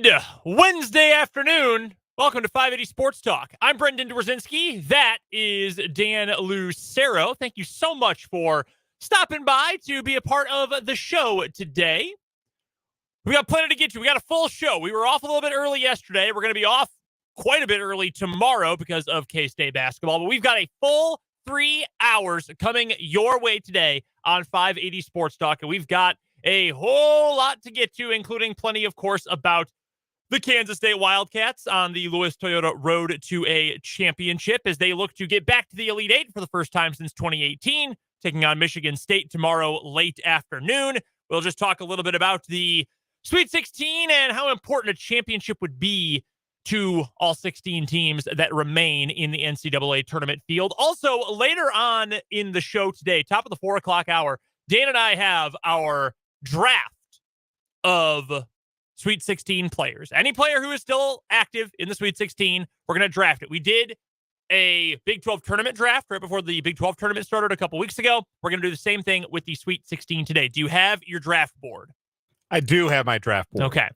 Good Wednesday afternoon. Welcome to 580 Sports Talk. I'm Brendan Dworzinski. That is Dan Lucero. Thank you so much for stopping by to be a part of the show today. We got plenty to get to. We got a full show. We were off a little bit early yesterday. We're going to be off quite a bit early tomorrow because of K-State basketball. But we've got a full 3 hours coming your way today on 580 Sports Talk. And we've got a whole lot to get to, including plenty, of course, about the Kansas State Wildcats on the Lewis Toyota road to a championship as they look to get back to the Elite Eight for the first time since 2018, taking on Michigan State tomorrow late afternoon. We'll just talk a little bit about the Sweet 16 and how important a championship would be to all 16 teams that remain in the NCAA tournament field. Also, later on in the show today, top of the 4 o'clock hour, Dan and I have our draft of Sweet 16 players. Any player who is still active in the Sweet 16, we're going to draft it. We did a Big 12 tournament draft right before the Big 12 tournament started a couple weeks ago. We're going to do the same thing with the Sweet 16 today. Do you have your draft board? I do have my draft board. Okay.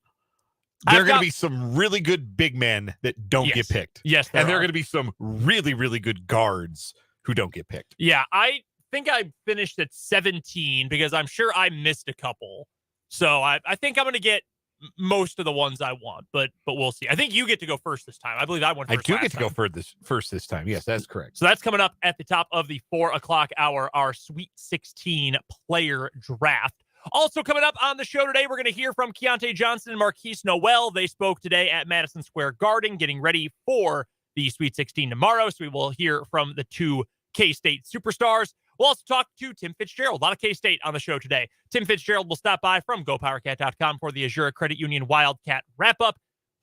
There are going to be some really good big men that don't get picked. Yes, and there are going to be some really, really good guards who don't get picked. Yeah, I think I finished at 17 because I'm sure I missed a couple. So I think I'm going to get most of the ones I want, but we'll see. I think you get to go first this time. I believe I went first. I do get to go first this time. Yes, that's correct. So that's coming up at the top of the 4 o'clock hour, our Sweet 16 player draft. Also coming up on the show today, we're going to hear from Keontae Johnson and Marquise Noel. They spoke today at Madison Square Garden, getting ready for the Sweet 16 tomorrow. So we will hear from the two K-State superstars. We'll also talk to Tim Fitzgerald, a lot of K-State on the show today. Tim Fitzgerald will stop by from GoPowerCat.com for the Azura Credit Union Wildcat wrap-up.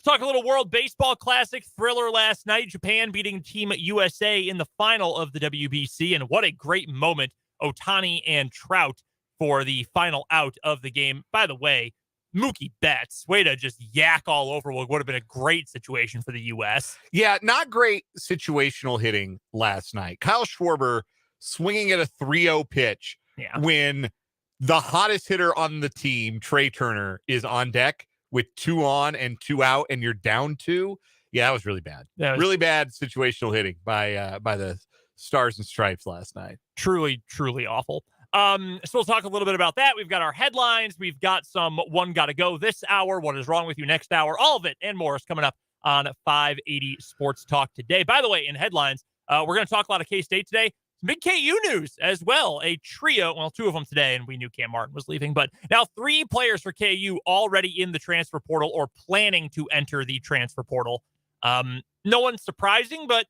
We'll talk a little World Baseball Classic thriller last night. Japan beating Team USA in the final of the WBC, and what a great moment, Ohtani and Trout, for the final out of the game. By the way, Mookie Betts, way to just yak all over what would have been a great situation for the U.S. Yeah, not great situational hitting last night. Kyle Schwarber swinging at a 3-0 pitch when the hottest hitter on the team, Trey Turner, is on deck with 2 on and 2 out, and you're down 2. Yeah, that was really bad. Really bad situational hitting by the Stars and Stripes last night. Truly, truly awful. So we'll talk a little bit about that. We've got our headlines. We've got some One Gotta Go this hour. What is wrong with you next hour? All of it and more is coming up on 580 Sports Talk today. By the way, in headlines, we're going to talk a lot of K-State today. Some big KU news as well. A trio, well, 2 of them today, and we knew Cam Martin was leaving, but now 3 players for KU already in the transfer portal or planning to enter the transfer portal. No one's surprising, but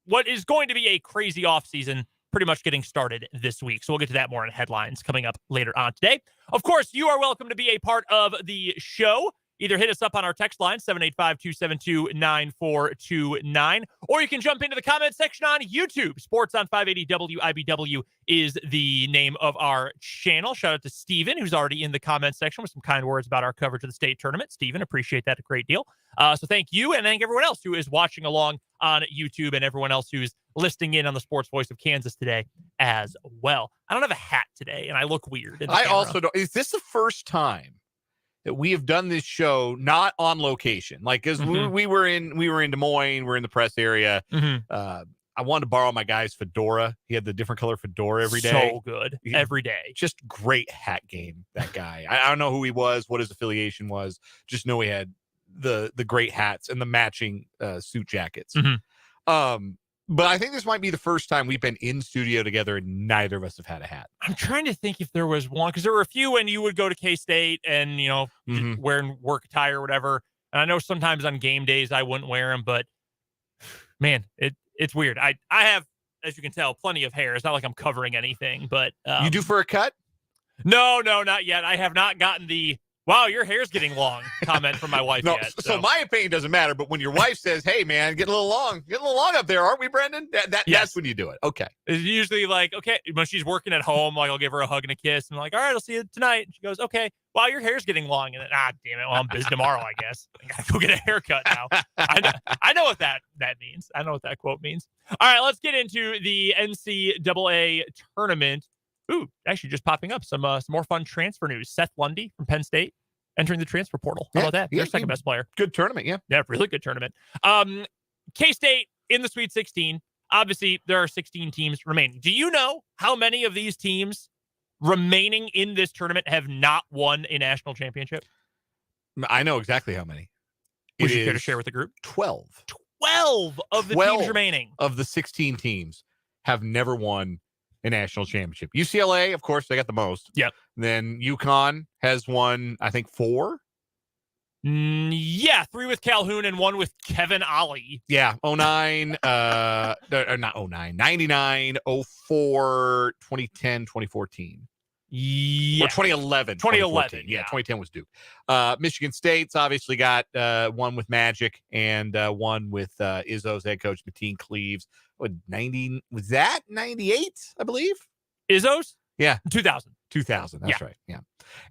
what is going to be a crazy offseason pretty much getting started this week. So we'll get to that more in headlines coming up later on today. Of course, you are welcome to be a part of the show. Either hit us up on our text line, 785-272-9429, or you can jump into the comment section on YouTube. Sports on 580 WIBW is the name of our channel. Shout out to Steven, who's already in the comment section with some kind words about our coverage of the state tournament. Steven, appreciate that a great deal. So thank you, and thank everyone else who is watching along on YouTube and everyone else who's listening in on the Sports Voice of Kansas today as well. I don't have a hat today, and I look weird. I also don't. Is this the first time that we have done this show not on location? Like, because we were in Des Moines, we're in the press area. I wanted to borrow my guy's fedora. He had the different color fedora every day. So good. Every day. Just great hat game, that guy. I don't know who he was, what his affiliation was. Just know he had the great hats and the matching suit jackets. But I think this might be the first time we've been in studio together and neither of us have had a hat. I'm trying to think if there was one, because there were a few when you would go to K-State and, you know, wearing work attire or whatever. And I know sometimes on game days I wouldn't wear them, but man, it's weird. I have, as you can tell, plenty of hair. It's not like I'm covering anything, but you do for a cut? No, not yet. I have not gotten the "wow, your hair's getting long" comment from my wife yet. So my opinion doesn't matter, but when your wife says, "Hey man, getting a little long up there, aren't we, Brendan?" That's when you do it. Okay. It's usually like, okay, when she's working at home, like I'll give her a hug and a kiss and I'm like, "All right, I'll see you tonight." And she goes, "Okay, wow, your hair's getting long." And then, damn it, well, I'm busy tomorrow, I guess. I gotta go get a haircut now. I know what that means. I know what that quote means. All right, let's get into the NCAA tournament. Ooh, actually just popping up some more fun transfer news. Seth Lundy from Penn State entering the transfer portal. How about that? Their second best player. Good tournament, yeah. Yeah, really good tournament. K-State in the Sweet 16. Obviously, there are 16 teams remaining. Do you know how many of these teams remaining in this tournament have not won a national championship? I know exactly how many. Would you care to share with the group? 12. 12 of the teams remaining. Of the 16 teams have never won a national championship. UCLA, of course, they got the most. Yep. Then UConn has won, I think, 4. Yeah, 3 with Calhoun and 1 with Kevin Ollie. Yeah, 09, or not 09, 99, 04, 2010, 2014. Yeah. Or 2011. 2011. Yeah, 2010 was Duke. Michigan State's obviously got one with Magic and one with Izzo's head coach, Mateen Cleaves. What, 90? Was that 98, I believe? Izzo's? Yeah. 2000. 2000. That's right. Yeah.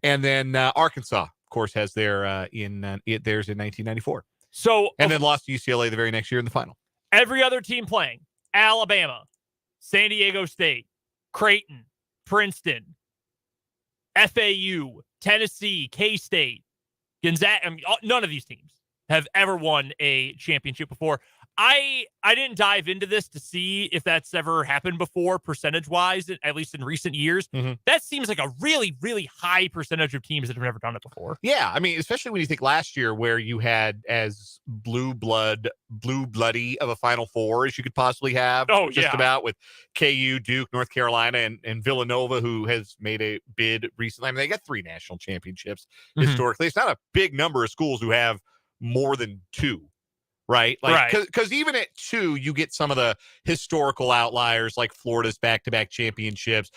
And then Arkansas, of course, has their theirs in 1994. So, and then lost to UCLA the very next year in the final. Every other team playing: Alabama, San Diego State, Creighton, Princeton, FAU, Tennessee, K-State, Gonzaga. I mean, none of these teams have ever won a championship before. I didn't dive into this to see if that's ever happened before, percentage-wise, at least in recent years. Mm-hmm. That seems like a really, really high percentage of teams that have never done it before. Yeah, I mean, especially when you think last year where you had as blue-bloody of a Final Four as you could possibly have. Just about with KU, Duke, North Carolina, and Villanova, who has made a bid recently. I mean, they got 3 national championships historically. It's not a big number of schools who have more than 2. Right. Like, because even at 2, you get some of the historical outliers like Florida's back-to-back championships.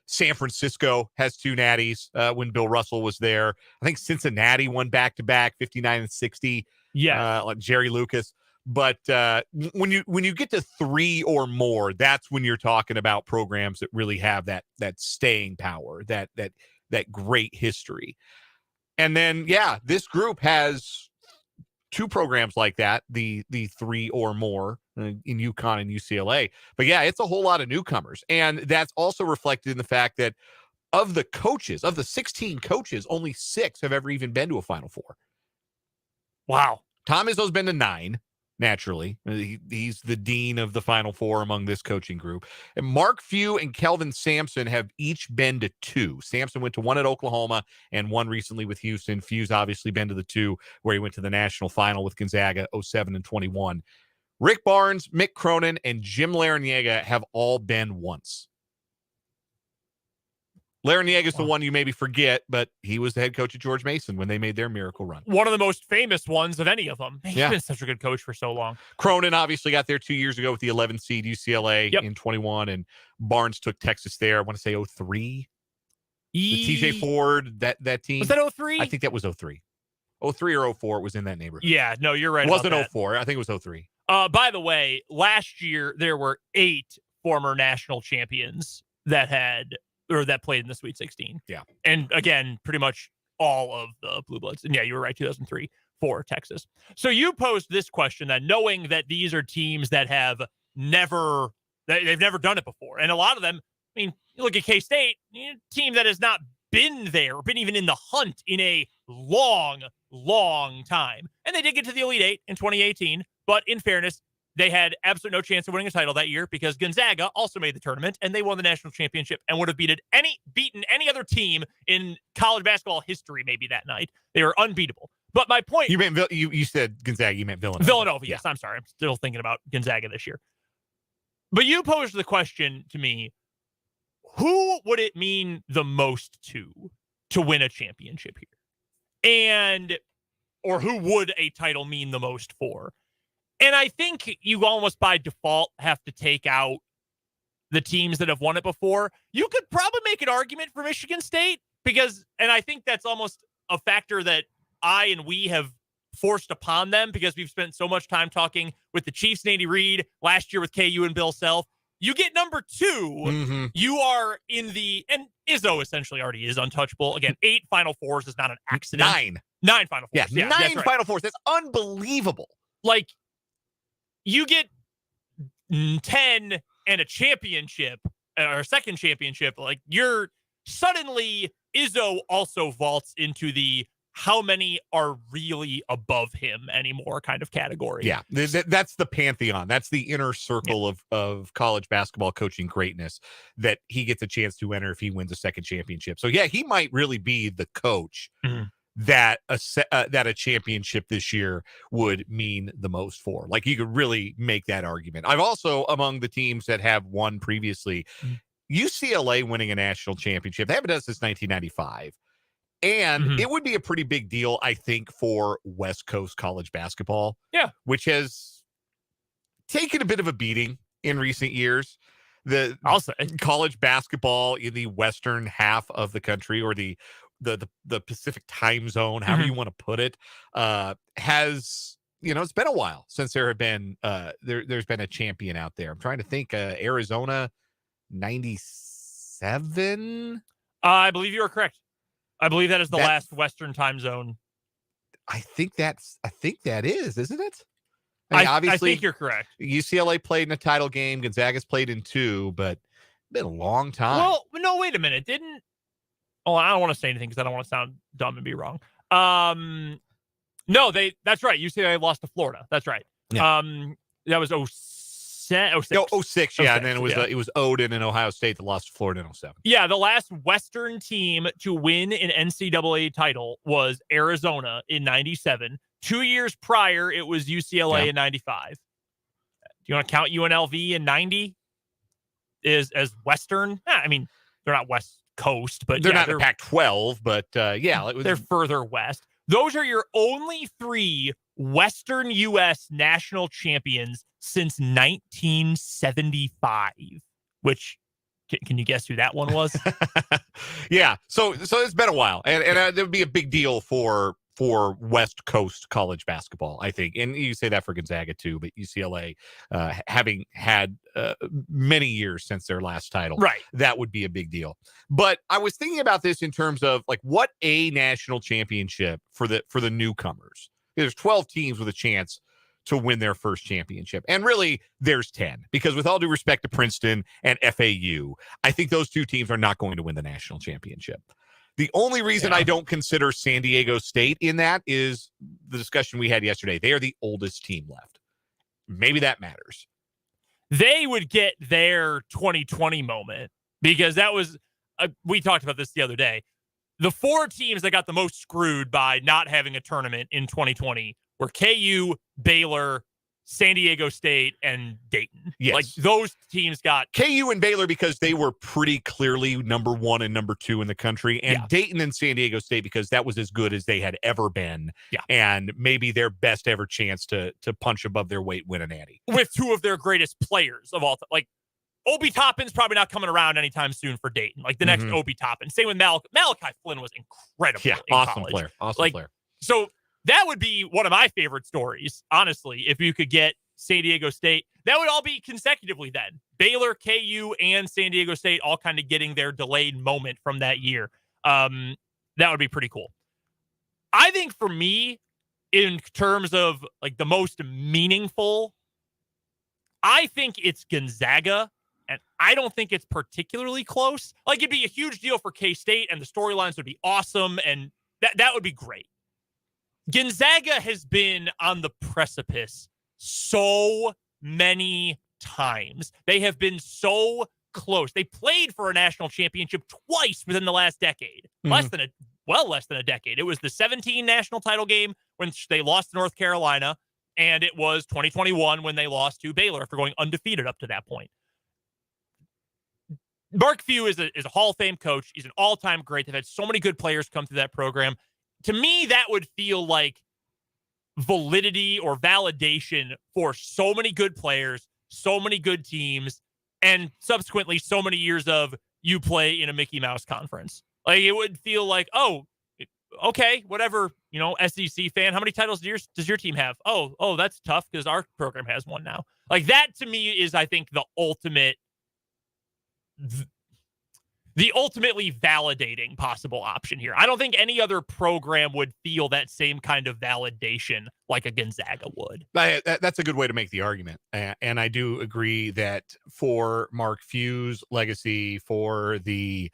San Francisco has 2 natties when Bill Russell was there. I think Cincinnati won back-to-back 59 and 60. Yeah. Like Jerry Lucas. But when you get to 3 or more, that's when you're talking about programs that really have that staying power, that great history. And then, this group has 2 programs like that, the 3 or more in UConn and UCLA. But it's a whole lot of newcomers. And that's also reflected in the fact that of the 16 coaches, only 6 have ever even been to a Final Four. Wow. Tom Izzo's been to 9, naturally. He's the dean of the Final Four among this coaching group. And Mark Few and Kelvin Sampson have each been to 2. Sampson went to 1 at Oklahoma and 1 recently with Houston. Few's obviously been to the 2 where he went to the national final with Gonzaga, 07 and 21. Rick Barnes, Mick Cronin, and Jim Larrañaga have all been once. Larrañaga's the one you maybe forget, but he was the head coach at George Mason when they made their miracle run. One of the most famous ones of any of them. He's been such a good coach for so long. Cronin obviously got there 2 years ago with the 11 seed UCLA in 21, and Barnes took Texas there. I want to say 03. The TJ Ford, that team. Was that 03? I think that was 03. 03 or 04, it was in that neighborhood. Yeah, no, you're right. It wasn't 04. I think it was 03. By the way, last year there were 8 former national champions that played in the Sweet 16. Yeah. And again, pretty much all of the Blue Bloods. And you were right, 2003 for Texas. So you posed this question then, knowing that these are teams that they've never done it before. And a lot of them, I mean, you look at K-State, a team that has not been there, been even in the hunt in a long, long time. And they did get to the Elite 8 in 2018. But in fairness, they had absolutely no chance of winning a title that year because Gonzaga also made the tournament and they won the national championship and would have beaten any other team in college basketball history maybe that night. They were unbeatable. But my point... You meant you said Gonzaga, you meant Villanova. Villanova, yes. I'm sorry. I'm still thinking about Gonzaga this year. But you posed the question to me, who would it mean the most to win a championship here? Or who would a title mean the most for? And I think you almost by default have to take out the teams that have won it before. You could probably make an argument for Michigan State and I think that's almost a factor that we have forced upon them because we've spent so much time talking with the Chiefs and Andy Reid, last year with KU and Bill Self. You get number 2, you are in and Izzo essentially already is untouchable. Again, 8 Final Fours is not an accident. 9 Final Fours. Yeah, 9 Final Fours. That's unbelievable. Like, you get 10 and a championship or a second championship. Like, you're suddenly Izzo also vaults into the how many are really above him anymore kind of category. Yeah, that's the pantheon. That's the inner circle of college basketball coaching greatness that he gets a chance to enter if he wins a second championship. So yeah, he might really be the coach that a championship this year would mean the most for. Like, you could really make that argument. I've also, among the teams that have won previously, UCLA winning a national championship. They haven't done it since 1995. And it would be a pretty big deal, I think, for West Coast college basketball. Yeah. Which has taken a bit of a beating in recent years. The college basketball in the western half of the country, or the Pacific time zone, however you want to put it, has, it's been a while since there have been there's been a champion out there. I'm trying to think. Arizona 97. I believe you are correct. I believe that is the last Western time zone. I think that is, isn't it? Obviously, I think you're correct. UCLA played in a title game. Gonzaga's played in 2, but it's been a long time. Well, no, wait a minute. I don't want to say anything because I don't want to sound dumb and be wrong. No, that's right. UCLA lost to Florida. That's right. Yeah. That was 06. No, 06, yeah. And then it was Odin and Ohio State that lost to Florida in 07. Yeah, the last Western team to win an NCAA title was Arizona in 97. 2 years prior, it was UCLA in 95. Do you want to count UNLV in 90 as Western? I mean, they're not West Coast, but they're not in Pac-12, but they're further west. Those are your only 3 Western U.S. national champions since 1975, which can you guess who that one was? Yeah. So it's been a while, and it would be a big deal for West Coast college basketball, I think. And you say that for Gonzaga too, but UCLA having had many years since their last title, right? That would be a big deal. But I was thinking about this in terms of like what a national championship for the newcomers. There's 12 teams with a chance to win their first championship. And really, there's 10. Because with all due respect to Princeton and FAU, I think those 2 teams are not going to win the national championship. The only reason I don't consider San Diego State in that is the discussion we had yesterday. They are the oldest team left. Maybe that matters. They would get their 2020 moment because that was, we talked about this the other day. The 4 teams that got the most screwed by not having a tournament in 2020 were KU, Baylor, San Diego State, and Dayton. Yes. Like, those teams got KU and Baylor because they were pretty clearly number 1 and number 2 in the country, and Dayton and San Diego State because that was as good as they had ever been, and maybe their best ever chance to punch above their weight, win a natty. With 2 of their greatest players of all time. Like, Obi Toppin's probably not coming around anytime soon for Dayton. Like, the next Obi Toppin. Same with Malachi Flynn was incredible. Yeah, awesome player. Awesome player. So that would be one of my favorite stories, honestly, if you could get San Diego State. That would all be consecutively then. Baylor, KU, and San Diego State all kind of getting their delayed moment from that year. That would be pretty cool. I think for me, in terms of like the most meaningful, I think it's Gonzaga, and I don't think it's particularly close. Like, it'd be a huge deal for K-State, and the storylines would be awesome, and that would be great. Gonzaga has been on the precipice so many times. They have been so close. They played for a national championship twice within the last decade. Less than a decade. It was the 2017 national title game when they lost to North Carolina, and it was 2021 when they lost to Baylor after going undefeated up to that point. Mark Few is a Hall of Fame coach. He's an all-time great. They've had so many good players come through that program. To me, that would feel like validity or validation for so many good players, so many good teams, and subsequently so many years of you play in a Mickey Mouse conference. Like, it would feel like, oh, okay, whatever, SEC fan, how many titles does your team have? Oh, that's tough because our program has one now. Like, that to me is, I think, the ultimately validating possible option here. I don't think any other program would feel that same kind of validation like a Gonzaga would. That's a good way to make the argument. And I do agree that for Mark Few's legacy, for the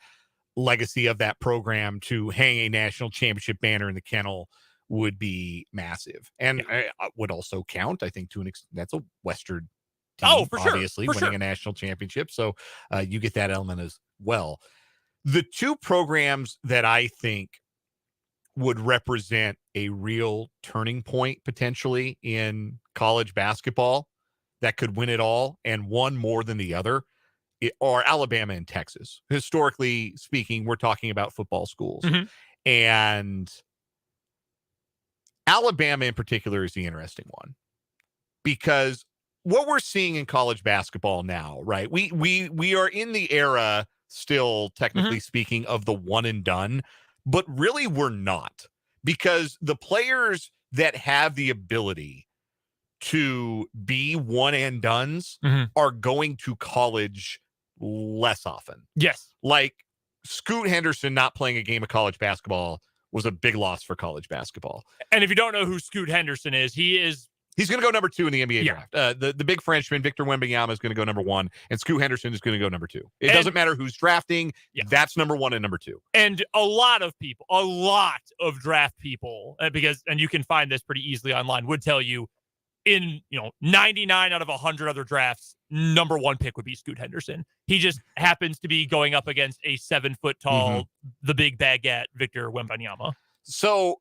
legacy of that program to hang a national championship banner in the kennel would be massive. And I would also count, I think, to an extent, that's a Western team, for obviously, sure. winning a national championship. So you get that element as well. The two programs that I think would represent a real turning point potentially in college basketball that could win it all, and one more than the other, are Alabama and Texas. Historically speaking, we're talking about football schools. And Alabama in particular is the interesting one, because what we're seeing in college basketball now, right? We are in the era still, technically speaking, of the one and done, but really we're not, because the players that have the ability to be one and dones are going to college less often. Yes. Like Scoot Henderson not playing a game of college basketball was a big loss for college basketball. And if you don't know who Scoot Henderson is, he's going to go number 2 in the NBA draft. The big Frenchman, Victor Wembanyama, is going to go number 1, and Scoot Henderson is going to go number 2. It doesn't matter who's drafting. That's number 1 and number 2. And a lot of draft people, and you can find this pretty easily online, would tell you in 99 out of 100 other drafts, number 1 pick would be Scoot Henderson. He just happens to be going up against a 7-foot tall, the big baguette, Victor Wembanyama. So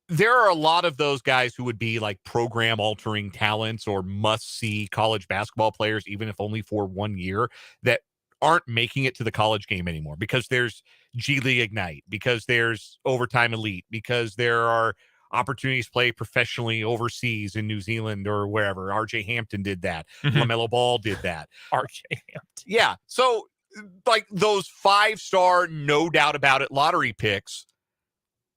there are a lot of those guys who would be like program altering talents or must see college basketball players, even if only for 1 year, that aren't making it to the college game anymore because there's G League Ignite, because there's Overtime Elite, because there are opportunities to play professionally overseas in New Zealand or wherever. RJ Hampton did that. LaMelo Ball did that. RJ Hampton. Yeah. So like those 5-star, no doubt about it, lottery picks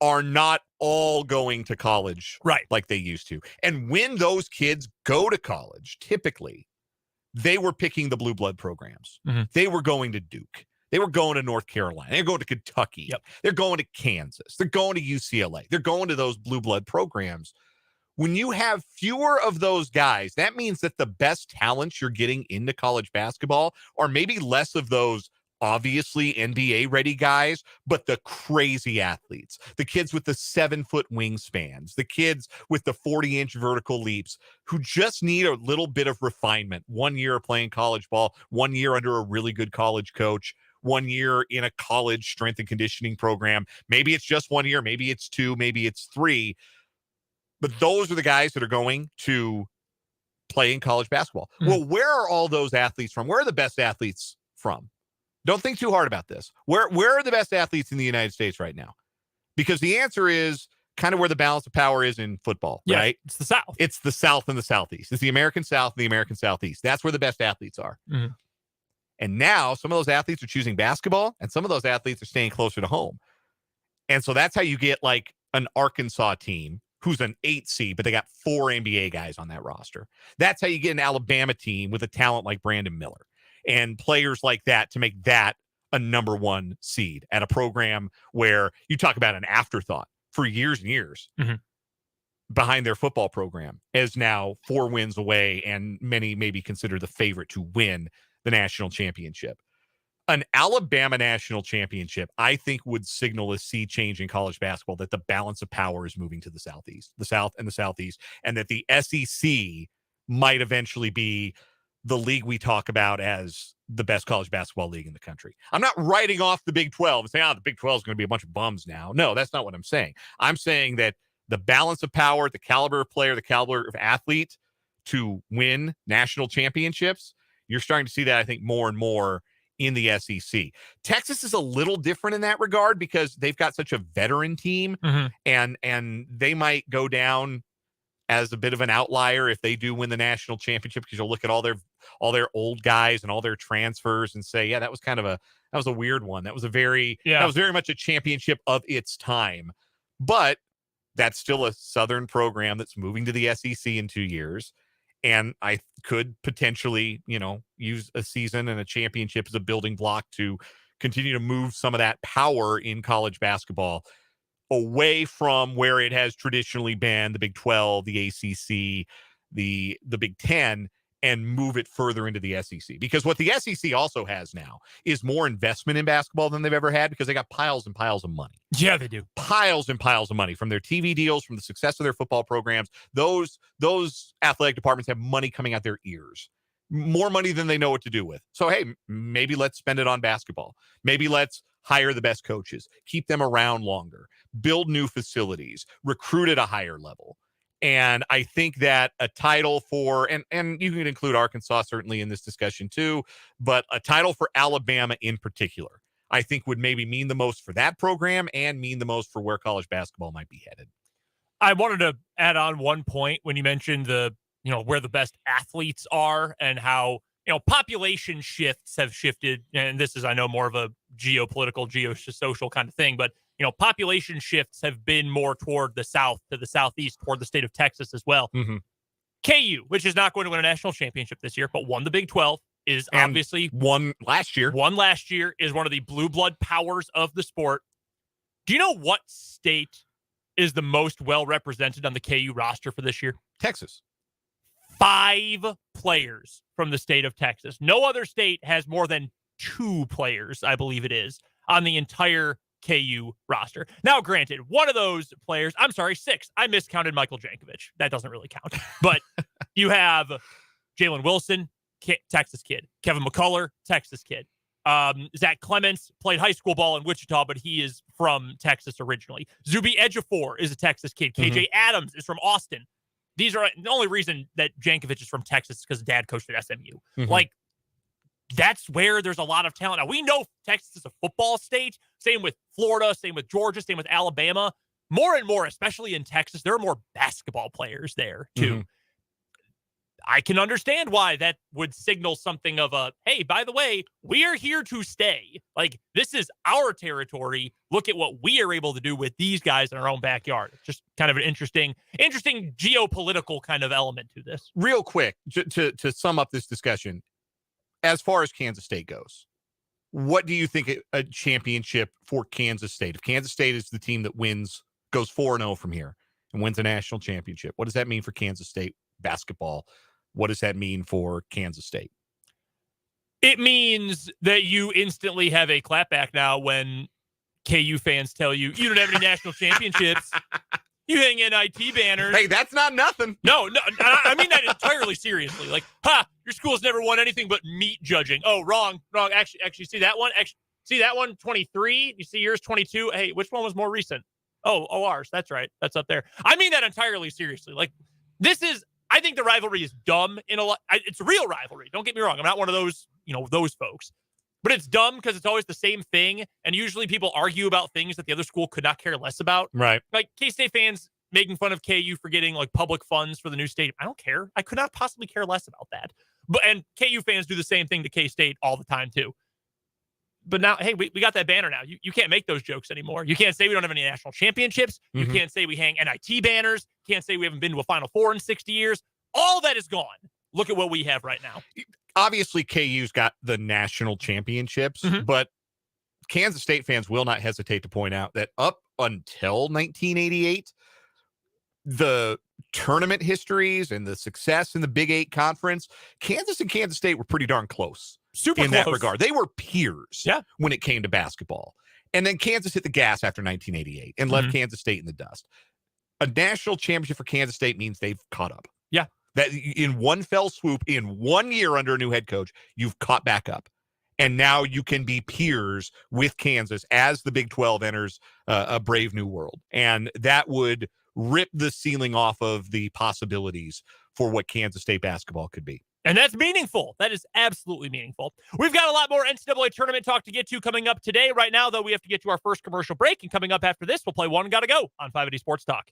are not all going to college like they used to. And when those kids go to college, typically they were picking the blue blood programs. They were going to Duke. They were going to North Carolina. They're going to Kentucky. They're going to Kansas. They're going to UCLA. They're going to those blue blood programs. When you have fewer of those guys, that means that the best talents you're getting into college basketball are maybe less of those obviously NBA ready guys, but the crazy athletes, the kids with the 7-foot wingspans, the kids with the 40-inch vertical leaps who just need a little bit of refinement. 1 year of playing college ball, 1 year under a really good college coach, 1 year in a college strength and conditioning program. Maybe it's just 1 year, maybe it's 2, maybe it's 3. But those are the guys that are going to play in college basketball. Well, where are all those athletes from? Where are the best athletes from? Don't think too hard about this. Where are the best athletes in the United States right now? Because the answer is kind of where the balance of power is in football, right? It's the South. It's the South and the Southeast. It's the American South and the American Southeast. That's where the best athletes are. And now some of those athletes are choosing basketball, and some of those athletes are staying closer to home. And so that's how you get like an Arkansas team who's an 8 seed, but they got 4 NBA guys on that roster. That's how you get an Alabama team with a talent like Brandon Miller and players like that to make that a number 1 seed at a program where you talk about an afterthought for years and years behind their football program is now 4 wins away, and many maybe consider the favorite to win the national championship. An Alabama national championship, I think, would signal a sea change in college basketball, that the balance of power is moving to the Southeast, the South and the Southeast, and that the SEC might eventually be the league we talk about as the best college basketball league in the country. I'm not writing off the Big 12 and saying, the Big 12 is going to be a bunch of bums now. No, that's not what I'm saying. I'm saying that the balance of power, the caliber of player, the caliber of athlete to win national championships, you're starting to see that, I think, more and more in the SEC. Texas is a little different in that regard because they've got such a veteran team, and they might go down as a bit of an outlier if they do win the national championship, because you'll look at all their old guys and all their transfers and say, that was a weird one. That was very much a championship of its time. But that's still a Southern program that's moving to the SEC in 2 years. And I could potentially, use a season and a championship as a building block to continue to move some of that power in college basketball away from where it has traditionally been, the Big 12, the ACC, the Big 10, and move it further into the SEC. Because what the SEC also has now is more investment in basketball than they've ever had, because they got piles and piles of money. Yeah, they do. Piles and piles of money from their TV deals, from the success of their football programs. Those athletic departments have money coming out their ears. More money than they know what to do with. So, hey, maybe let's spend it on basketball. Maybe let's hire the best coaches, keep them around longer, build new facilities, recruit at a higher level. And I think that a title for, and you can include Arkansas certainly in this discussion too, but a title for Alabama in particular, I think would maybe mean the most for that program and mean the most for where college basketball might be headed. I wanted to add on one point when you mentioned where the best athletes are and how, population shifts have shifted. And this is, I know, more of a geopolitical, geosocial kind of thing, but population shifts have been more toward the south, to the southeast, toward the state of Texas as well. Mm-hmm. KU, which is not going to win a national championship this year, but won the Big 12, is and obviously won last year, is one of the blue blood powers of the sport. Do you know what state is the most well represented on the KU roster for this year? Texas. 5 players from the state of Texas. No other state has more than 2 players, I believe it is, on the entire KU roster. Now, granted, one of those players, 6. I miscounted Michael Jankovic. That doesn't really count. But you have Jalen Wilson, Texas kid. Kevin McCullough, Texas kid. Zach Clements played high school ball in Wichita, but he is from Texas originally. Zuby Ejiofor is a Texas kid. KJ Adams is from Austin. These are the only reason that Jankovic is from Texas is because dad coached at SMU. Like, that's where there's a lot of talent. Now, we know Texas is a football state. Same with Florida, same with Georgia, same with Alabama. More and more, especially in Texas, there are more basketball players there, too. I can understand why that would signal something of a, hey, by the way, we are here to stay. Like, this is our territory. Look at what we are able to do with these guys in our own backyard. It's just kind of an interesting geopolitical kind of element to this. Real quick, to sum up this discussion, as far as Kansas State goes, what do you think a championship for Kansas State? If Kansas State is the team that goes 4-0 from here and wins a national championship, what does that mean for Kansas State basketball? What does that mean for Kansas State? It means that you instantly have a clapback now when KU fans tell you don't have any national championships. You hang NIT banners. Hey, that's not nothing. No, I mean that entirely seriously. Like, your school's never won anything but meat judging. Oh, wrong. Actually, see that one? See that one? 23. You see yours? 22. Hey, which one was more recent? Oh, ours. That's right. That's up there. I mean that entirely seriously. Like, I think the rivalry is dumb in a lot. It's a real rivalry. Don't get me wrong. I'm not one of those, those folks. But it's dumb because it's always the same thing. And usually people argue about things that the other school could not care less about. Right. Like K-State fans making fun of KU for getting like public funds for the new stadium. I don't care. I could not possibly care less about that. And KU fans do the same thing to K-State all the time too. But now, hey, we got that banner now. You can't make those jokes anymore. You can't say we don't have any national championships. You can't say we hang NIT banners. You can't say we haven't been to a Final Four in 60 years. All that is gone. Look at what we have right now. Obviously, KU's got the national championships, but Kansas State fans will not hesitate to point out that up until 1988, the tournament histories and the success in the Big 8 conference, Kansas and Kansas State were pretty darn close. Super in close. That regard. They were peers when it came to basketball. And then Kansas hit the gas after 1988 and left Kansas State in the dust. A national championship for Kansas State means they've caught up. Yeah. That in one fell swoop, in 1 year under a new head coach, you've caught back up. And now you can be peers with Kansas as the Big 12 enters a brave new world. And that would rip the ceiling off of the possibilities for what Kansas State basketball could be. And that's meaningful. That is absolutely meaningful. We've got a lot more NCAA tournament talk to get to coming up today. Right now, though, we have to get to our first commercial break. And coming up after this, we'll play One Gotta Go on 580 Sports Talk.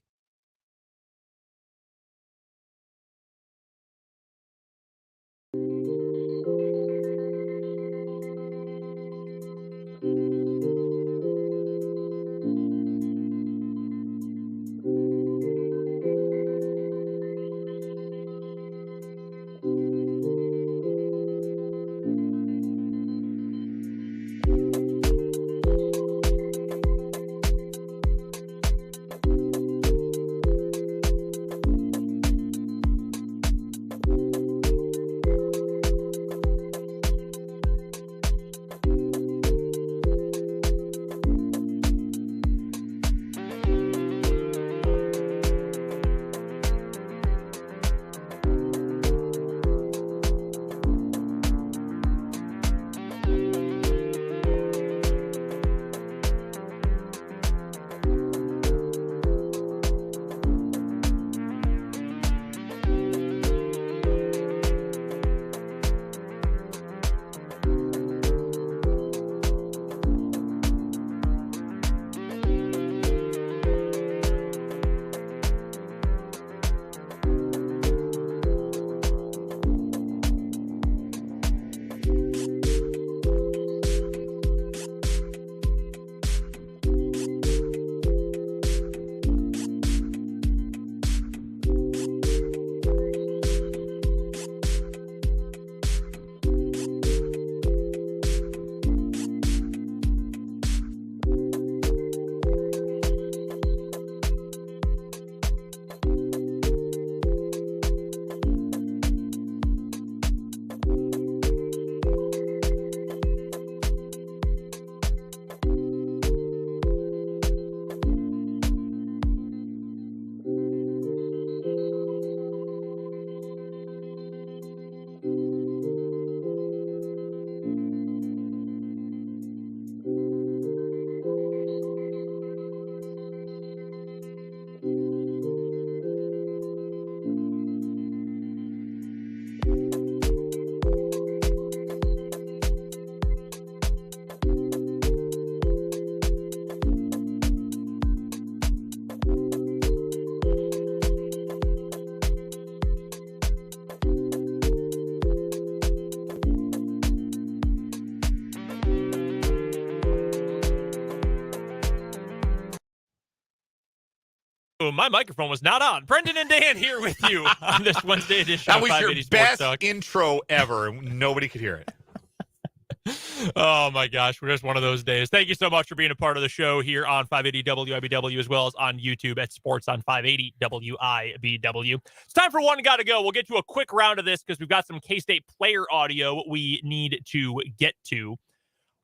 Oh, my microphone was not on. Brendan and Dan here with you on this Wednesday edition That of was 580 your Sports best Talk. intro ever. Nobody could hear it. Oh, my gosh. We're just one of those days. Thank you so much for being a part of the show here on 580 WIBW as well as on YouTube at Sports on 580 WIBW. It's time for One Gotta Go. We'll get to a quick round of this because we've got some K-State player audio we need to get to.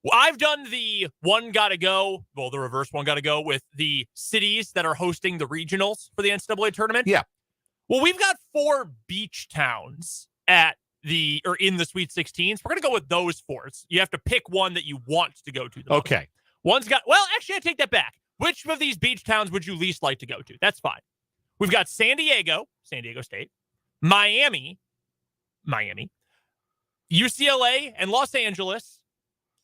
Well, I've done the One Gotta Go, well, the reverse One Gotta Go with the cities that are hosting the regionals for the NCAA tournament. Yeah. Well, we've got 4 beach towns in the Sweet 16s. We're going to go with those 4. You have to pick one that you want to go to. Okay. Actually, I take that back. Which of these beach towns would you least like to go to? That's fine. We've got San Diego State, Miami, UCLA and Los Angeles,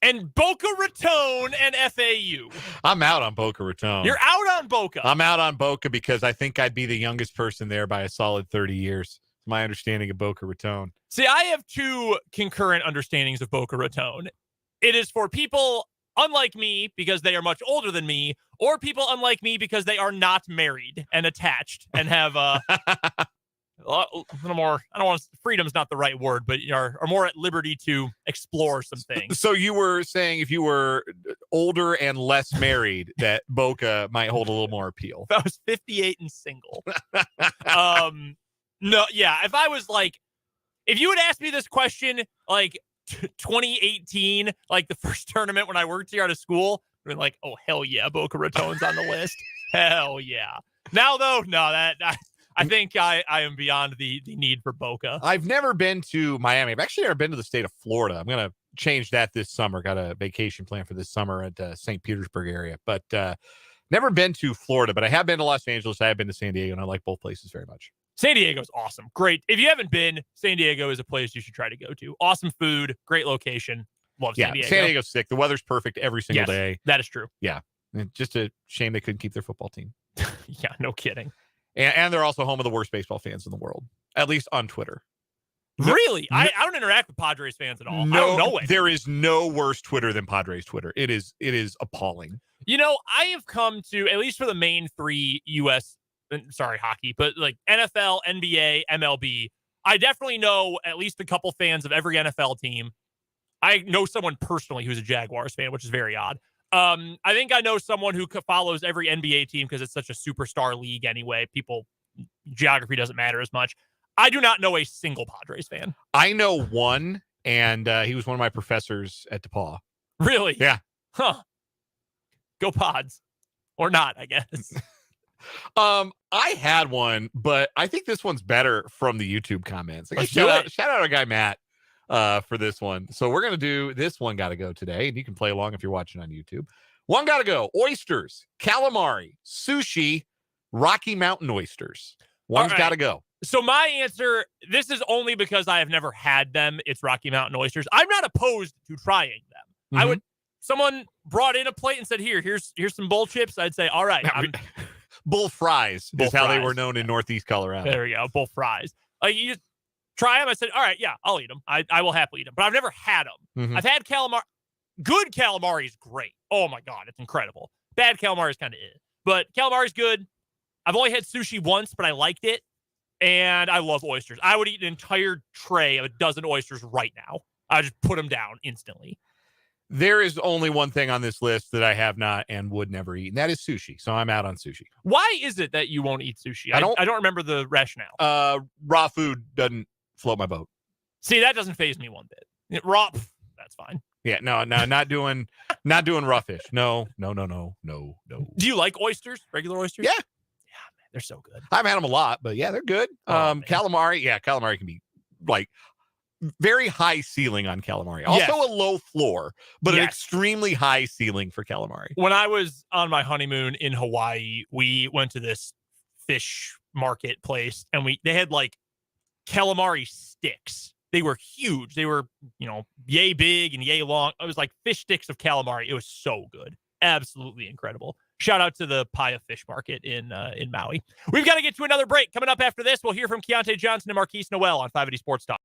and Boca Raton and FAU. I'm out on Boca Raton. You're out on Boca. I'm out on Boca because I think I'd be the youngest person there by a solid 30 years. It's my understanding of Boca Raton. See, I have 2 concurrent understandings of Boca Raton. It is for people unlike me because they are much older than me, or people unlike me because they are not married and attached and have a little more, I don't want to, freedom's not the right word, but are more at liberty to explore some things. So you were saying if you were older and less married, that Boca might hold a little more appeal. If I was 58 and single. No, yeah. If I was like, if you had asked me this question, like 2018, like the first tournament when I worked here out of school, I'd been like, oh, hell yeah, Boca Raton's on the list. Hell yeah. Now, though, no, I think I am beyond the need for Boca. I've never been to Miami. I've actually never been to the state of Florida. I'm going to change that this summer. Got a vacation plan for this summer at St. Petersburg area, but never been to Florida, but I have been to Los Angeles. I have been to San Diego, and I like both places very much. San Diego's awesome. Great. If you haven't been, San Diego is a place you should try to go to. Awesome food, great location. Love San Diego. San Diego's sick. The weather's perfect every single day. That is true. Yeah. Just a shame they couldn't keep their football team. Yeah, no kidding. And they're also home of the worst baseball fans in the world, at least on Twitter. Really? I don't interact with Padres fans at all. No, I don't know it. There is no worse Twitter than Padres Twitter. It is appalling. You know, I have come to, at least for the main 3 U.S., hockey, but like NFL, NBA, MLB, I definitely know at least a couple fans of every NFL team. I know someone personally who's a Jaguars fan, which is very odd. I think I know someone who follows every NBA team because it's such a superstar league anyway. Geography doesn't matter as much. I do not know a single Padres fan. I know one, and he was one of my professors at DePaul. Really? Yeah. Huh. Go Pods. Or not, I guess. I had one, but I think this one's better from the YouTube comments. Shout out our guy Matt for this one. So we're gonna do this One Gotta Go today, and you can play along if you're watching on YouTube. One Gotta Go: oysters, calamari, sushi, Rocky Mountain oysters. One's gotta go. So my answer, this is only because I have never had them. It's Rocky Mountain oysters. I'm not opposed to trying them. Mm-hmm. Someone brought in a plate and said, here's some bull chips. I'd say, all right. Bull fries bull is how fries. They were known in Northeast Colorado. There we go. Bull fries. You just try them. I said, all right, yeah, I'll eat them. I will happily eat them, but I've never had them. Mm-hmm. I've had calamari. Good calamari is great. Oh my God, it's incredible. Bad calamari is kind of it, but calamari is good. I've only had sushi once, but I liked it. And I love oysters. I would eat an entire tray of a dozen oysters right now. I just put them down instantly. There is only one thing on this list that I have not and would never eat, and that is sushi. So I'm out on sushi. Why is it that you won't eat sushi? I don't remember the rationale. Raw food doesn't float my boat. See, that doesn't faze me one bit. Raw, that's fine. Yeah, no, not doing raw fish. No. Do you like oysters? Regular oysters? Yeah. Yeah, man, they're so good. I've had them a lot, but yeah, they're good. Calamari, calamari can be like very high ceiling on calamari. Also a low floor, but an extremely high ceiling for calamari. When I was on my honeymoon in Hawaii, we went to this fish market place, and they had like calamari sticks. They were huge. They were, yay big and yay long. It was like fish sticks of calamari. It was so good. Absolutely incredible. Shout out to the Paya Fish Market in Maui. We've got to get to another break. Coming up after this, we'll hear from Keontae Johnson and Marquise Noel on 580 Sports Talk.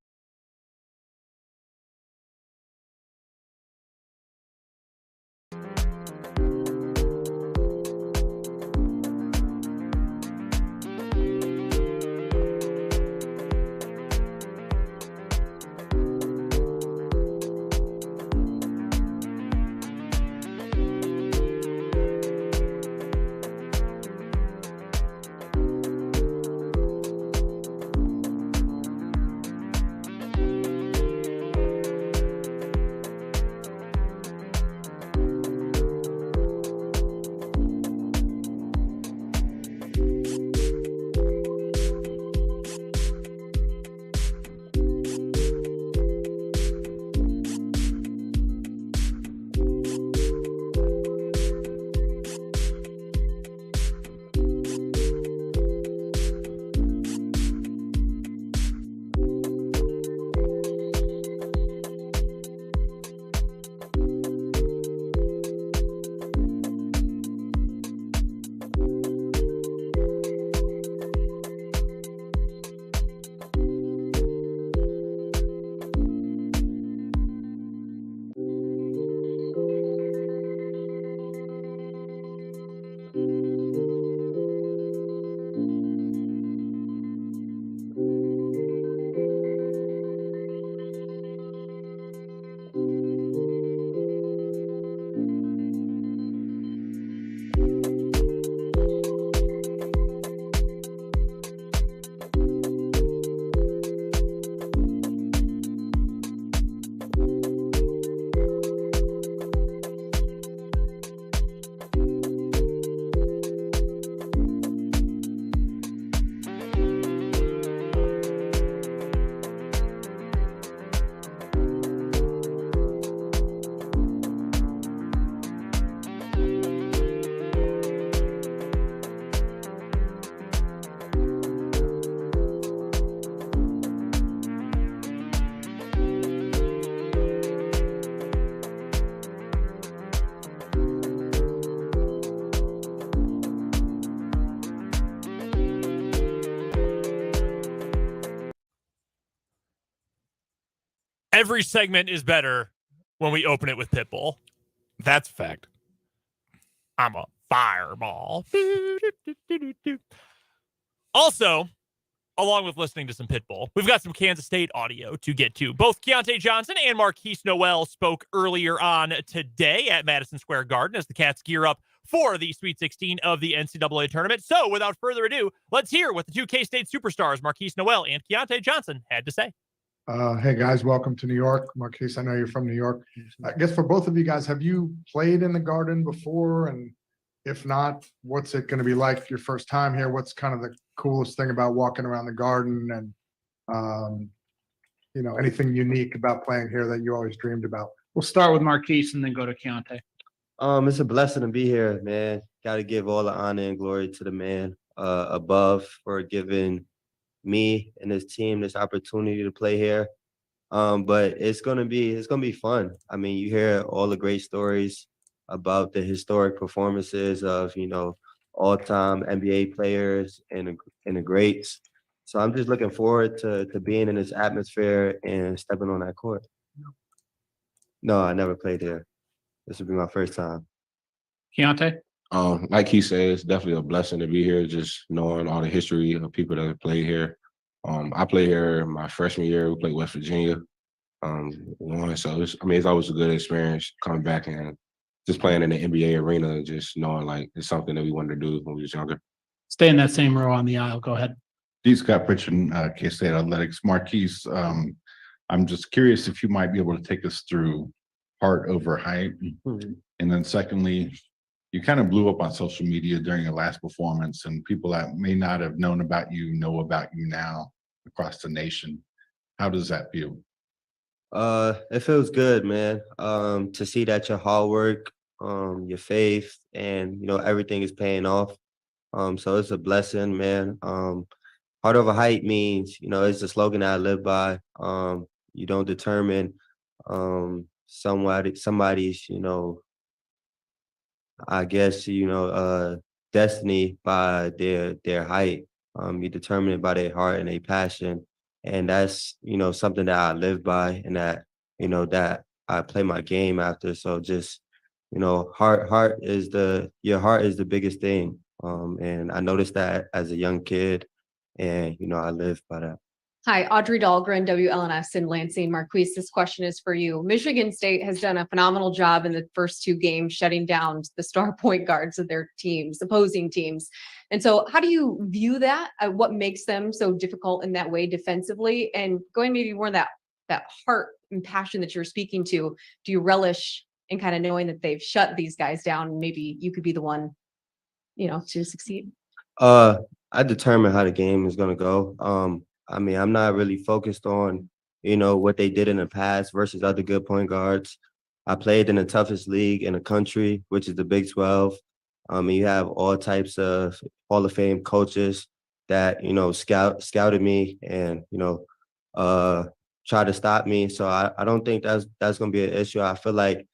Every segment is better when we open it with Pitbull. That's a fact. I'm a fireball. Also, along with listening to some Pitbull, we've got some Kansas State audio to get to. Both Keontae Johnson and Markquis Nowell spoke earlier on today at Madison Square Garden as the Cats gear up for the Sweet 16 of the NCAA tournament. So without further ado, let's hear what the two K-State superstars, Markquis Nowell and Keontae Johnson, had to say. Hey guys, welcome to New York. Markquis, I know you're from New York. I guess for both of you guys, have you played in the Garden before? And if not, what's it going to be like your first time here? What's kind of the coolest thing about walking around the Garden and, anything unique about playing here that you always dreamed about? We'll start with Markquis and then go to Keontae. It's a blessing to be here, man. Got to give all the honor and glory to the man above for giving me and his team this opportunity to play here. But it's gonna be fun. I mean, you hear all the great stories about the historic performances of all-time NBA players and the greats. So I'm just looking forward to being in this atmosphere and stepping on that court. No, I never played here. This will be my first time. Keontae? Like he said, it's definitely a blessing to be here, just knowing all the history of people that have played here. I played here my freshman year. We played West Virginia. So it's always a good experience coming back and just playing in the NBA arena, just knowing like it's something that we wanted to do when we was younger. Stay in that same row on the aisle. Go ahead. D. Scott Pritchard, K-State Athletics. Markquis, I'm just curious if you might be able to take us through heart over height. Mm-hmm. And then secondly, you kind of blew up on social media during your last performance, and people that may not have known about you know about you now across the nation. How does that feel? It feels good, man. To see that your hard work, your faith, and everything is paying off. So it's a blessing, man. Heart over height means, it's the slogan that I live by. You don't determine somebody's, I guess, destiny by their height. You determine it by their heart and their passion. And that's, something that I live by and that, that I play my game after. So just, your heart is the biggest thing. And I noticed that as a young kid and, I live by that. Hi, Audrey Dahlgren, WLNS in Lansing. Markquis, this question is for you. Michigan State has done a phenomenal job in the first two games shutting down the star point guards of their teams, opposing teams. And so how do you view that? What makes them so difficult in that way defensively? And going maybe more that heart and passion that you're speaking to, do you relish in kind of knowing that they've shut these guys down and maybe you could be the one, to succeed? I determine how the game is going to go. I'm not really focused on, what they did in the past versus other good point guards. I played in the toughest league in the country, which is the Big 12. You have all types of Hall of Fame coaches that, scouted me and, try to stop me. So I don't think that's going to be an issue. I feel like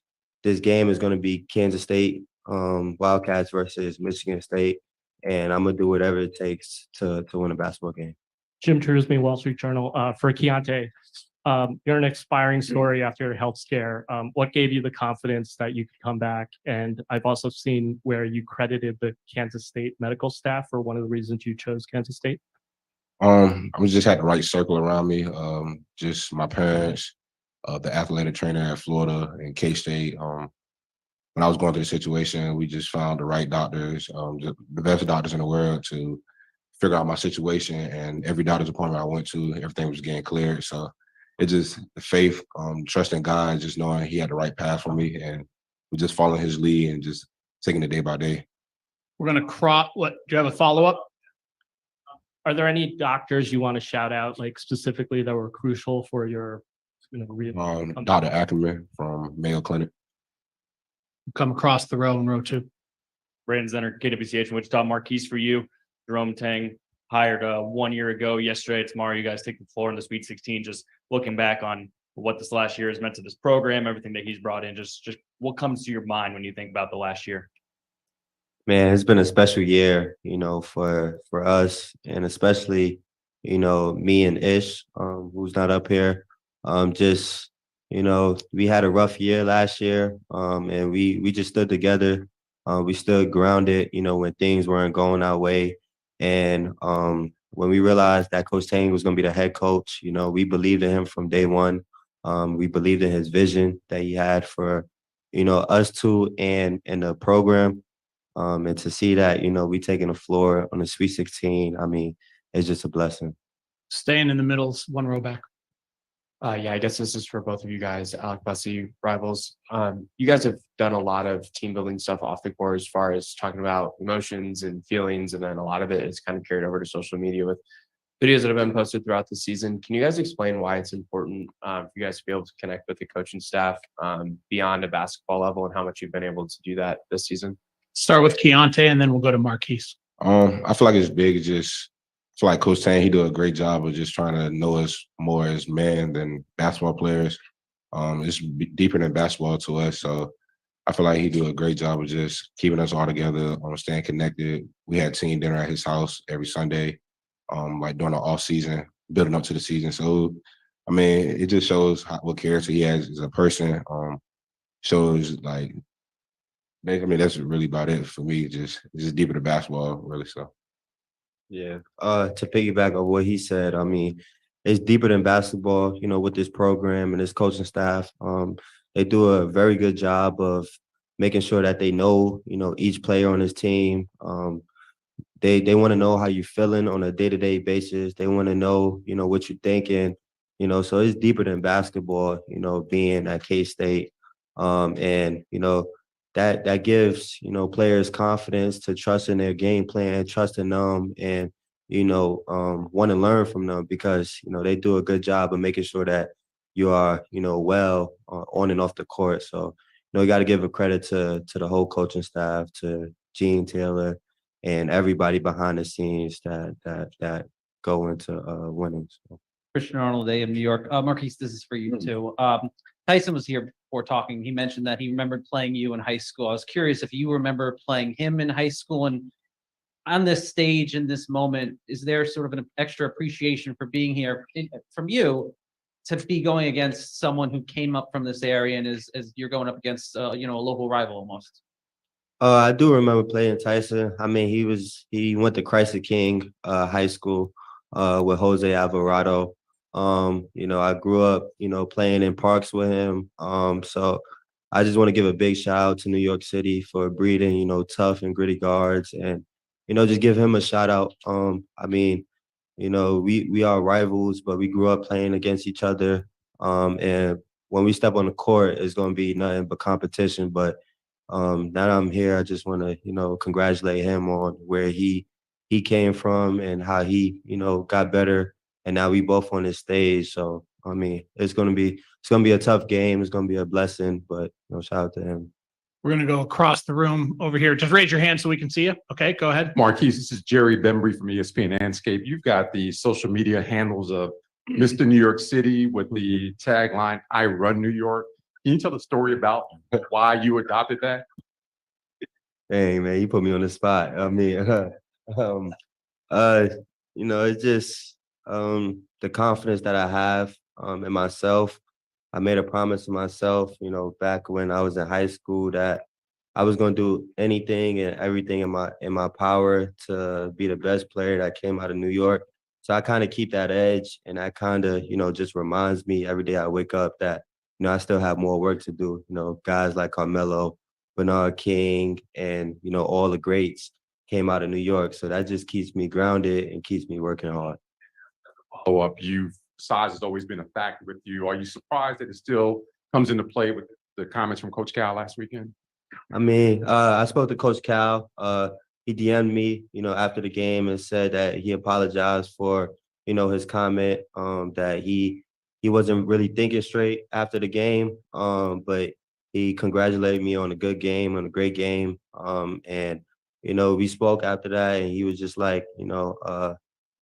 this game is going to be Kansas State Wildcats versus Michigan State, and I'm going to do whatever it takes to win a basketball game. Jim Truesby, Wall Street Journal. For Keontae, you're an expiring story after your health scare. What gave you the confidence that you could come back? And I've also seen where you credited the Kansas State medical staff for one of the reasons you chose Kansas State. I just had the right circle around me. Just my parents, the athletic trainer at Florida and K-State. When I was going through the situation, we just found the right doctors, the best doctors in the world to figure out my situation, and every doctor's appointment I went to, everything was getting cleared. So it just the faith, trusting God, just knowing He had the right path for me, and we just following His lead and just taking it day by day. We're going to crop. Do you have a follow-up? Are there any doctors you want to shout out, like specifically that were crucial for your, Dr. Ackerman from Mayo Clinic. Come across the row in row two. Brandon Zenner, KWCH in Wichita. Markquis for you. Jerome Tang hired 1 year ago. Yesterday, tomorrow, you guys take the floor in the Sweet 16. Just looking back on what this last year has meant to this program, everything that he's brought in, just what comes to your mind when you think about the last year? Man, it's been a special year, for us, and especially, me and Ish, who's not up here. Just you know, we had a rough year last year, and we just stood together. We stood grounded, you know, when things weren't going our way. And when we realized that Coach Tang was going to be the head coach, you know, we believed in him from day one. We believed in his vision that he had for, you know, us two and the program. And to see that, you know, we taking the floor on the Sweet 16, I mean, it's just a blessing. Staying in the middle, one row back. Yeah, I guess this is for both of you guys, Alec Bussey, rivals. You guys have done a lot of team building stuff off the court as far as talking about emotions and feelings, and then a lot of it is kind of carried over to social media with videos that have been posted throughout the season. Can you guys explain why it's important for you guys to be able to connect with the coaching staff beyond a basketball level and how much you've been able to do that this season? Start with Keontae and then we'll go to Marquise. I feel like it's big. Just I feel like Coach Tang, he do a great job of just trying to know us more as men than basketball players. It's deeper than basketball to us. So I feel like he do a great job of just keeping us all together, staying connected. We had team dinner at his house every Sunday, like during the off season, building up to the season. So, I mean, it just shows what character he has as a person. Shows like, I mean, that's really about it for me. It's just deeper than basketball, really. So. Yeah. To piggyback on what he said, I mean, it's deeper than basketball, you know, with this program and this coaching staff. They do a very good job of making sure that they know, you know, each player on his team. They want to know how you're feeling on a day-to-day basis. They want to know, you know, what you're thinking, you know, so it's deeper than basketball, you know, being at K-State. And, you know, that gives, you know, players confidence to trust in their game plan, trust in them, and, you know, want to learn from them because, you know, they do a good job of making sure that you are, you know, well on and off the court. So, you know, you got to give a credit to the whole coaching staff, to Gene Taylor, and everybody behind the scenes that go into winning. So. Christian Arnold, AM New York. Marquise, this is for you too. Tyson was here before talking. He mentioned that he remembered playing you in high school. I was curious if you remember playing him in high school, and on this stage in this moment, is there sort of an extra appreciation for being here from you to be going against someone who came up from this area and is you're going up against you know, a local rival almost? I do remember playing Tyson. I mean, he went to Chrysler King High School with Jose Alvarado. You know, I grew up, you know, playing in parks with him. So I just want to give a big shout out to New York City for breeding, you know, tough and gritty guards, and, you know, just give him a shout out. I mean, you know, we are rivals, but we grew up playing against each other. And when we step on the court, it's going to be nothing but competition. But now that I'm here, I just want to, you know, congratulate him on where he came from and how he, you know, got better. And now we both on this stage. So, I mean, it's gonna be a tough game. It's gonna be a blessing, but, you know, shout out to him. We're going to go across the room over here. Just raise your hand so we can see you. Okay, go ahead. Marquise, this is Jerry Bembry from ESPN Landscape. You've got the social media handles of Mr. New York City with the tagline, I run New York. Can you tell the story about why you adopted that? Hey, man, you put me on the spot. I mean, you know, it's just the confidence that I have in myself. I made a promise to myself, you know, back when I was in high school that I was going to do anything and everything in my power to be the best player that came out of New York. So I kind of keep that edge, and that kind of, you know, just reminds me every day I wake up that, you know, I still have more work to do. You know, guys like Carmelo, Bernard King, and, you know, all the greats came out of New York. So that just keeps me grounded and keeps me working hard. Follow up, size has always been a factor with you. Are you surprised that it still comes into play with the comments from Coach Cal last weekend? I mean, I spoke to Coach Cal. He DM'd me, you know, after the game and said that he apologized for, you know, his comment, that he wasn't really thinking straight after the game, but he congratulated me on a good game, on a great game. And, you know, we spoke after that, and he was just like, you know,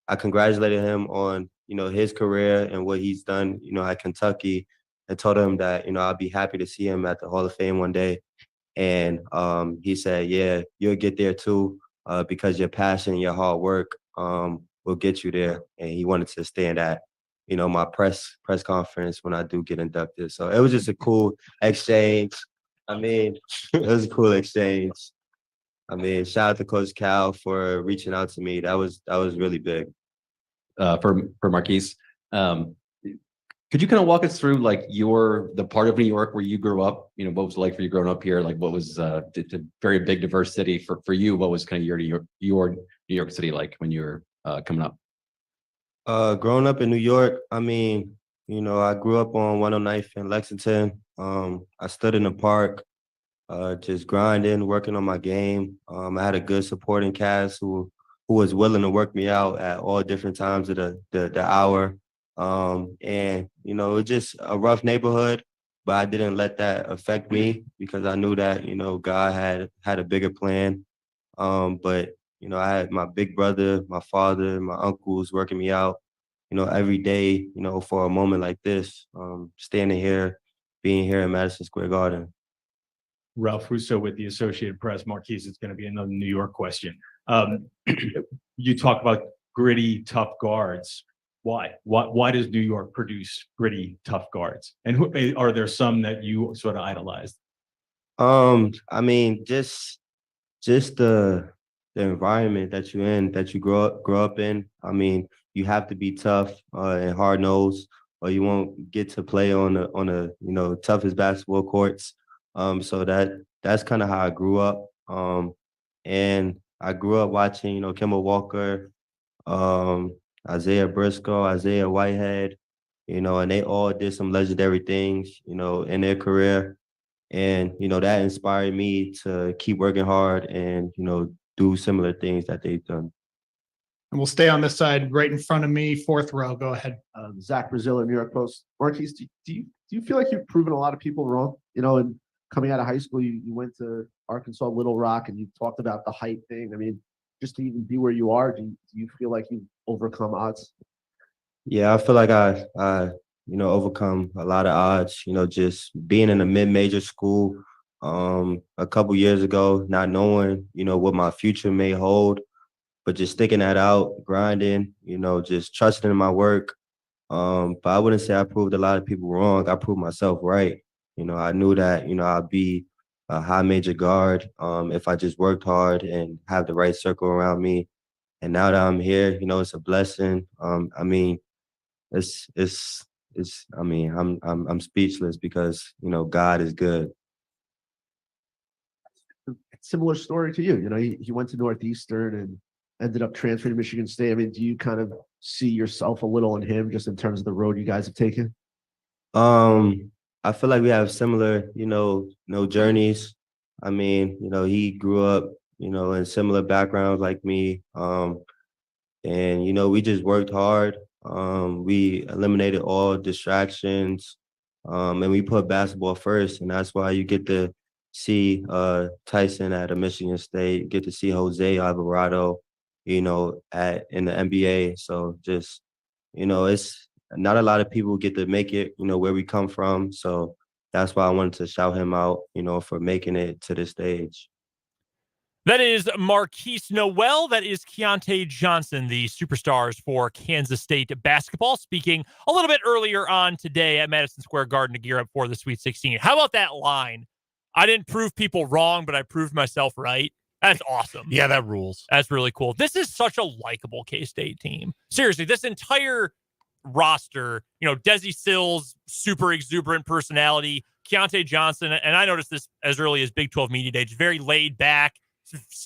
I congratulated him on, you know, his career and what he's done, you know, at Kentucky, and told him that, you know, I'd be happy to see him at the Hall of Fame one day. And he said, yeah, you'll get there too, because your passion, your hard work will get you there. And he wanted to stay in that my press conference when I do get inducted. So it was just a cool exchange. I mean, it was a cool exchange. I mean, shout out to Coach Cal for reaching out to me. That was really big. For Marquise, could you kind of walk us through like the part of New York where you grew up? What was it like for you growing up here? Like, what was it's a very big, diverse city for you? What was kind of your New York City like when you were coming up? Growing up in New York, I mean, I grew up on 109th and Lexington. I stood in the park, just grinding, working on my game. I had a good supporting cast who was willing to work me out at all different times of the hour. And it was just a rough neighborhood, but I didn't let that affect me because I knew that, God had a bigger plan. But I had my big brother, my father, my uncles working me out, every day, for a moment like this, standing here, being here in Madison Square Garden. Ralph Russo with the Associated Press. Marquise, it's going to be another New York question. You talk about gritty, tough guards. Why? Why does New York produce gritty, tough guards? And are there some that you sort of idolized? I mean, just the environment that you're in, that you grow up in. I mean, you have to be tough and hard nosed, or you won't get to play on the toughest basketball courts. So that's kind of how I grew up. And I grew up watching, Kemba Walker, Isaiah Briscoe, Isaiah Whitehead, and they all did some legendary things, in their career. And, that inspired me to keep working hard and, do similar things that they've done. And we'll stay on this side right in front of me, fourth row. Go ahead. Zach Braziller, New York Post. Marquise, do you feel like you've proven a lot of people wrong? And coming out of high school, you went to Arkansas Little Rock and you talked about the height thing. I mean, just to even be where you are, do you feel like you've overcome odds? Yeah, I feel like I overcome a lot of odds, just being in a mid-major school a couple years ago, not knowing, what my future may hold, but just sticking that out, grinding, just trusting in my work. But I wouldn't say I proved a lot of people wrong. I proved myself right. I knew that, I'd be a high major guard if I just worked hard and have the right circle around me. And now that I'm here, it's a blessing. I mean, I'm speechless because, God is good. Similar story to you. He went to Northeastern and ended up transferring to Michigan State. I mean, do you kind of see yourself a little in him just in terms of the road you guys have taken? I feel like we have similar, journeys. I mean, he grew up, in similar backgrounds like me. And, we just worked hard. We eliminated all distractions. And we put basketball first. And that's why you get to see Tyson at a Michigan State, get to see Jose Alvarado, in the NBA. So just, it's not a lot of people get to make it, where we come from. So that's why I wanted to shout him out, for making it to this stage. That is Marquise Noel. That is Keontae Johnson, the superstars for Kansas State basketball, speaking a little bit earlier on today at Madison Square Garden to gear up for the Sweet 16. How about that line? I didn't prove people wrong, but I proved myself right. That's awesome. Yeah, that rules. That's really cool. This is such a likable K-State team. Seriously, this entire roster, Desi Sills, super exuberant personality, Keontae Johnson, and I noticed this as early as Big 12 Media Day, just very laid back,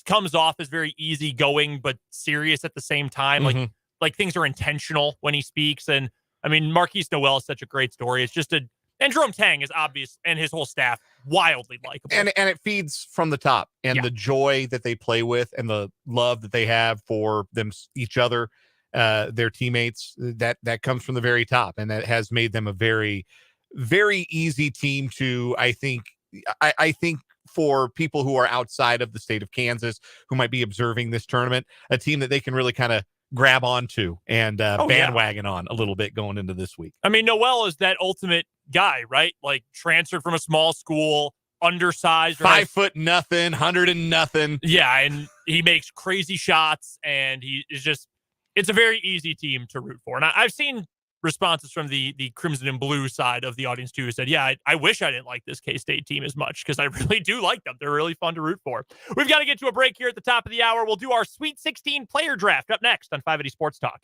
comes off as very easygoing, but serious at the same time. Mm-hmm. Like things are intentional when he speaks. And I mean, Marquise Noel is such a great story. It's just and Jerome Tang is obvious, and his whole staff wildly likable. And it feeds from the top, and the joy that they play with, and the love that they have for each other, their teammates. That comes from the very top, and that has made them a very, very easy team to. I think for people who are outside of the state of Kansas who might be observing this tournament, a team that they can really kind of grab onto and bandwagon on a little bit going into this week. I mean, Noel is that ultimate guy, right? Like transferred from a small school, undersized, 5 foot nothing, 100 and nothing. Yeah, and he makes crazy shots, and he is just. It's a very easy team to root for, and I've seen responses from the Crimson and Blue side of the audience too, who said, yeah, I wish I didn't like this K-State team as much because I really do like them. They're really fun to root for. We've got to get to a break here at the top of the hour. We'll do our Sweet 16 player draft up next on 580 Sports Talk.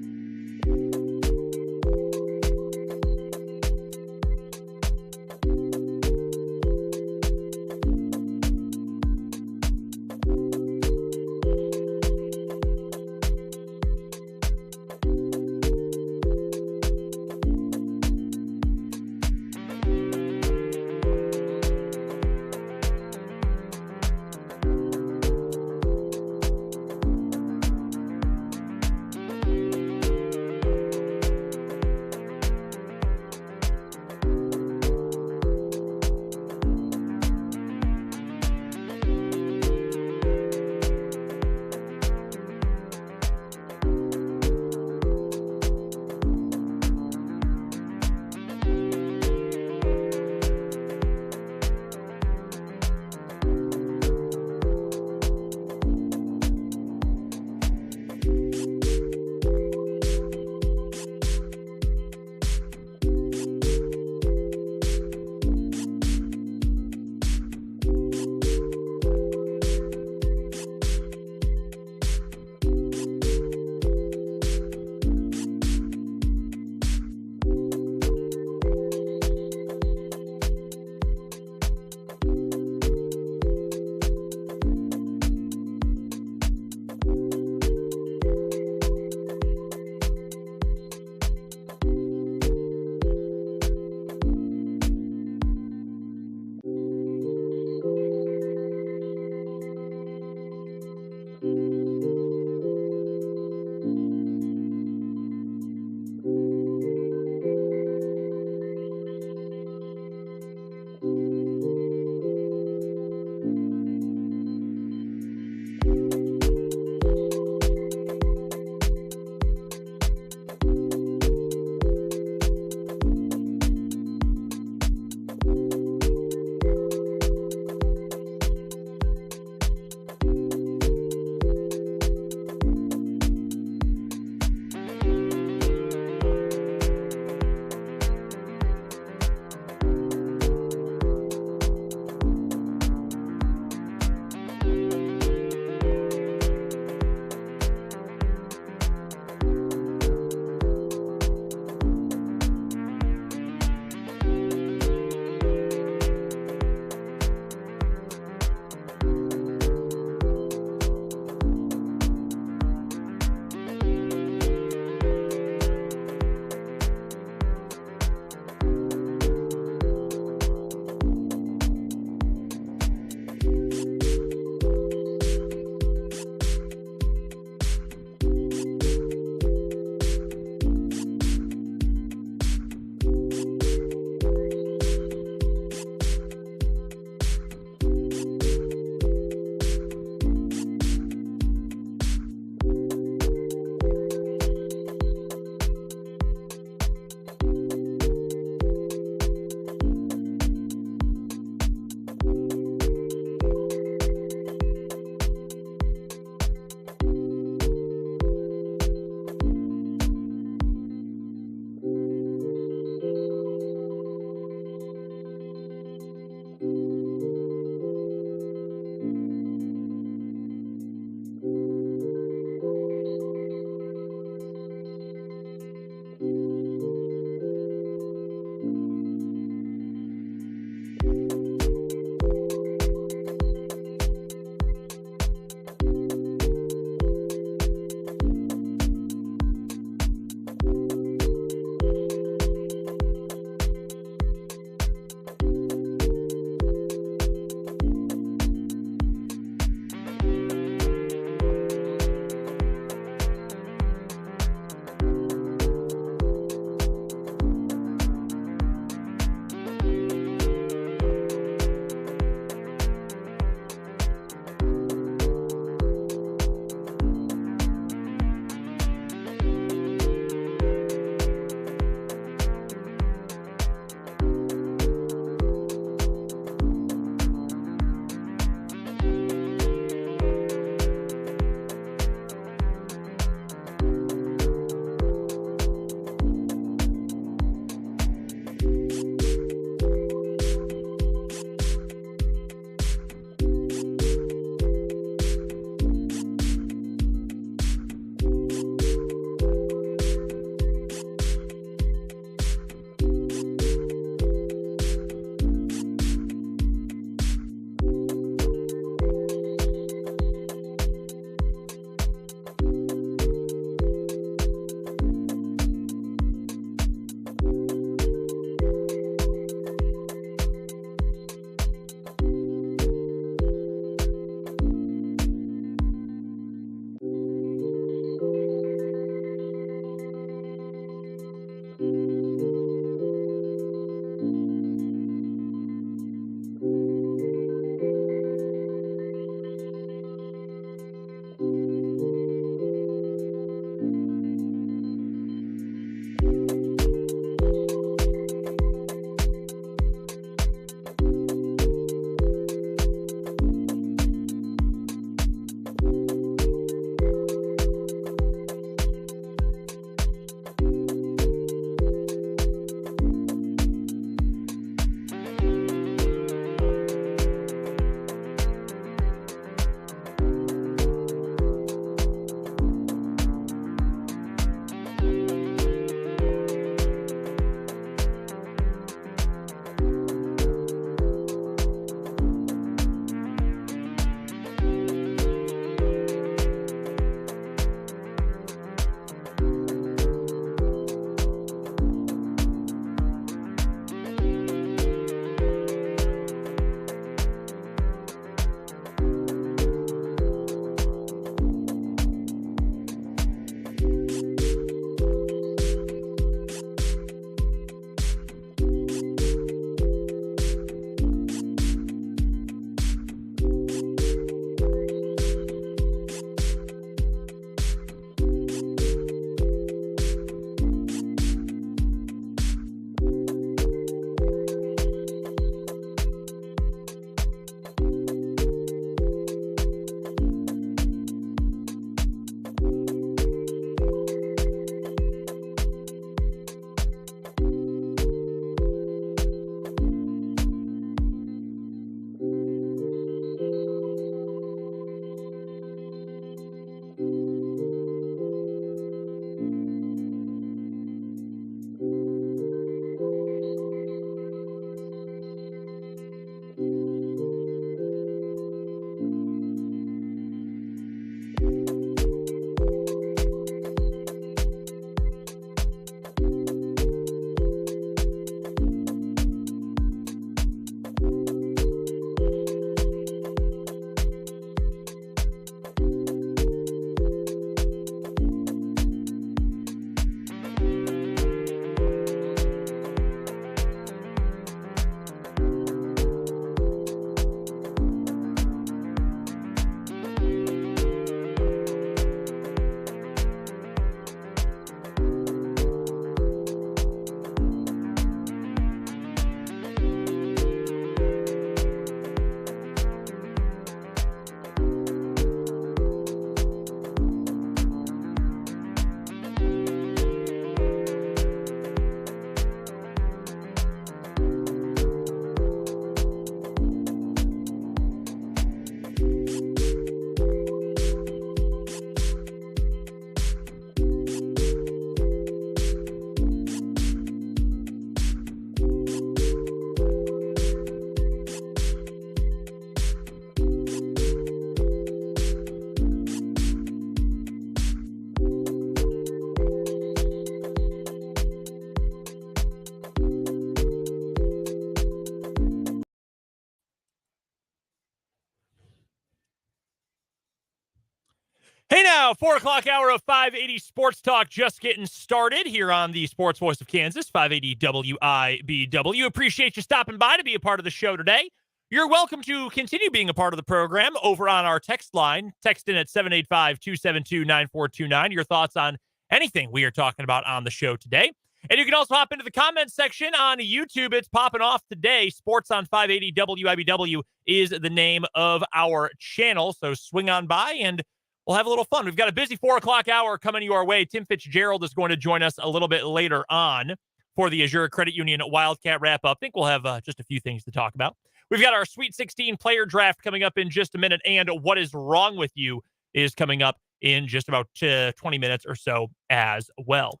Now, 4 o'clock hour of 580 Sports Talk just getting started here on the Sports Voice of Kansas, 580 WIBW. Appreciate you stopping by to be a part of the show today. You're welcome to continue being a part of the program over on our text line. Text in at 785-272-9429. Your thoughts on anything we are talking about on the show today. And you can also hop into the comments section on YouTube. It's popping off today. Sports on 580 WIBW is the name of our channel. So swing on by and we'll have a little fun. We've got a busy 4 o'clock hour coming your way. Tim Fitzgerald is going to join us a little bit later on for the Azure Credit Union Wildcat wrap-up. I think we'll have just a few things to talk about. We've got our Sweet 16 player draft coming up in just a minute, and What Is Wrong With You is coming up in just about 20 minutes or so as well.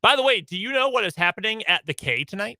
By the way, do you know what is happening at the K tonight?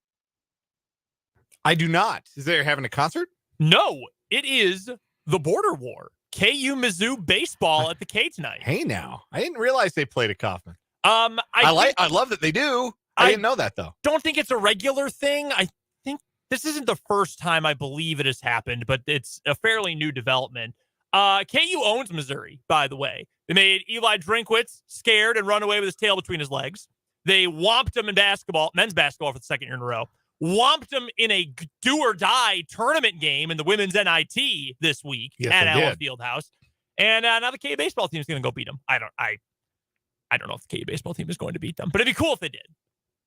I do not. Is they having a concert? No, it is the Border War. KU Mizzou baseball at the K tonight. Hey, now I didn't realize they played at Kauffman. I love that they do. I didn't know that though. Don't think it's a regular thing. I think this isn't the first time I believe it has happened, but it's a fairly new development. KU owns Missouri, by the way. They made Eli Drinkwitz scared and run away with his tail between his legs. They whomped him in basketball, men's basketball for the second year in a row. Whomped him in a do-or-die tournament game in the women's NIT this week at Allen Fieldhouse. And now the KU baseball team is going to go beat them. I don't know if the KU baseball team is going to beat them, but it'd be cool if they did.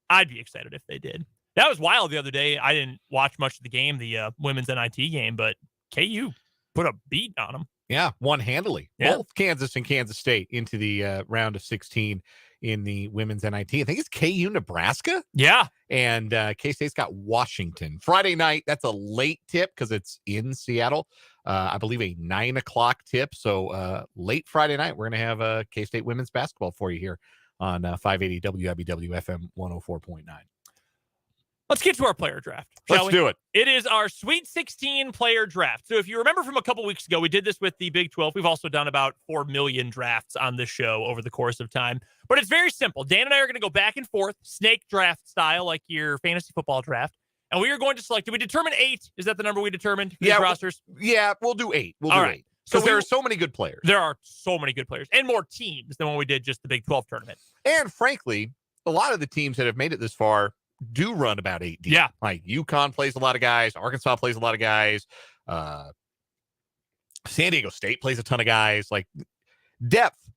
I'd be excited if they did. That was wild the other day. I didn't watch much of the game, the women's NIT game, but KU put a beat on them. Yeah, won handily. Yeah. Both Kansas and Kansas State into the round of 16 in the women's NIT. I think it's KU Nebraska. Yeah. And K-State's got Washington. Friday night, that's a late tip because it's in Seattle. I believe a 9 o'clock tip. So late Friday night, we're going to have K-State women's basketball for you here on 580 WIBW FM 104.9. Let's get to our player draft. Let's do it. It is our Sweet 16 player draft. So if you remember from a couple weeks ago, we did this with the Big 12. We've also done about 4 million drafts on this show over the course of time. But it's very simple. Dan and I are going to go back and forth, snake draft style, like your fantasy football draft. And we are going to select, did we determine 8? Is that the number we determined? Yeah, rosters? Yeah, we'll do 8. We'll do All right. 8. Because there are so many good players. There are so many good players and more teams than when we did just the Big 12 tournament. And frankly, a lot of the teams that have made it this far do run about 8 deep. Yeah. Like UConn plays a lot of guys. Arkansas plays a lot of guys. San Diego State plays a ton of guys. Like depth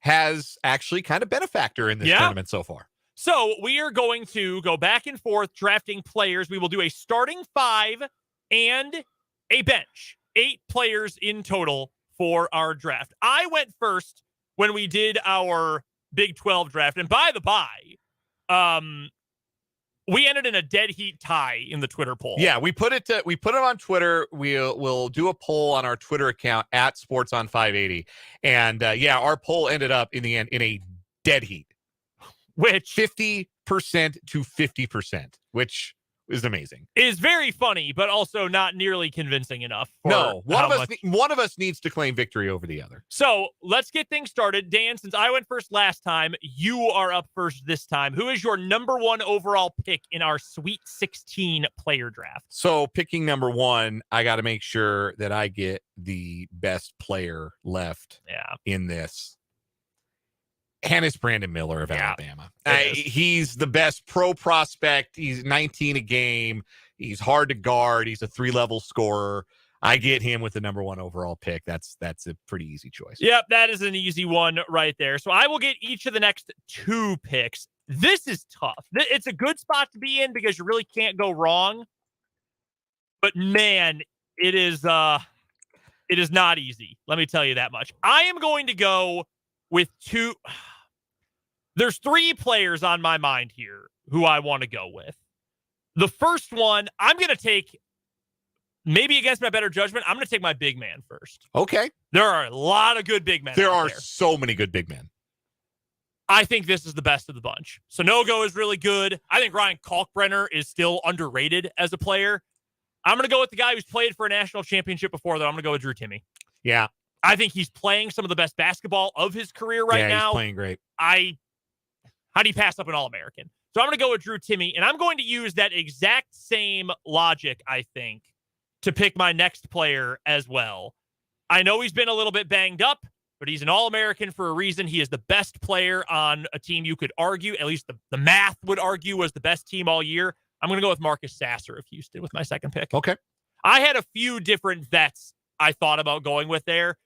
has actually kind of been a factor in this tournament so far. So we are going to go back and forth drafting players. We will do a starting 5 and a bench. 8 players in total for our draft. I went first when we did our Big 12 draft. And by the by, we ended in a dead heat tie in the Twitter poll. Yeah, we put it on Twitter. We'll do a poll on our Twitter account at Sports on 580. And our poll ended up in the end in a dead heat. Which 50% to 50%, which is amazing. Is very funny, but also not nearly convincing enough. No, one of us needs to claim victory over the other. So let's get things started. Dan, since I went first last time, you are up first this time. Who is your number 1 overall pick in our Sweet 16 player draft? So picking number 1, I got to make sure that I get the best player left in this. And it's Brandon Miller of Alabama. He's the best pro prospect. He's 19 a game. He's hard to guard. He's a 3-level scorer. I get him with the number 1 overall pick. That's a pretty easy choice. Yep, that is an easy one right there. So I will get each of the next 2 picks. This is tough. It's a good spot to be in because you really can't go wrong. But man, it is not easy. Let me tell you that much. I am going to go with 2. There's 3 players on my mind here who I want to go with. The first one, I'm going to take, maybe against my better judgment, I'm going to take my big man first. Okay. There are a lot of good big men. There are so many good big men. I think this is the best of the bunch. Sanogo is really good. I think Ryan Kalkbrenner is still underrated as a player. I'm going to go with the guy who's played for a national championship before, though. I'm going to go with Drew Timme. Yeah. I think he's playing some of the best basketball of his career now. He's playing great. How do you pass up an All-American? So I'm going to go with Drew Timme, and I'm going to use that exact same logic, I think, to pick my next player as well. I know he's been a little bit banged up. but he's an All-American for a reason. He is the best player on a team you could argue, at least the math would argue, was the best team all year. I'm going to go with Marcus Sasser of Houston with my second pick. Okay. I had a few different vets I thought about going with there,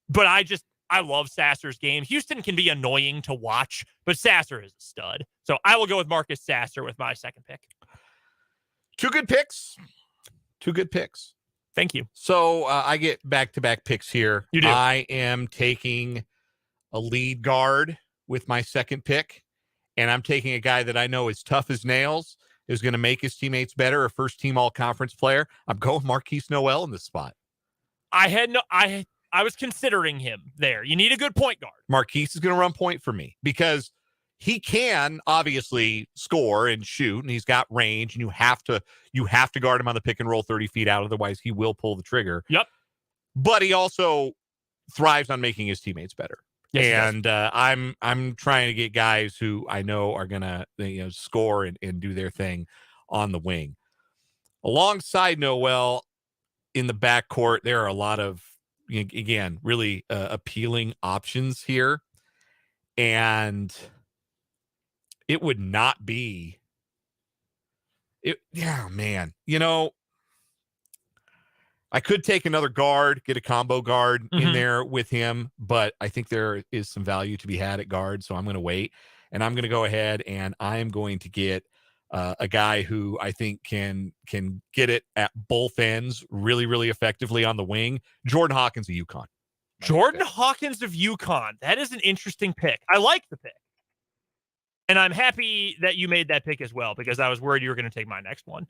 but I love Sasser's game. Houston can be annoying to watch, but Sasser is a stud. So I will go with Marcus Sasser with my second pick. Two good picks. Thank you. So I get back-to-back picks here. You do. I am taking a lead guard with my second pick, and I'm taking a guy that I know is tough as nails, is going to make his teammates better, a first-team all-conference player. I'm going Marquise Noel in this spot. I was considering him there. You need a good point guard. Marquise is going to run point for me because he can obviously score and shoot, and he's got range, and you have to guard him on the pick and roll 30 feet out. Otherwise, he will pull the trigger. Yep. But he also thrives on making his teamimates better. Yes, and I'm trying to get guys who I know are gonna score and do their thing on the wing. Alongside Noel in the backcourt, there are a lot of again really appealing options here, and it would not be it. Yeah, man. I could take another guard, get a combo guard in there with him, but I think there is some value to be had at guard, so I'm going to wait, and I'm going to go ahead and I'm going to get a guy who I think can get it at both ends really, really effectively on the wing. Jordan Hawkins of UConn. Jordan Hawkins of UConn. That is an interesting pick. I like the pick. And I'm happy that you made that pick as well, because I was worried you were going to take my next one.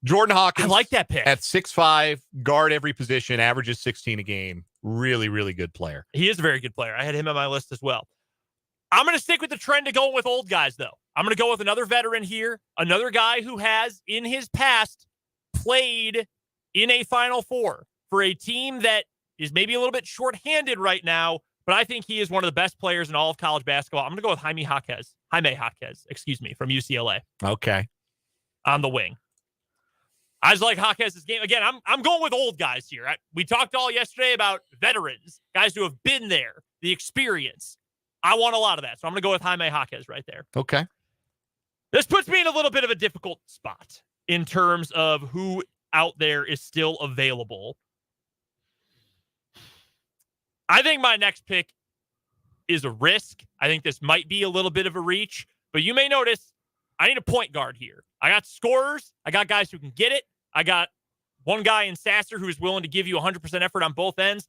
Jordan Hawkins. I like that pick. At 6'5", guard every position, averages 16 a game. Really, really good player. He is a very good player. I had him on my list as well. I'm going to stick with the trend of going with old guys, though. I'm going to go with another veteran here, another guy who has, in his past, played in a Final Four for a team that is maybe a little bit shorthanded right now, but I think he is one of the best players in all of college basketball. I'm going to go with Jaime Jaquez, from UCLA. Okay. On the wing. I just like Jaquez's game. Again, I'm going with old guys here. We talked all yesterday about veterans, guys who have been there, the experience. I want a lot of that, so I'm going to go with Jaime Jaquez right there. Okay. This puts me in a little bit of a difficult spot in terms of who out there is still available. I think my next pick is a risk. I think this might be a little bit of a reach, but you may notice I need a point guard here. I got scorers. I got guys who can get it. I got one guy in Sasser who is willing to give you 100% effort on both ends.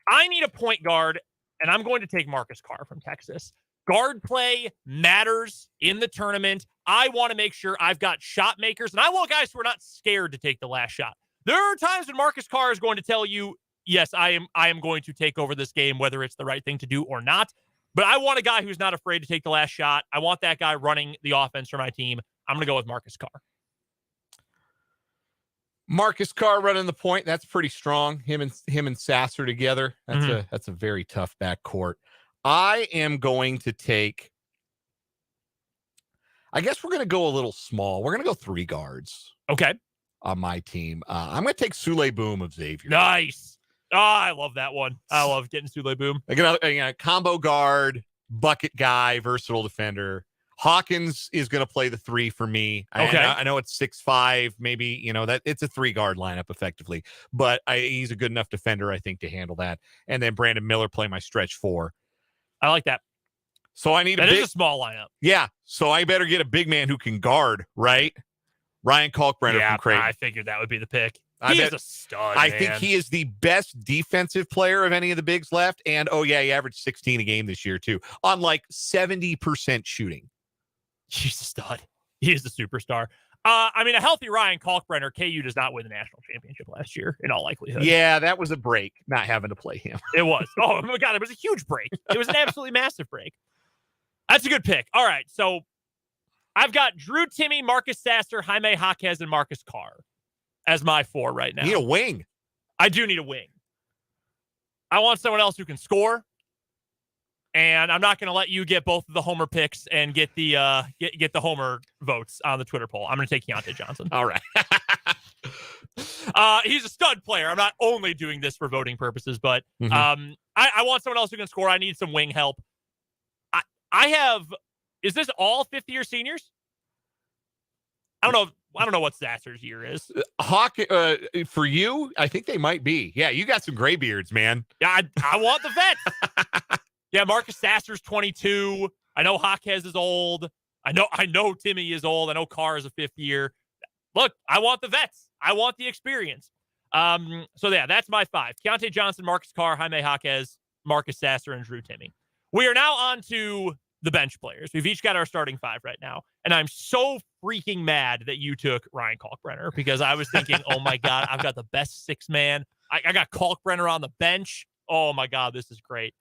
I need a point guard, and I'm going to take Marcus Carr from Texas. Guard play matters in the tournament. I want to make sure I've got shot makers, and I want guys who are not scared to take the last shot. There are times when Marcus Carr is going to tell you, yes, I am going to take over this game, whether it's the right thing to do or not. But I want a guy who's not afraid to take the last shot. I want that guy running the offense for my team. I'm going to go with Marcus Carr. Marcus Carr running the point. That's pretty strong. Him and Sasser together. That's a very tough backcourt. I am going to take. I guess we're going to go a little small. We're going to go 3 guards. Okay. On my team, I'm going to take Sule Boom of Xavier. Nice. Oh, I love that one. I love getting Sule Boom. A combo guard, bucket guy, versatile defender. Hawkins is going to play the 3 for me. Okay. I know it's 6'5", maybe, that it's a 3-guard lineup effectively, but he's a good enough defender, I think, to handle that. And then Brandon Miller play my stretch 4. I like that. So I need that is a small lineup. Yeah. So I better get a big man who can guard, right? Ryan Kalkbrenner from Creighton. I figured that would be the pick. He is a stud. I think he is the best defensive player of any of the bigs left. And he averaged 16 a game this year too, on like 70% shooting. He's a stud. He is a superstar. A healthy Ryan Kalkbrenner, KU does not win the national championship last year, in all likelihood. Yeah, that was a break, not having to play him. It was. Oh, my God, it was a huge break. It was an absolutely massive break. That's a good pick. All right, so I've got Drew Timme, Marcus Sasser, Jaime Jaquez, and Marcus Carr as my 4 right now. You need a wing. I do need a wing. I want someone else who can score. And I'm not going to let you get both of the homer picks and get the get the homer votes on the Twitter poll. I'm going to take Keontae Johnson. All right. He's a stud player. I'm not only doing this for voting purposes, but Mhm. I want someone else who can score. I need some wing help. I have. Is this all 50-year seniors? I don't know what Sasser's year is. Hawk, for you, I think they might be. Yeah, you got some gray beards, man. Yeah, I want the vets. Yeah, Marcus Sasser's 22. I know Hawkes is old. I know Timmy is old. I know Carr is a 5th year. Look, I want the vets. I want the experience. So yeah, that's my 5. Keontae Johnson, Marcus Carr, Jaime Hawkes, Marcus Sasser, and Drew Timmy. We are now on to the bench players. We've each got our starting 5 right now. And I'm so freaking mad that you took Ryan Kalkbrenner because I was thinking, oh my God, I've got the best 6-man. I got Kalkbrenner on the bench. Oh my God, this is great.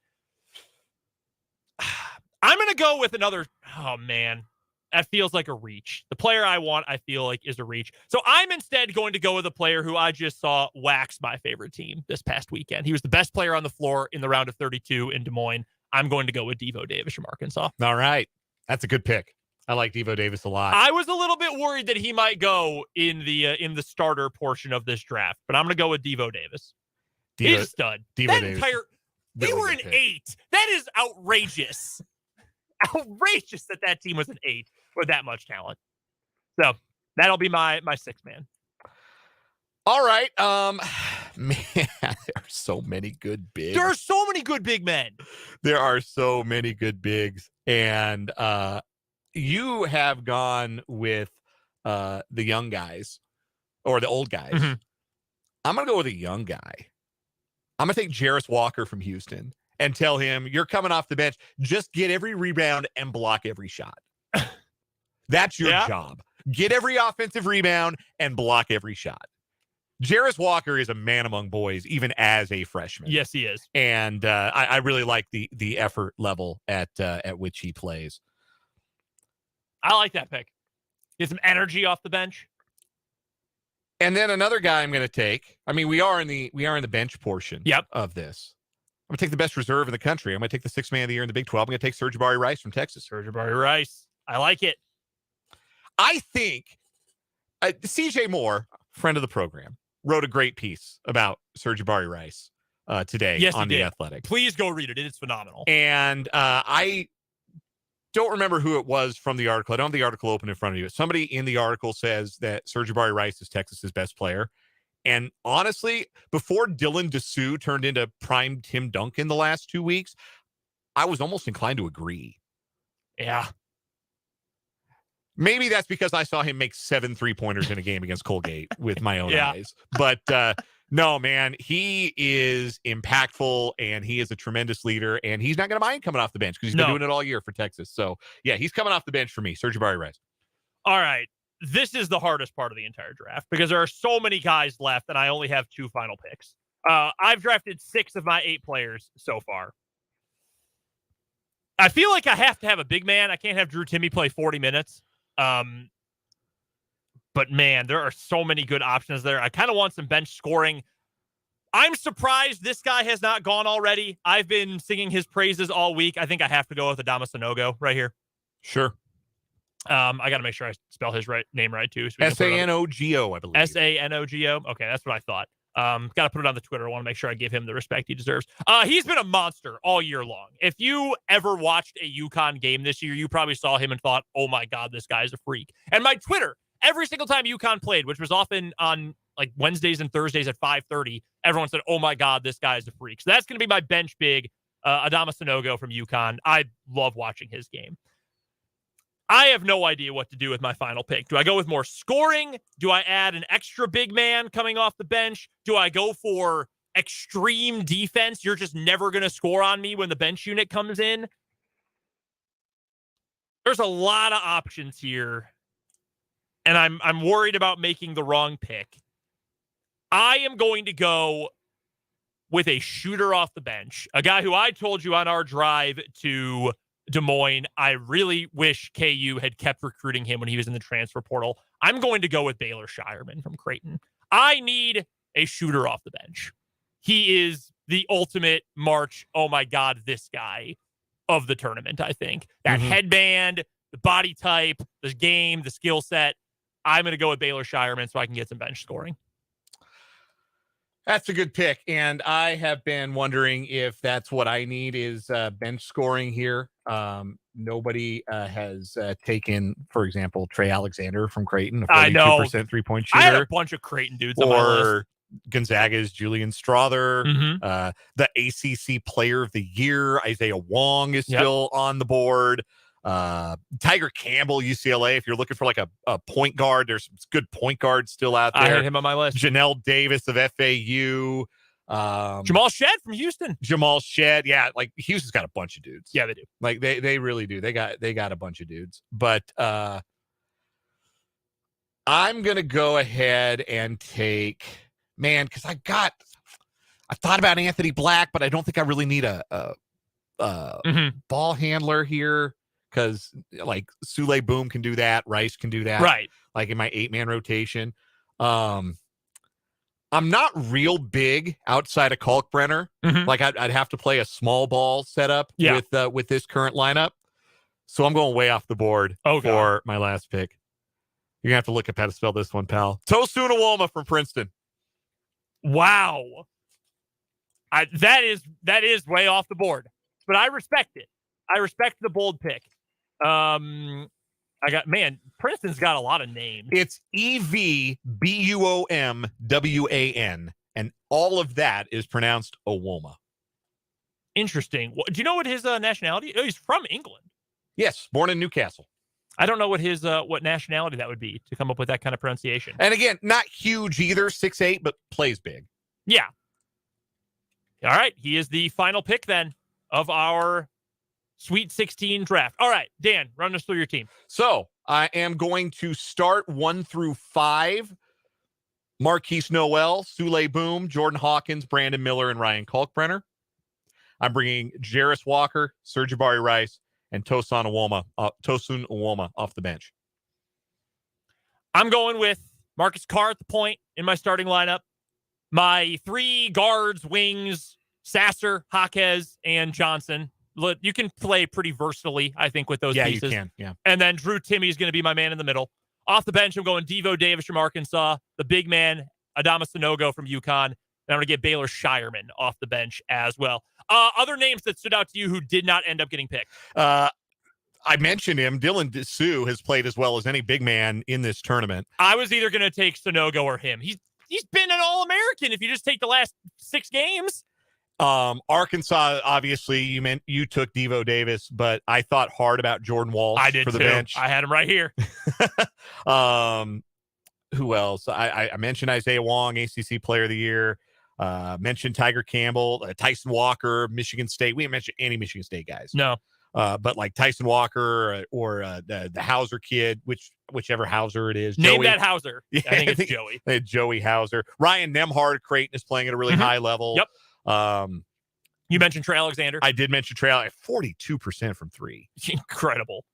I'm going to go with another. Oh man, that feels like a reach. The player I want, I feel like, is a reach. So I'm instead going to go with a player who I just saw wax my favorite team this past weekend. He was the best player on the floor in the round of 32 in Des Moines. I'm going to go with Devo Davis from Arkansas. All right. That's a good pick. I like Devo Davis a lot. I was a little bit worried that he might go in the starter portion of this draft, but I'm going to go with Devo Davis. He's a stud. Devo that Davis. They Really were good an pick. 8. That is outrageous. Outrageous that team was an 8 with that much talent. So that'll be my 6-man. All right. Man, there are so many good bigs. There are so many good big men. There are so many good bigs. And you have gone with the young guys or the old guys. Mhm. I'm going to go with a young guy. I'm going to take Jarris Walker from Houston and tell him, you're coming off the bench. Just get every rebound and block every shot. That's your job. Get every offensive rebound and block every shot. Jarris Walker is a man among boys, even as a freshman. Yes, he is. And I really like the effort level at which he plays. I like that pick. Get some energy off the bench. And then another guy I'm going to take. I mean, we are in the bench portion of this. I'm going to take the best reserve in the country. I'm going to take the 6th man of the year in the Big 12. I'm going to take Sir'Jabari Rice from Texas. Sir'Jabari Rice. I like it. I think CJ Moore, friend of the program, wrote a great piece about Sir'Jabari Rice today on The Athletic. Please go read it. It is phenomenal. And I don't remember who it was from the article. I don't have the article open in front of you. Somebody in the article says that Sir'Jabari Rice is Texas's best player. And honestly, before Dylan Dessou turned into prime Tim Duncan the last 2 weeks, I was almost inclined to agree. Yeah. Maybe that's because I saw him make 7 3-pointers in a game against Colgate with my own eyes. But no, man, he is impactful and he is a tremendous leader. And he's not going to mind coming off the bench because he's been doing it all year for Texas. So, yeah, he's coming off the bench for me, Sir'Jabari Rice. All right. This is the hardest part of the entire draft because there are so many guys left and I only have 2 final picks. I've drafted 6 of my 8 players so far. I feel like I have to have a big man. I can't have Drew Timmy play 40 minutes. But man, there are so many good options there. I kind of want some bench scoring. I'm surprised this guy has not gone already. I've been singing his praises all week. I think I have to go with Adama Sanogo right here. Sure. I got to make sure I spell his name right too. So Sanogo, I believe. Sanogo. Okay, that's what I thought. Got to put it on the Twitter. I want to make sure I give him the respect he deserves. He's been a monster all year long. If you ever watched a UConn game this year, you probably saw him and thought, oh my God, this guy's a freak. And my Twitter, every single time UConn played, which was often on like Wednesdays and Thursdays at 5:30, everyone said, oh my God, this guy's a freak. So that's going to be my bench big, Adama Sanogo from UConn. I love watching his game. I have no idea what to do with my final pick. Do I go with more scoring? Do I add an extra big man coming off the bench? Do I go for extreme defense? You're just never going to score on me when the bench unit comes in. There's a lot of options here, and I'm worried about making the wrong pick. I am going to go with a shooter off the bench, a guy who I told you on our drive to Des Moines, I really wish KU had kept recruiting him when he was in the transfer portal. I'm going to go with Baylor Shireman from Creighton. I need a shooter off the bench. He is the ultimate March, oh my God, this guy of the tournament, I think. That headband, the body type, the game, the skill set. I'm going to go with Baylor Shireman so I can get some bench scoring. That's a good pick. And I have been wondering if that's what I need is bench scoring here. Nobody has taken, for example, Trey Alexander from Creighton, a 42% three-point shooter. I had a bunch of Creighton dudes on my list. Or Gonzaga's Julian Strother. Mhm. The ACC Player of the Year, Isaiah Wong, is still on the board. Tiger Campbell, UCLA. If you're looking for like a point guard, there's some good point guards still out there. I had him on my list. Janelle Davis of FAU. Jamal Shedd from Houston. Jamal Shedd. Yeah, like Houston's got a bunch of dudes. Yeah, they do. Like they really do. They got a bunch of dudes. But I'm gonna go ahead and take because I thought about Anthony Black, but I don't think I really need a ball handler here. Because like Sule Boom can do that, Rice can do that, right? Like in my 8-man rotation. I'm not real big outside of Kalkbrenner. Like I'd have to play a small ball setup with this current lineup. So I'm going way off the board for my last pick. You're gonna have to look up how to spell this one, pal. Tosun Awoma from Princeton. Wow, that is way off the board, but I respect it. I respect the bold pick. Princeton's got a lot of names. It's EVBUOMWAN, and all of that is pronounced Awoma. Interesting. Do you know what his nationality? Oh, he's from England. Yes, born in Newcastle. I don't know what his what nationality that would be to come up with that kind of pronunciation. And again, not huge either, 6'8", but plays big. Yeah. All right, he is the final pick then of our Sweet 16 draft. All right, Dan, run us through your team. So I am going to start 1 through 5. Marquise Noel, Sule Boom, Jordan Hawkins, Brandon Miller, and Ryan Kalkbrenner. I'm bringing Jarris Walker, Sir'Jabari Rice, and Tosun Awoma off the bench. I'm going with Marcus Carr at the point in my starting lineup. My 3 guards, wings, Sasser, Jaquez, and Johnson. You can play pretty versatily, I think, with those pieces. Yeah, you can. Yeah. And then Drew Timme is going to be my man in the middle. Off the bench, I'm going Devo Davis from Arkansas, the big man, Adama Sanogo from UConn, and I'm going to get Baylor Shireman off the bench as well. Other names that stood out to you who did not end up getting picked? I mentioned him. Dylan Dessou has played as well as any big man in this tournament. I was either going to take Sanogo or him. He's been an All-American if you just take the last 6 games. Arkansas, obviously, you took Devo Davis, but I thought hard about Jordan Walsh for the bench. I had him right here. Who else? I mentioned Isaiah Wong, ACC Player of the Year. Mentioned Tiger Campbell, Tyson Walker, Michigan State. We didn't mention any Michigan State guys. No. But like Tyson Walker or the Hauser kid, whichever Hauser it is. Name Joey. that Hauser. Yeah, I think it's Joey. Joey Hauser. Ryan Nemhard, Creighton, is playing at a really high level. Yep. You mentioned Trey Alexander. I did mention Trey at 42% from 3. Incredible.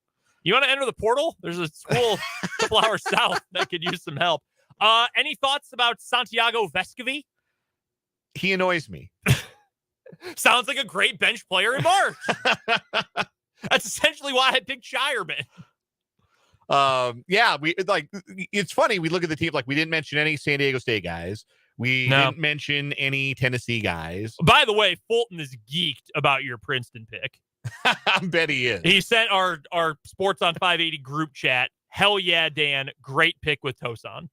You want to enter the portal? There's a school a couple hours south that could use some help. Any thoughts about Santiago Vescovi? He annoys me. Sounds like a great bench player in March. That's essentially why I picked Shireman. It's funny. We look at the team, like we didn't mention any San Diego State guys. We didn't mention any Tennessee guys. By the way, Fulton is geeked about your Princeton pick. I bet he is. He sent our Sports on 580 group chat. Hell yeah, Dan. Great pick with Tosun.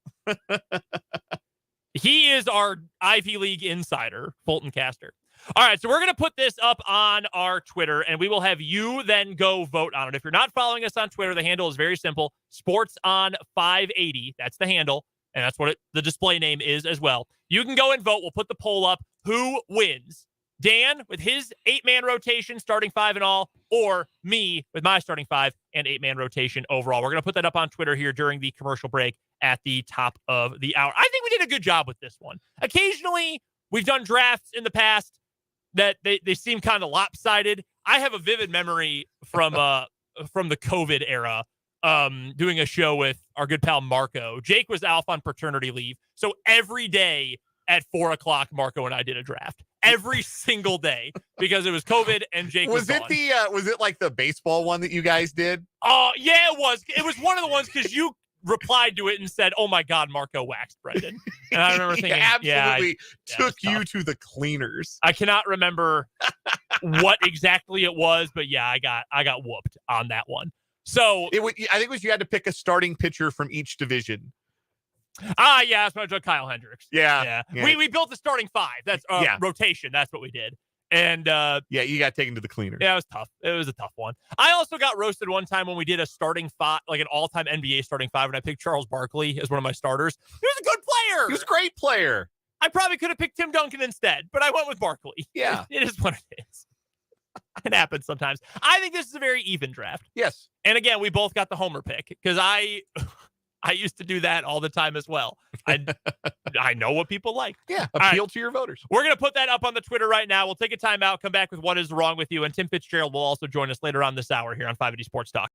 He is our Ivy League insider, Fulton Caster. All right, so we're going to put this up on our Twitter, and we will have you then go vote on it. If you're not following us on Twitter, the handle is very simple. Sports on 580. That's the handle, and that's what the display name is as well. You can go and vote. We'll put the poll up. Who wins? Dan with his 8-man rotation, starting 5 and all, or me with my starting 5 and 8-man rotation overall. We're going to put that up on Twitter here during the commercial break at the top of the hour. I think we did a good job with this one. Occasionally, we've done drafts in the past that they seem kind of lopsided. I have a vivid memory from the COVID era, doing a show with our good pal Marco. Jake was off on paternity leave, so every day at 4:00, Marco and I did a draft every single day because it was COVID and Jake was gone. Was it like the baseball one that you guys did? Oh, yeah, it was. It was one of the ones because you replied to it and said, "Oh my God, Marco waxed Brendan." And I remember thinking, absolutely yeah, took it's you tough. to the cleaners. I cannot remember what exactly it was, but yeah, I got whooped on that one. So I think it was you had to pick a starting pitcher from each division. yeah, that's what I took Kyle Hendricks. Yeah. We built the starting five. That's rotation. That's what we did. And you got taken to the cleaners. Yeah, it was tough. It was a tough one. I also got roasted one time when we did a starting five, like an all-time NBA starting five, and I picked Charles Barkley as one of my starters. He was a good player. He was a great player. I probably could have picked Tim Duncan instead, but I went with Barkley. Yeah. It is what it is. It happens sometimes. I think this is a very even draft. Yes. And again, we both got the homer pick because I used to do that all the time as well. I know what people like. Yeah, appeal to your voters. We're going to put that up on the Twitter right now. We'll take a timeout, come back with what is wrong with you, and Tim Fitzgerald will also join us later on this hour here on 580 Sports Talk.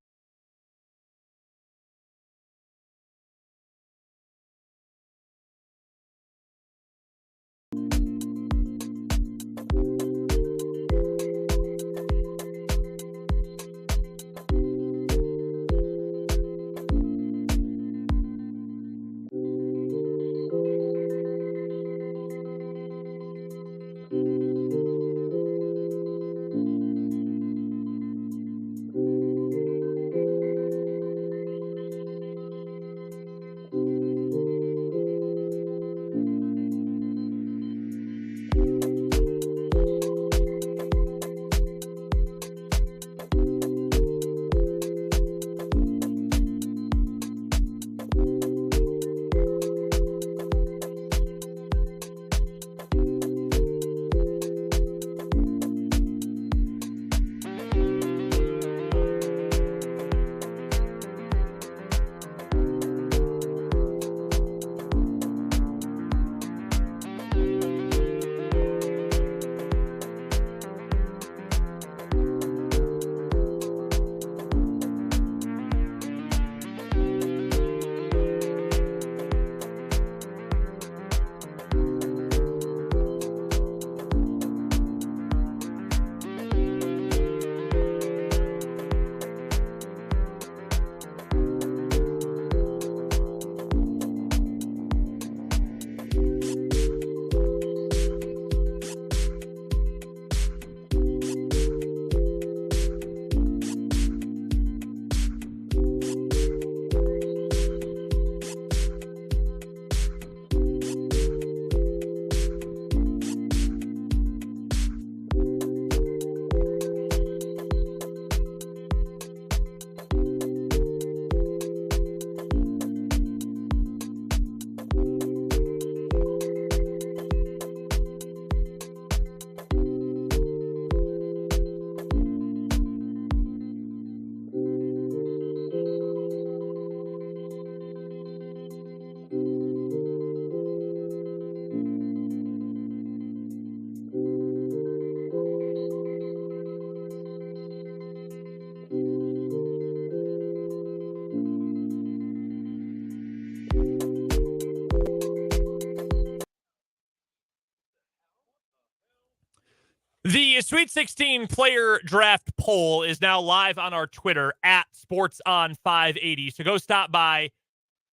The Sweet 16 player draft poll is now live on our Twitter at SportsOn580. So go stop by,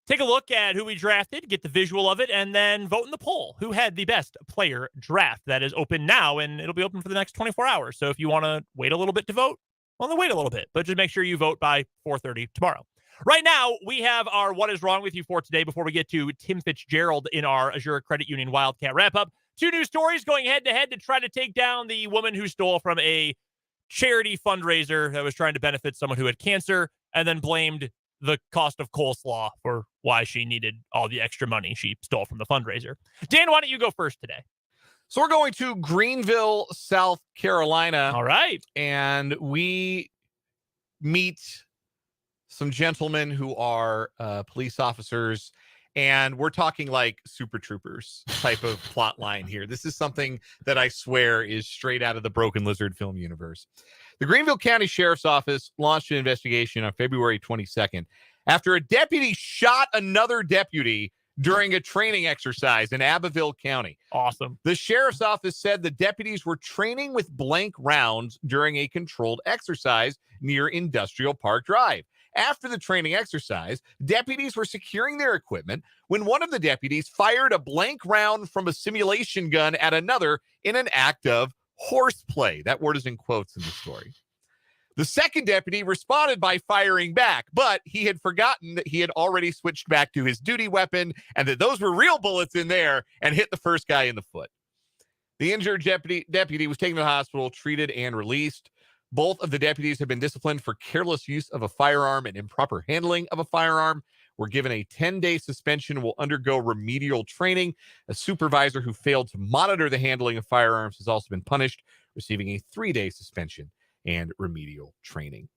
take a look at who we drafted, get the visual of it, and then vote in the poll. Who had the best player draft? That is open now, and it'll be open for the next 24 hours. So if you want to wait a little bit to vote, well, then wait a little bit. But just make sure you vote by 4:30 tomorrow. Right now, we have our What is Wrong with You for today before we get to Tim Fitzgerald in our Azure Credit Union Wildcat wrap-up. 2 news stories going head-to-head to try to take down the woman who stole from a charity fundraiser that was trying to benefit someone who had cancer and then blamed the cost of coleslaw for why she needed all the extra money she stole from the fundraiser. Dan, why don't you go first today? So we're going to Greenville, South Carolina. All right. And we meet some gentlemen who are police officers, and we're talking like Super Troopers type of plot line here. This is something that I swear is straight out of the Broken Lizard film universe. The Greenville County Sheriff's Office launched an investigation on February 22nd after a deputy shot another deputy during a training exercise in Abbeville County. Awesome. The sheriff's office said the deputies were training with blank rounds during a controlled exercise near Industrial Park Drive. After the training exercise, deputies were securing their equipment when one of the deputies fired a blank round from a simulation gun at another in an act of horseplay. That word is in quotes in the story. The second deputy responded by firing back, but he had forgotten that he had already switched back to his duty weapon and that those were real bullets in there and hit the first guy in the foot. The injured deputy was taken to the hospital, treated, and released. Both of the deputies have been disciplined for careless use of a firearm and improper handling of a firearm. Were given a 10-day suspension and will undergo remedial training. A supervisor who failed to monitor the handling of firearms has also been punished, receiving a 3-day suspension and remedial training.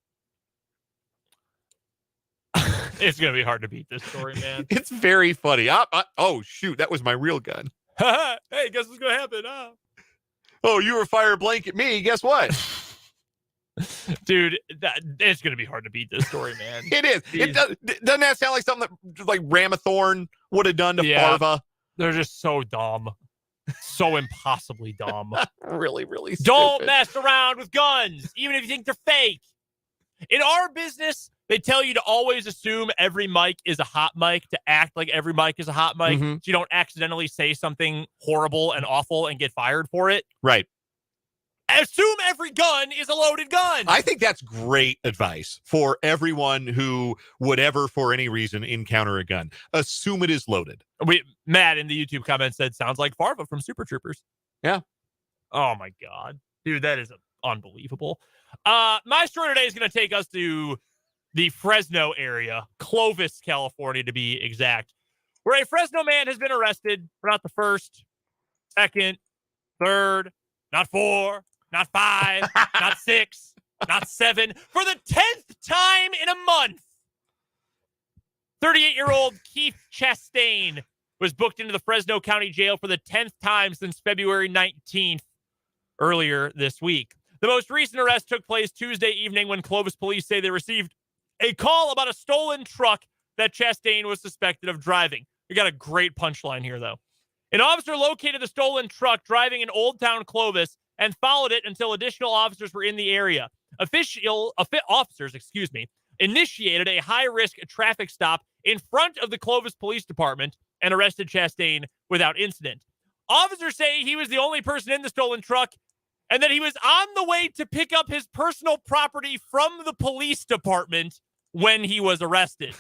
It's going to be hard to beat this story, man. It's very funny. Oh, shoot. That was my real gun. Hey, guess what's going to happen? Oh, you were firing a blank at me. Guess what? Dude, it's going to be hard to beat this story, man. It is. Doesn't that sound like something that like Ramathorn would have done to Farva? They're just so dumb. So impossibly dumb. Really, really stupid. Don't mess around with guns, even if you think they're fake. In our business, they tell you to always assume every mic is a hot mic, to act like every mic is a hot mic, so you don't accidentally say something horrible and awful and get fired for it. Right. Assume every gun is a loaded gun. I think that's great advice for everyone who would ever, for any reason, encounter a gun. Assume it is loaded. Matt in the YouTube comments said, sounds like Farva from Super Troopers. Yeah. Oh, my God. Dude, that is unbelievable. My story today is going to take us to the Fresno area, Clovis, California, to be exact, where a Fresno man has been arrested for not the first, second, third, not four, not five, not six, not seven, for the 10th time in a month. 38-year-old Keith Chastain was booked into the Fresno County Jail for the 10th time since February 19th, earlier this week. The most recent arrest took place Tuesday evening when Clovis police say they received a call about a stolen truck that Chastain was suspected of driving. We got a great punchline here, though. An officer located the stolen truck driving in Old Town Clovis and followed it until additional officers were in the area. Officers initiated a high-risk traffic stop in front of the Clovis Police Department and arrested Chastain without incident. Officers say he was the only person in the stolen truck and that he was on the way to pick up his personal property from the police department when he was arrested.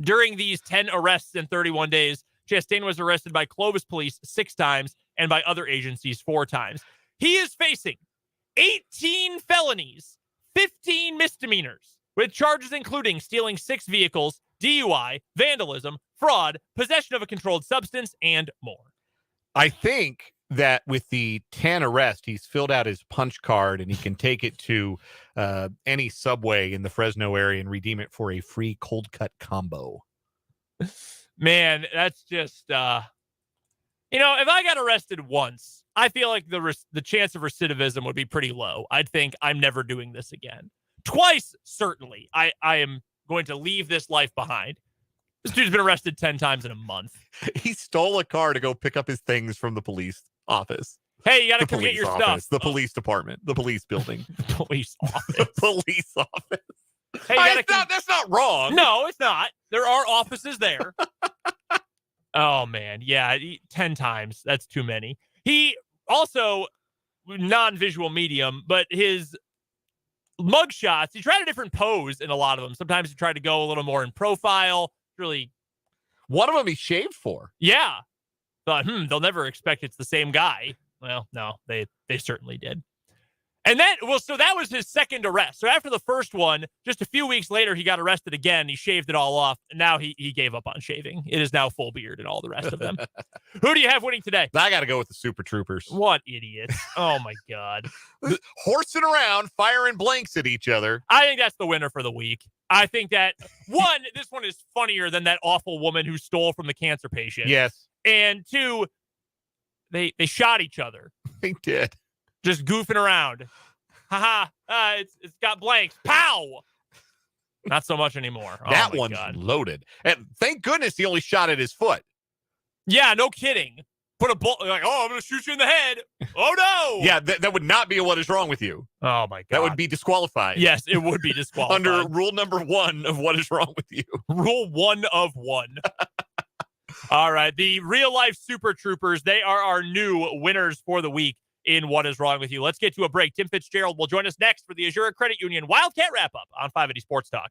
During these 10 arrests in 31 days, Chastain was arrested by Clovis police 6 times and by other agencies 4 times. He is facing 18 felonies, 15 misdemeanors, with charges including stealing 6 vehicles, DUI, vandalism, fraud, possession of a controlled substance, and more. I think that with the 10 arrest, he's filled out his punch card and he can take it to any Subway in the Fresno area and redeem it for a free cold cut combo. Man, that's just, if I got arrested once, I feel like the chance of recidivism would be pretty low. I'd think I'm never doing this again. Twice, certainly, I am going to leave this life behind. This dude's been arrested 10 times in a month. He stole a car to go pick up his things from the police office. Hey, you got to come get your stuff. The police department, the police building. Police office. The police office. Hey, that's not wrong. No, it's not. There are offices there. Oh, man. Yeah, 10 times. That's too many. He also, non-visual medium, but his mugshots, he tried a different pose in a lot of them. Sometimes he tried to go a little more in profile. Really, one of them he shaved for. Yeah. Thought, they'll never expect it's the same guy. Well, no, they certainly did. And so that was his second arrest. So after the first one, just a few weeks later, he got arrested again. He shaved it all off. And now he gave up on shaving. It is now full beard and all the rest of them. Who do you have winning today? I got to go with the Super Troopers. What idiots. Oh, my God. Horsing around, firing blanks at each other. I think that's the winner for the week. I think that, this one is funnier than that awful woman who stole from the cancer patient. Yes. And 2, they shot each other. They did. Just goofing around. Haha. It's got blanks. Pow! Not so much anymore. That one's loaded. And thank goodness he only shot at his foot. Yeah, no kidding. put a bullet like, oh, I'm going to shoot you in the head. Oh, no. Yeah, that would not be a what is wrong with you. Oh, my God. That would be disqualified. Yes, it would be disqualified. Under rule number 1 of what is wrong with you. Rule 1 of 1. All right. The real life Super Troopers, they are our new winners for the week in What is Wrong with You. Let's get to a break. Tim Fitzgerald will join us next for the Azura Credit Union Wildcat Wrap Up on 580 Sports Talk.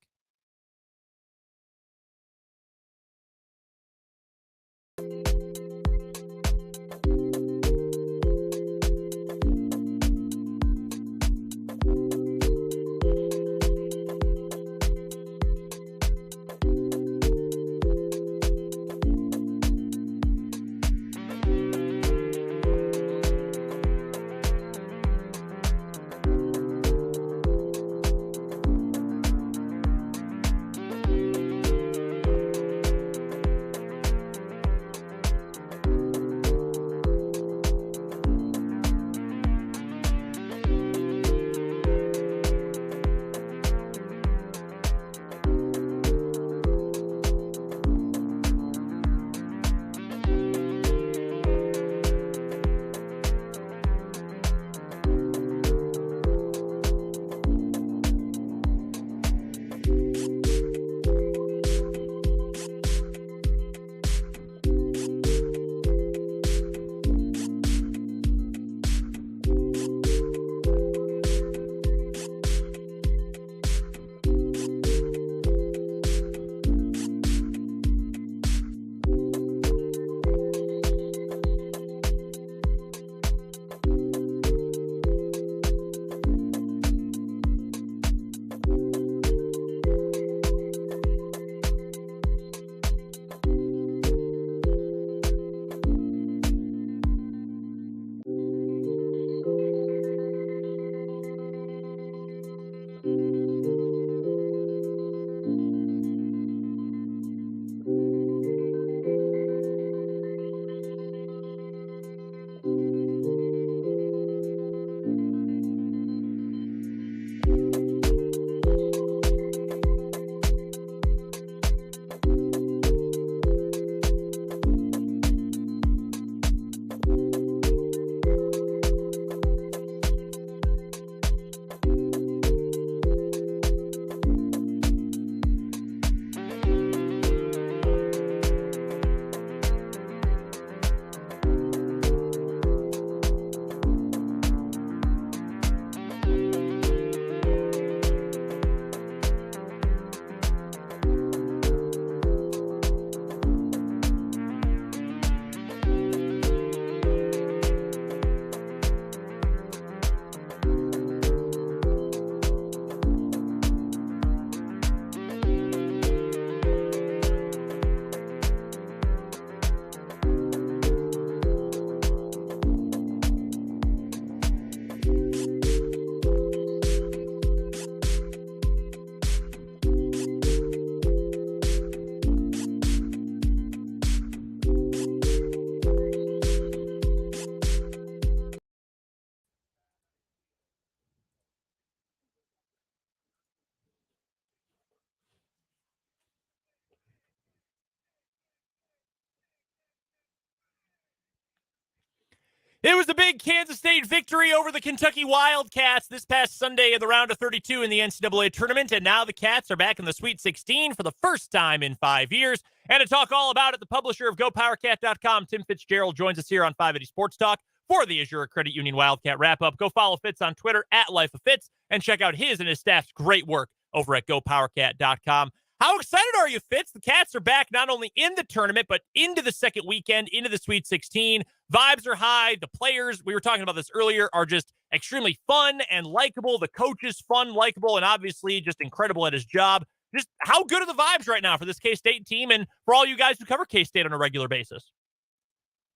It was a big Kansas State victory over the Kentucky Wildcats this past Sunday in the round of 32 in the NCAA tournament, and now the Cats are back in the Sweet 16 for the first time in 5 years. And to talk all about it, the publisher of GoPowerCat.com, Tim Fitzgerald, joins us here on 580 Sports Talk for the Azura Credit Union Wildcat Wrap-Up. Go follow Fitz on Twitter @LifeOfFitz and check out his and his staff's great work over at GoPowerCat.com. How excited are you, Fitz? The Cats are back not only in the tournament, but into the second weekend, into the Sweet 16. Vibes are high. The players, we were talking about this earlier, are just extremely fun and likable. The coach is fun, likable, and obviously just incredible at his job. Just how good are the vibes right now for this K-State team and for all you guys who cover K-State on a regular basis?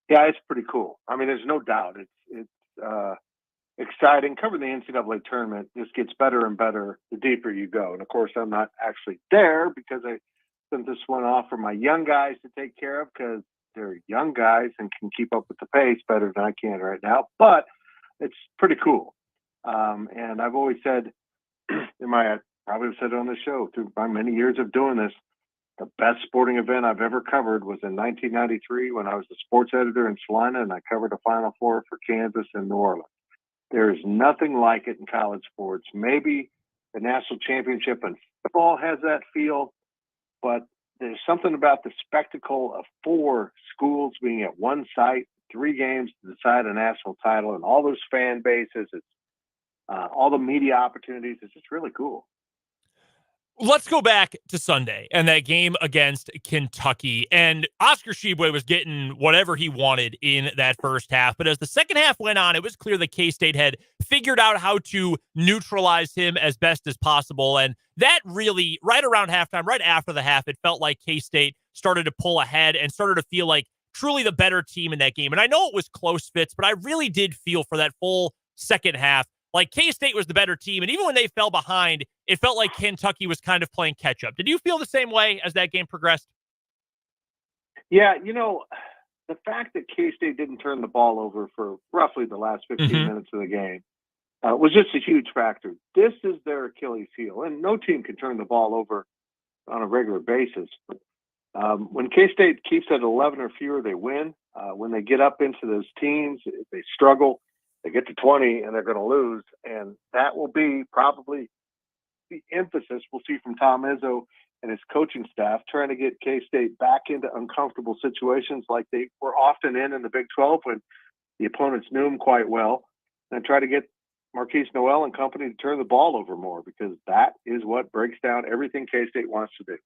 Yeah, it's pretty cool. I mean, there's no doubt. It's exciting. Covering the NCAA tournament just gets better and better the deeper you go. And of course, I'm not actually there because I sent this one off for my young guys to take care of because they're young guys and can keep up with the pace better than I can right now. But it's pretty cool. And I've always said, I probably have said it on the show through my many years of doing this, The best sporting event I've ever covered was in 1993 when I was the sports editor in Salina and I covered a Final Four for Kansas and New Orleans. There is nothing like it in college sports. Maybe the national championship in football has that feel, but there's something about the spectacle of 4 schools being at one site, 3 games to decide a national title, and all those fan bases. It's all the media opportunities. It's just really cool. Let's go back to Sunday and that game against Kentucky. And Oscar Tshiebwe was getting whatever he wanted in that first half. But as the second half went on, it was clear that K-State had figured out how to neutralize him as best as possible. And that really, right around halftime, right after the half, it felt like K-State started to pull ahead and started to feel like truly the better team in that game. And I know it was close fits, but I really did feel for that full second half like K-State was the better team. And even when they fell behind, it felt like Kentucky was kind of playing catch up. Did you feel the same way as that game progressed? Yeah, the fact that K-State didn't turn the ball over for roughly the last 15 minutes of the game was just a huge factor. This is their Achilles heel, and no team can turn the ball over on a regular basis. But, when K-State keeps at 11 or fewer, they win. When they get up into those teams, they struggle. They get to 20 and they're going to lose. And that will be probably the emphasis we'll see from Tom Izzo and his coaching staff, trying to get K-State back into uncomfortable situations like they were often in the Big 12 when the opponents knew them quite well, and try to get Marquise Noel and company to turn the ball over more, because that is what breaks down everything K-State wants to do.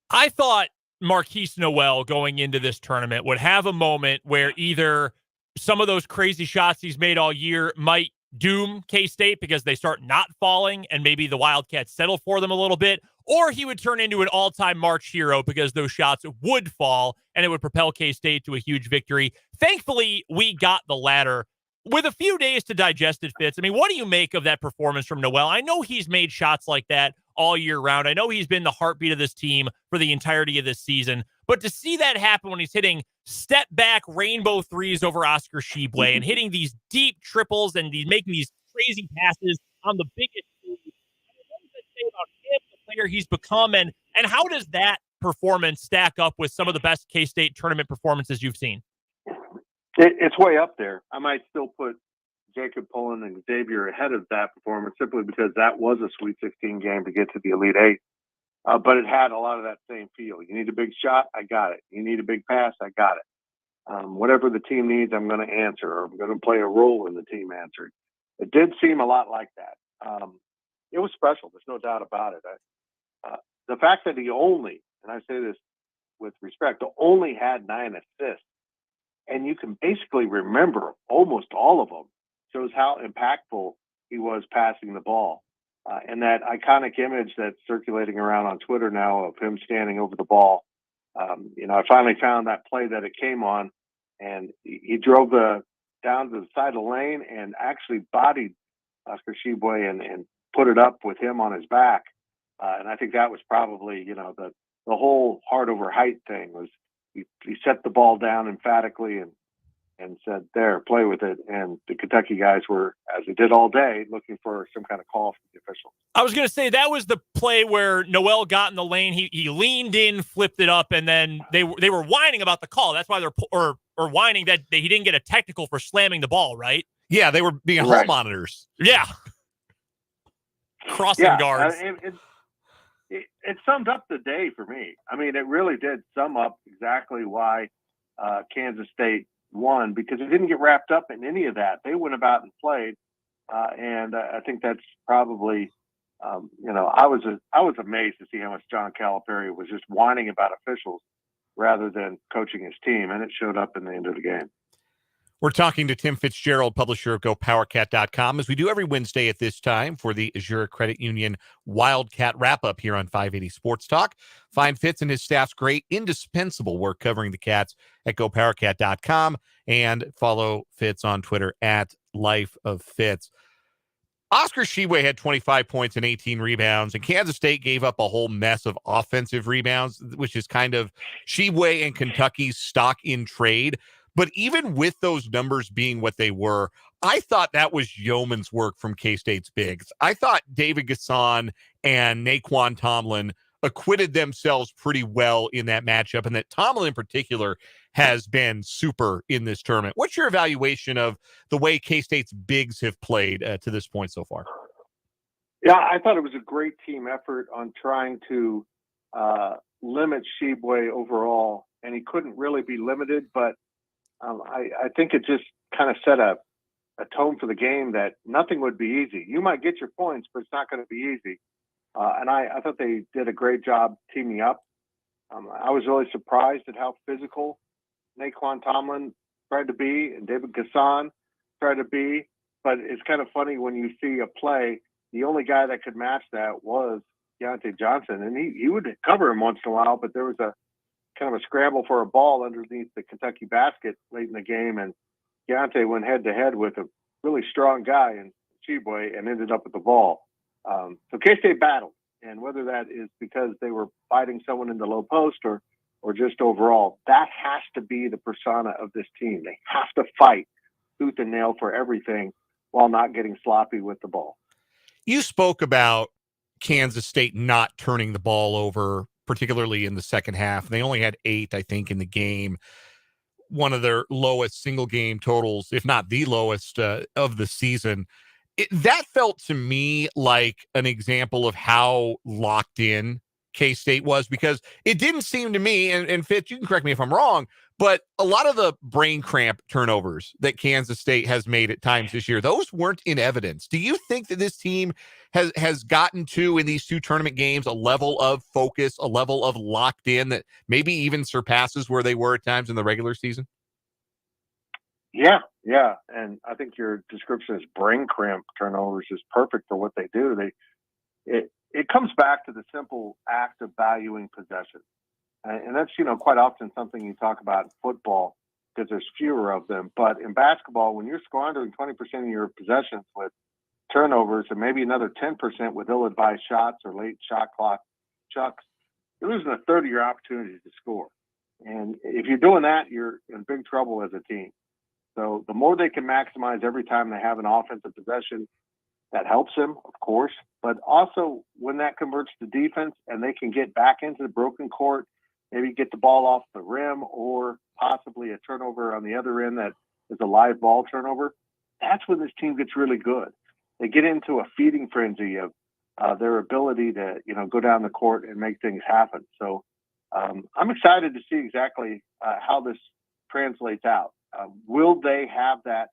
I thought Marquise Noel going into this tournament would have a moment where either some of those crazy shots he's made all year might doom K-State because they start not falling and maybe the Wildcats settle for them a little bit, or he would turn into an all-time March hero because those shots would fall and it would propel K-State to a huge victory. Thankfully, we got the latter. With a few days to digest it, Fitz, I mean, what do you make of that performance from Noel? I know he's made shots like that all year round. I know he's been the heartbeat of this team for the entirety of this season. But to see that happen when he's hitting step back rainbow threes over Oscar Tshiebwe and hitting these deep triples and he's making these crazy passes on the biggest stage, what does that say about him, the player he's become, and how does that performance stack up with some of the best K-State tournament performances you've seen? It's way up there. I might still put Jacob Pullen and Xavier ahead of that performance simply because that was a Sweet 16 game to get to the Elite Eight. But it had a lot of that same feel. You need a big shot, I got it. You need a big pass, I got it. Whatever the team needs, I'm going to answer, or I'm going to play a role in the team answering. It did seem a lot like that. It was special. There's no doubt about it. The fact that he only, and I say this with respect, only had 9 assists, and you can basically remember almost all of them, shows how impactful he was passing the ball. And that iconic image that's circulating around on Twitter now of him standing over the ball. I finally found that play that it came on, and he drove down to the side of the lane and actually bodied Oscar Tshiebwe and put it up with him on his back. And I think that was probably, the whole heart over height thing was he set the ball down emphatically and said, there, play with it. And the Kentucky guys were, as they did all day, looking for some kind of call from the officials. I was going to say that was the play where Noel got in the lane. He leaned in, flipped it up, and then they were whining about the call. That's why they're or whining that he didn't get a technical for slamming the ball, right? Yeah, they were being hall monitors. Yeah. Crossing guards. It summed up the day for me. I mean, it really did sum up exactly why Kansas State won, because it didn't get wrapped up in any of that. They went about and played, and I think that's probably, I was amazed to see how much John Calipari was just whining about officials rather than coaching his team, and it showed up in the end of the game. We're talking to Tim Fitzgerald, publisher of GoPowerCat.com, as we do every Wednesday at this time for the Azure Credit Union Wildcat Wrap-Up here on 580 Sports Talk. Find Fitz and his staff's great, indispensable work covering the Cats at GoPowerCat.com, and follow Fitz on Twitter at LifeOfFitz. Oscar Tshiebwe had 25 points and 18 rebounds, and Kansas State gave up a whole mess of offensive rebounds, which is kind of Tshiebwe and Kentucky's stock in trade. But even with those numbers being what they were, I thought that was yeoman's work from K-State's bigs. I thought David Gasson and Naquan Tomlin acquitted themselves pretty well in that matchup, and that Tomlin in particular has been super in this tournament. What's your evaluation of the way K-State's bigs have played to this point so far? Yeah, I thought it was a great team effort on trying to limit Sheboy overall, and he couldn't really be limited, but I think it just kind of set a tone for the game that nothing would be easy. You might get your points, but it's not going to be easy. And I thought they did a great job teaming up. I was really surprised at how physical Naquan Tomlin tried to be and David Gasson tried to be. But it's kind of funny when you see a play, the only guy that could match that was Deontay Johnson. And he would cover him once in a while, but there was a kind of a scramble for a ball underneath the Kentucky basket late in the game. And Deontay went head to head with a really strong guy in Sheboy and ended up with the ball. So K-State battled, and whether that is because they were fighting someone in the low post or just overall, that has to be the persona of this team. They have to fight tooth and nail for everything while not getting sloppy with the ball. You spoke about Kansas State not turning the ball over, particularly in the second half. They only had 8, I think, in the game. One of their lowest single game totals, if not the lowest of the season. That felt to me like an example of how locked in K-State was, because it didn't seem to me, and Fitz, you can correct me if I'm wrong, but a lot of the brain cramp turnovers that Kansas State has made at times this year, those weren't in evidence. Do you think that this team has gotten to, in these 2 tournament games, a level of focus, a level of locked in that maybe even surpasses where they were at times in the regular season? Yeah. And I think your description as brain cramp turnovers is perfect for what they do. It comes back to the simple act of valuing possession. And that's, quite often something you talk about in football because there's fewer of them. But in basketball, when you're squandering 20% of your possessions with turnovers and maybe another 10% with ill-advised shots or late shot clock chucks, you're losing a third of your opportunities to score. And if you're doing that, you're in big trouble as a team. So the more they can maximize every time they have an offensive possession, that helps them, of course. But also when that converts to defense and they can get back into the broken court, maybe get the ball off the rim or possibly a turnover on the other end that is a live ball turnover, that's when this team gets really good. They get into a feeding frenzy of their ability to, go down the court and make things happen. So I'm excited to see exactly how this translates out. Will they have that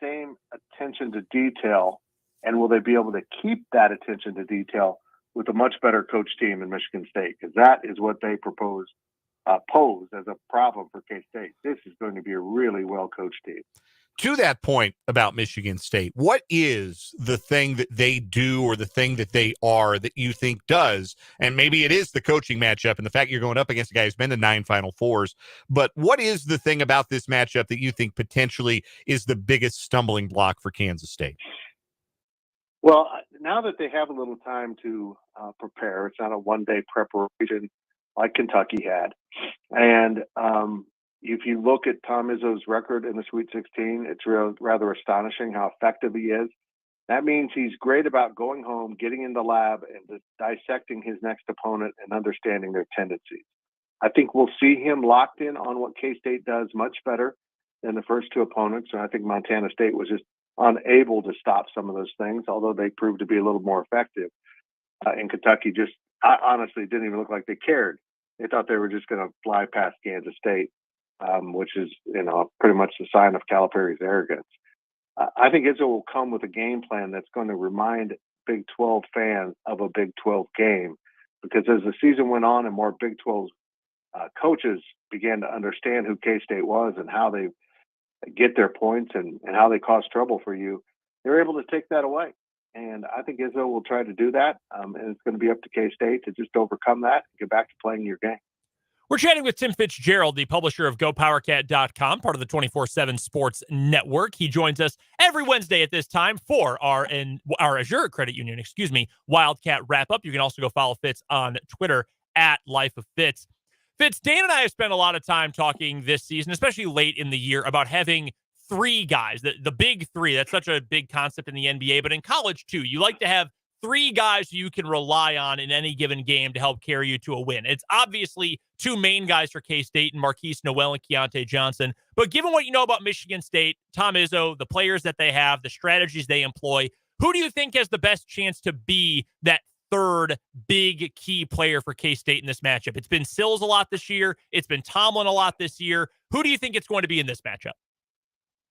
same attention to detail, and will they be able to keep that attention to detail with a much better coach team in Michigan State? Because that is what they pose as a problem for K-State. This is going to be a really well-coached team. To that point about Michigan State, what is the thing that they do or the thing that they are that you think does, and maybe it is the coaching matchup and the fact you're going up against a guy who's been to 9 Final Fours, but what is the thing about this matchup that you think potentially is the biggest stumbling block for Kansas State? Well, now that they have a little time to prepare, it's not a one-day preparation like Kentucky had. And if you look at Tom Izzo's record in the Sweet 16, it's rather astonishing how effective he is. That means he's great about going home, getting in the lab, and dissecting his next opponent and understanding their tendencies. I think we'll see him locked in on what K-State does much better than the first 2 opponents. And I think Montana State was just unable to stop some of those things, although they proved to be a little more effective. And Kentucky just honestly didn't even look like they cared. They thought they were just going to fly past Kansas State, which is, pretty much the sign of Calipari's arrogance. I think Izzo will come with a game plan that's going to remind Big 12 fans of a Big 12 game, because as the season went on and more Big 12 coaches began to understand who K-State was and how they get their points and how they cause trouble for you, they're able to take that away. And I think Izzo will try to do that. And it's going to be up to K-State to just overcome that and get back to playing your game. We're chatting with Tim Fitzgerald, the publisher of GoPowerCat.com, part of the 24/7 Sports Network. He joins us every Wednesday at this time for our Azure Credit Union, Wildcat Wrap-Up. You can also go follow Fitz on Twitter at Life of Fitz. Fitz, Dan and I have spent a lot of time talking this season, especially late in the year, about having 3 guys, the big 3. That's such a big concept in the NBA, but in college too. You like to have three guys who you can rely on in any given game to help carry you to a win. It's obviously two main guys for K-State and Marquise Noel and Keontae Johnson. But given what you know about Michigan State, Tom Izzo, the players that they have, the strategies they employ, who do you think has the best chance to be that third big key player for K-State in this matchup? It's been Sills a lot this year. It's been Tomlin a lot this year. Who do you think it's going to be in this matchup?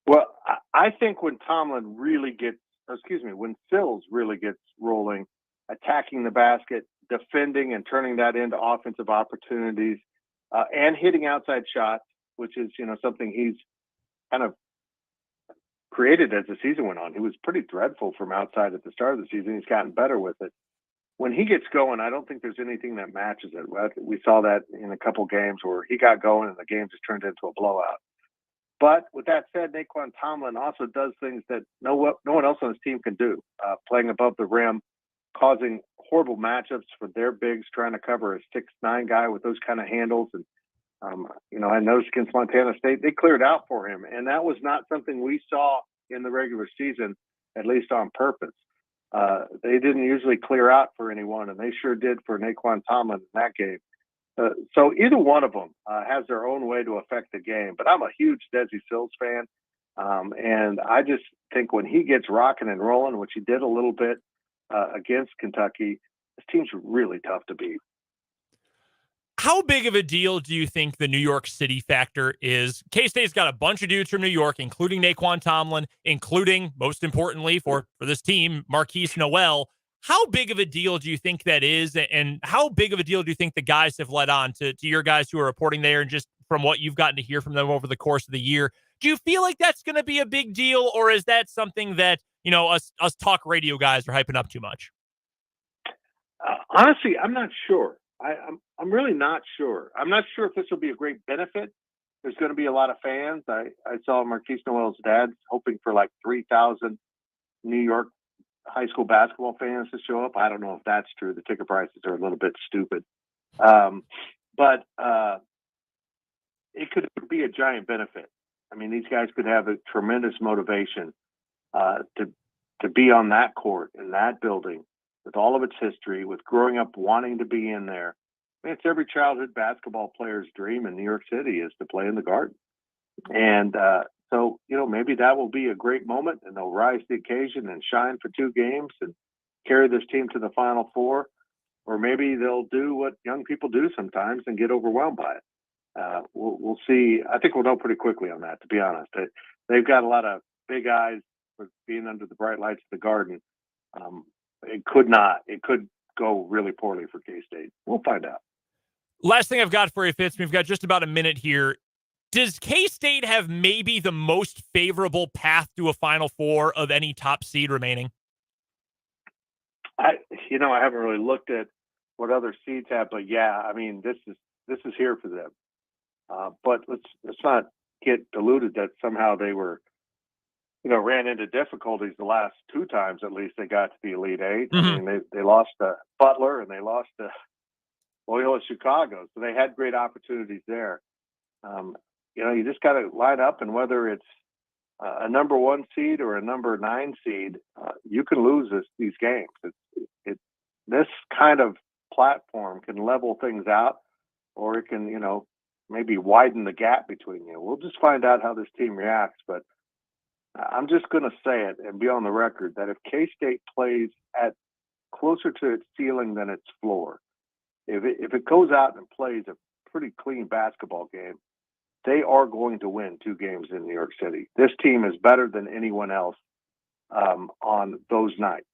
Well, I think when when Sills really gets rolling, attacking the basket, defending and turning that into offensive opportunities, and hitting outside shots, which is, something he's kind of created as the season went on. He was pretty dreadful from outside at the start of the season. He's gotten better with it. When he gets going, I don't think there's anything that matches it. We saw that in a couple games where he got going and the game just turned into a blowout. But with that said, Naquan Tomlin also does things that no one else on his team can do, playing above the rim, causing horrible matchups for their bigs, trying to cover a 6'9" guy with those kind of handles. And, I noticed against Montana State, they cleared out for him. And that was not something we saw in the regular season, at least on purpose. They didn't usually clear out for anyone, and they sure did for Naquan Tomlin in that game. So either one of them has their own way to affect the game. But I'm a huge Desi Sills fan. And I just think when he gets rocking and rolling, which he did a little bit against Kentucky, this team's really tough to beat. How big of a deal do you think the New York City factor is? K-State's got a bunch of dudes from New York, including Naquan Tomlin, including, most importantly, for this team, Marquise Noel. How big of a deal do you think that is? And how big of a deal do you think the guys have led on to your guys who are reporting there, and just from what you've gotten to hear from them over the course of the year? Do you feel like that's going to be a big deal, or is that something that, us talk radio guys are hyping up too much? Honestly, I'm not sure. I'm really not sure. I'm not sure if this will be a great benefit. There's going to be a lot of fans. I saw Marquise Noel's dad hoping for like 3,000 New York high school basketball fans to show up. I don't know if that's true. The ticket prices are a little bit stupid. But it could be a giant benefit. I mean, these guys could have a tremendous motivation to be on that court in that building with all of its history, with growing up wanting to be in there. I mean, it's every childhood basketball player's dream in New York City is to play in the Garden. And so, maybe that will be a great moment, and they'll rise to the occasion and shine for 2 games and carry this team to the Final Four. Or maybe they'll do what young people do sometimes and get overwhelmed by it. We'll see. I think we'll know pretty quickly on that, to be honest. They've got a lot of big eyes for being under the bright lights of the Garden. It could go really poorly for K-State. We'll find out. Last thing I've got for you, Fitz, we've got just about a minute here. Does K-State have maybe the most favorable path to a Final Four of any top seed remaining? I haven't really looked at what other seeds have, but yeah, I mean, this is here for them. But let's not get deluded that somehow they were, ran into difficulties the last 2 times at least they got to the Elite Eight. Mm-hmm. I mean, they lost to Butler and they lost to Loyola Chicago, so they had great opportunities there. You just got to line up, and whether it's a number 1 seed or a number 9 seed, you can lose these games. This kind of platform can level things out, or it can, maybe widen the gap between you. We'll just find out how this team reacts. But I'm just going to say it and be on the record that if K-State plays at closer to its ceiling than its floor, if it goes out and plays a pretty clean basketball game, they are going to win 2 games in New York City. This team is better than anyone else on those nights.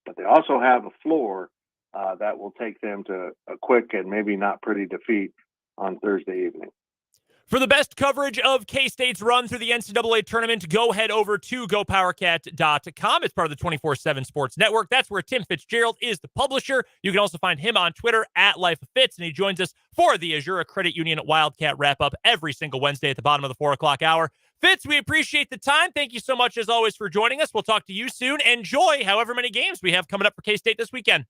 But they also have a floor that will take them to a quick and maybe not pretty defeat on Thursday evening. For the best coverage of K-State's run through the NCAA tournament, go head over to GoPowerCat.com. It's part of the 24/7 Sports Network. That's where Tim Fitzgerald is the publisher. You can also find him on Twitter at Life of Fitz, and he joins us for the Azura Credit Union Wildcat wrap-up every single Wednesday at the bottom of the 4 o'clock hour. Fitz, we appreciate the time. Thank you so much, as always, for joining us. We'll talk to you soon. Enjoy however many games we have coming up for K-State this weekend.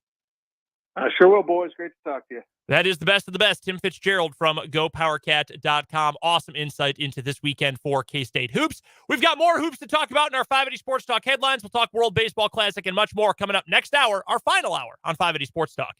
I sure will, boys. Great to talk to you. That is the best of the best. Tim Fitzgerald from GoPowerCat.com. Awesome insight into this weekend for K-State hoops. We've got more hoops to talk about in our 580 Sports Talk headlines. We'll talk World Baseball Classic and much more coming up next hour, our final hour on 580 Sports Talk.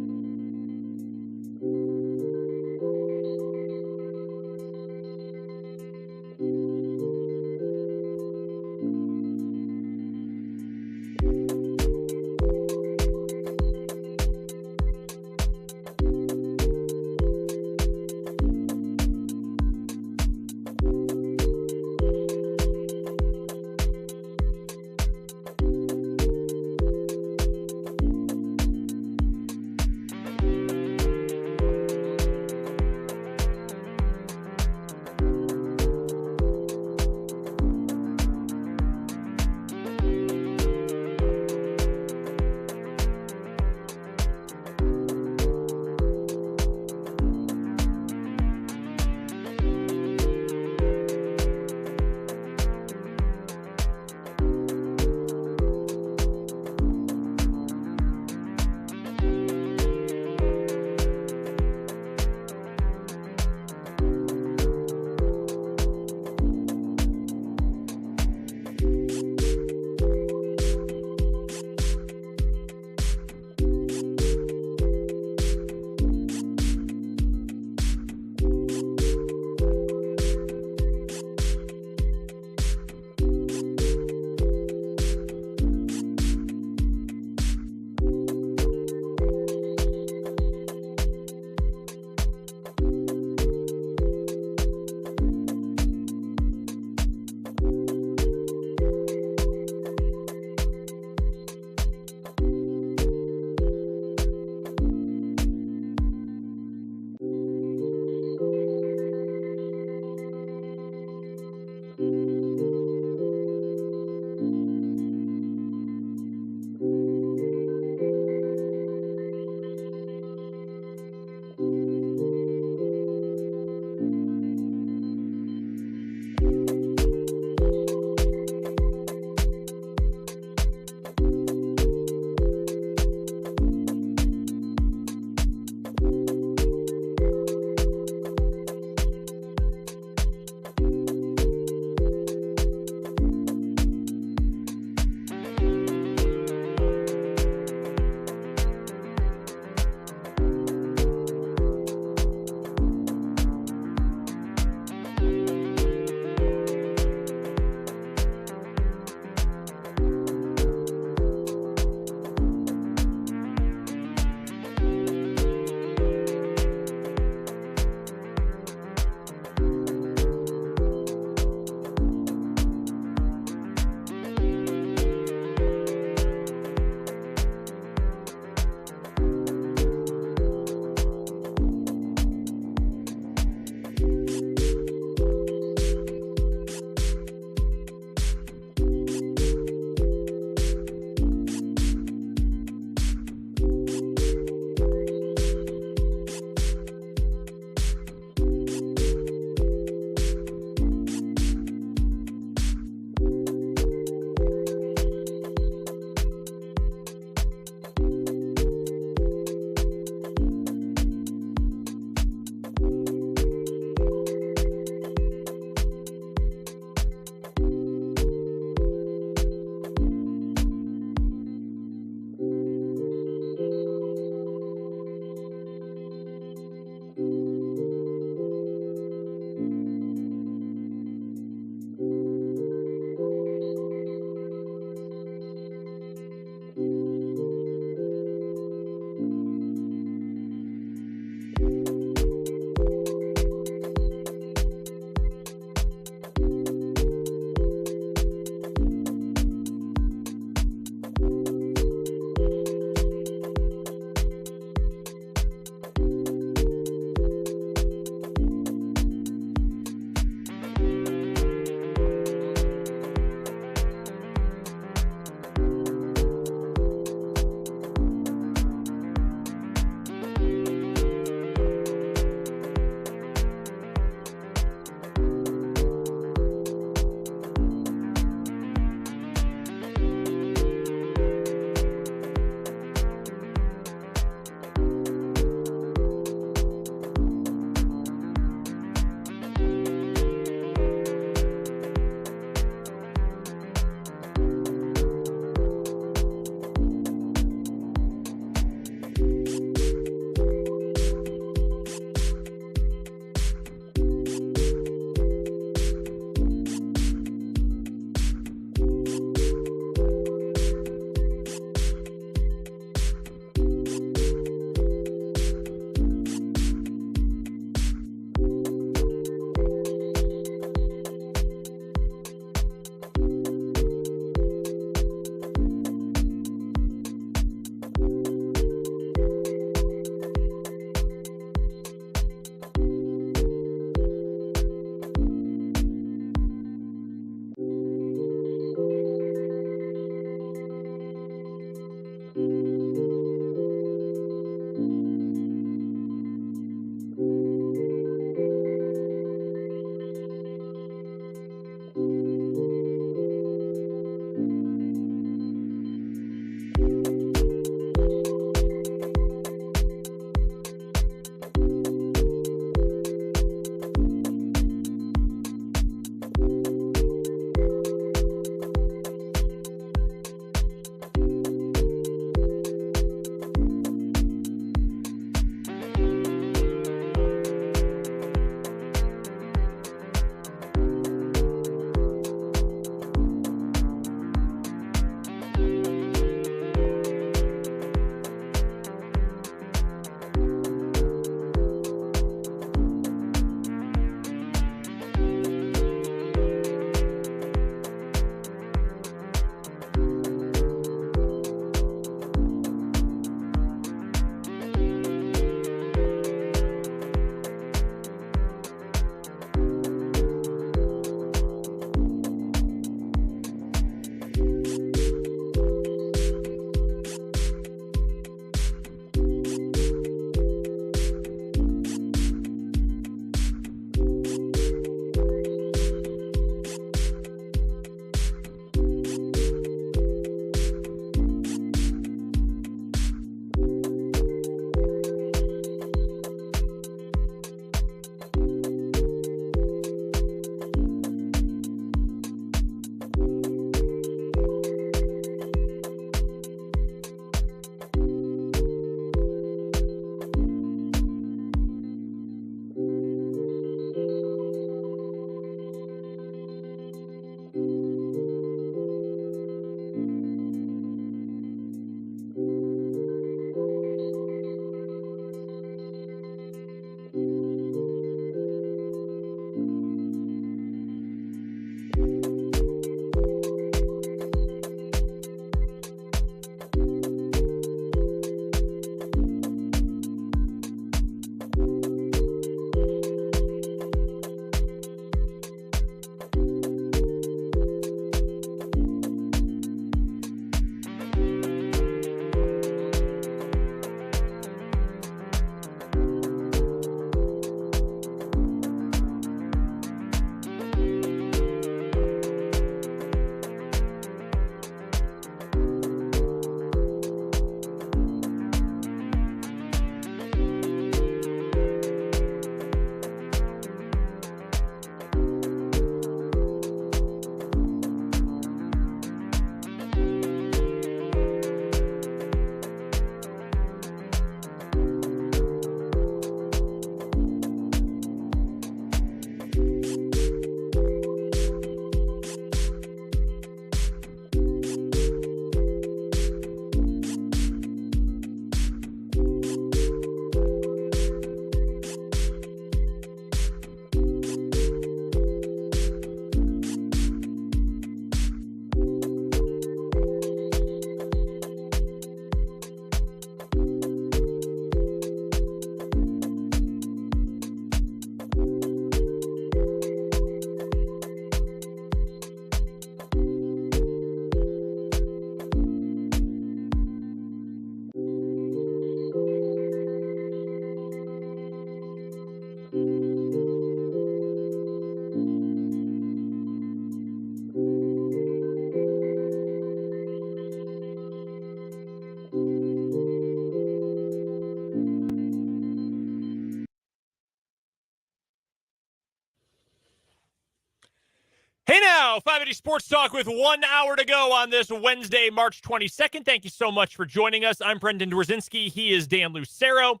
580 Sports Talk with 1 hour to go on this Wednesday, March 22nd. Thank you so much for joining us. I'm Brendan Dworzinski. He is Dan Lucero.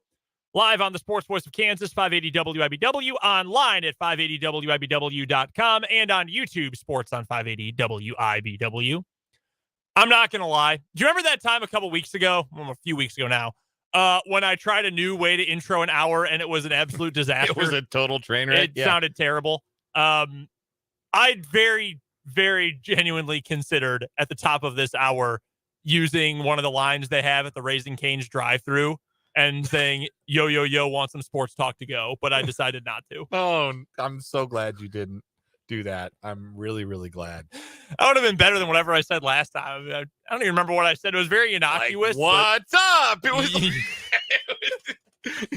Live on the Sports Voice of Kansas, 580 WIBW, online at 580WIBW.com, and on YouTube, Sports on 580 WIBW. I'm not going to lie. Do you remember that time a couple weeks ago, well, a few weeks ago now, when I tried a new way to intro an hour and it was an absolute disaster? It was a total train wreck. It sounded terrible. I'd very, very genuinely considered at the top of this hour using one of the lines they have at the Raising Cane's drive-thru and saying, yo, yo, yo, want some sports talk to go, but I decided not to. Oh, I'm so glad you didn't do that. I'm really, really glad. That would have been better than whatever I said last time. I don't even remember what I said. It was very innocuous. What's up? It was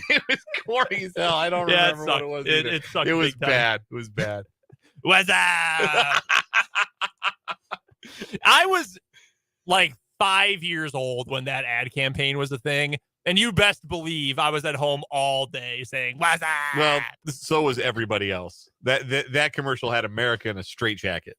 it was corny as hell. I don't remember what it was. It sucked. It was big time. bad. It was bad. What's up? I was like 5 years old when that ad campaign was a thing. And you best believe I was at home all day saying, what's up? Well, so was everybody else. That commercial had America in a straitjacket.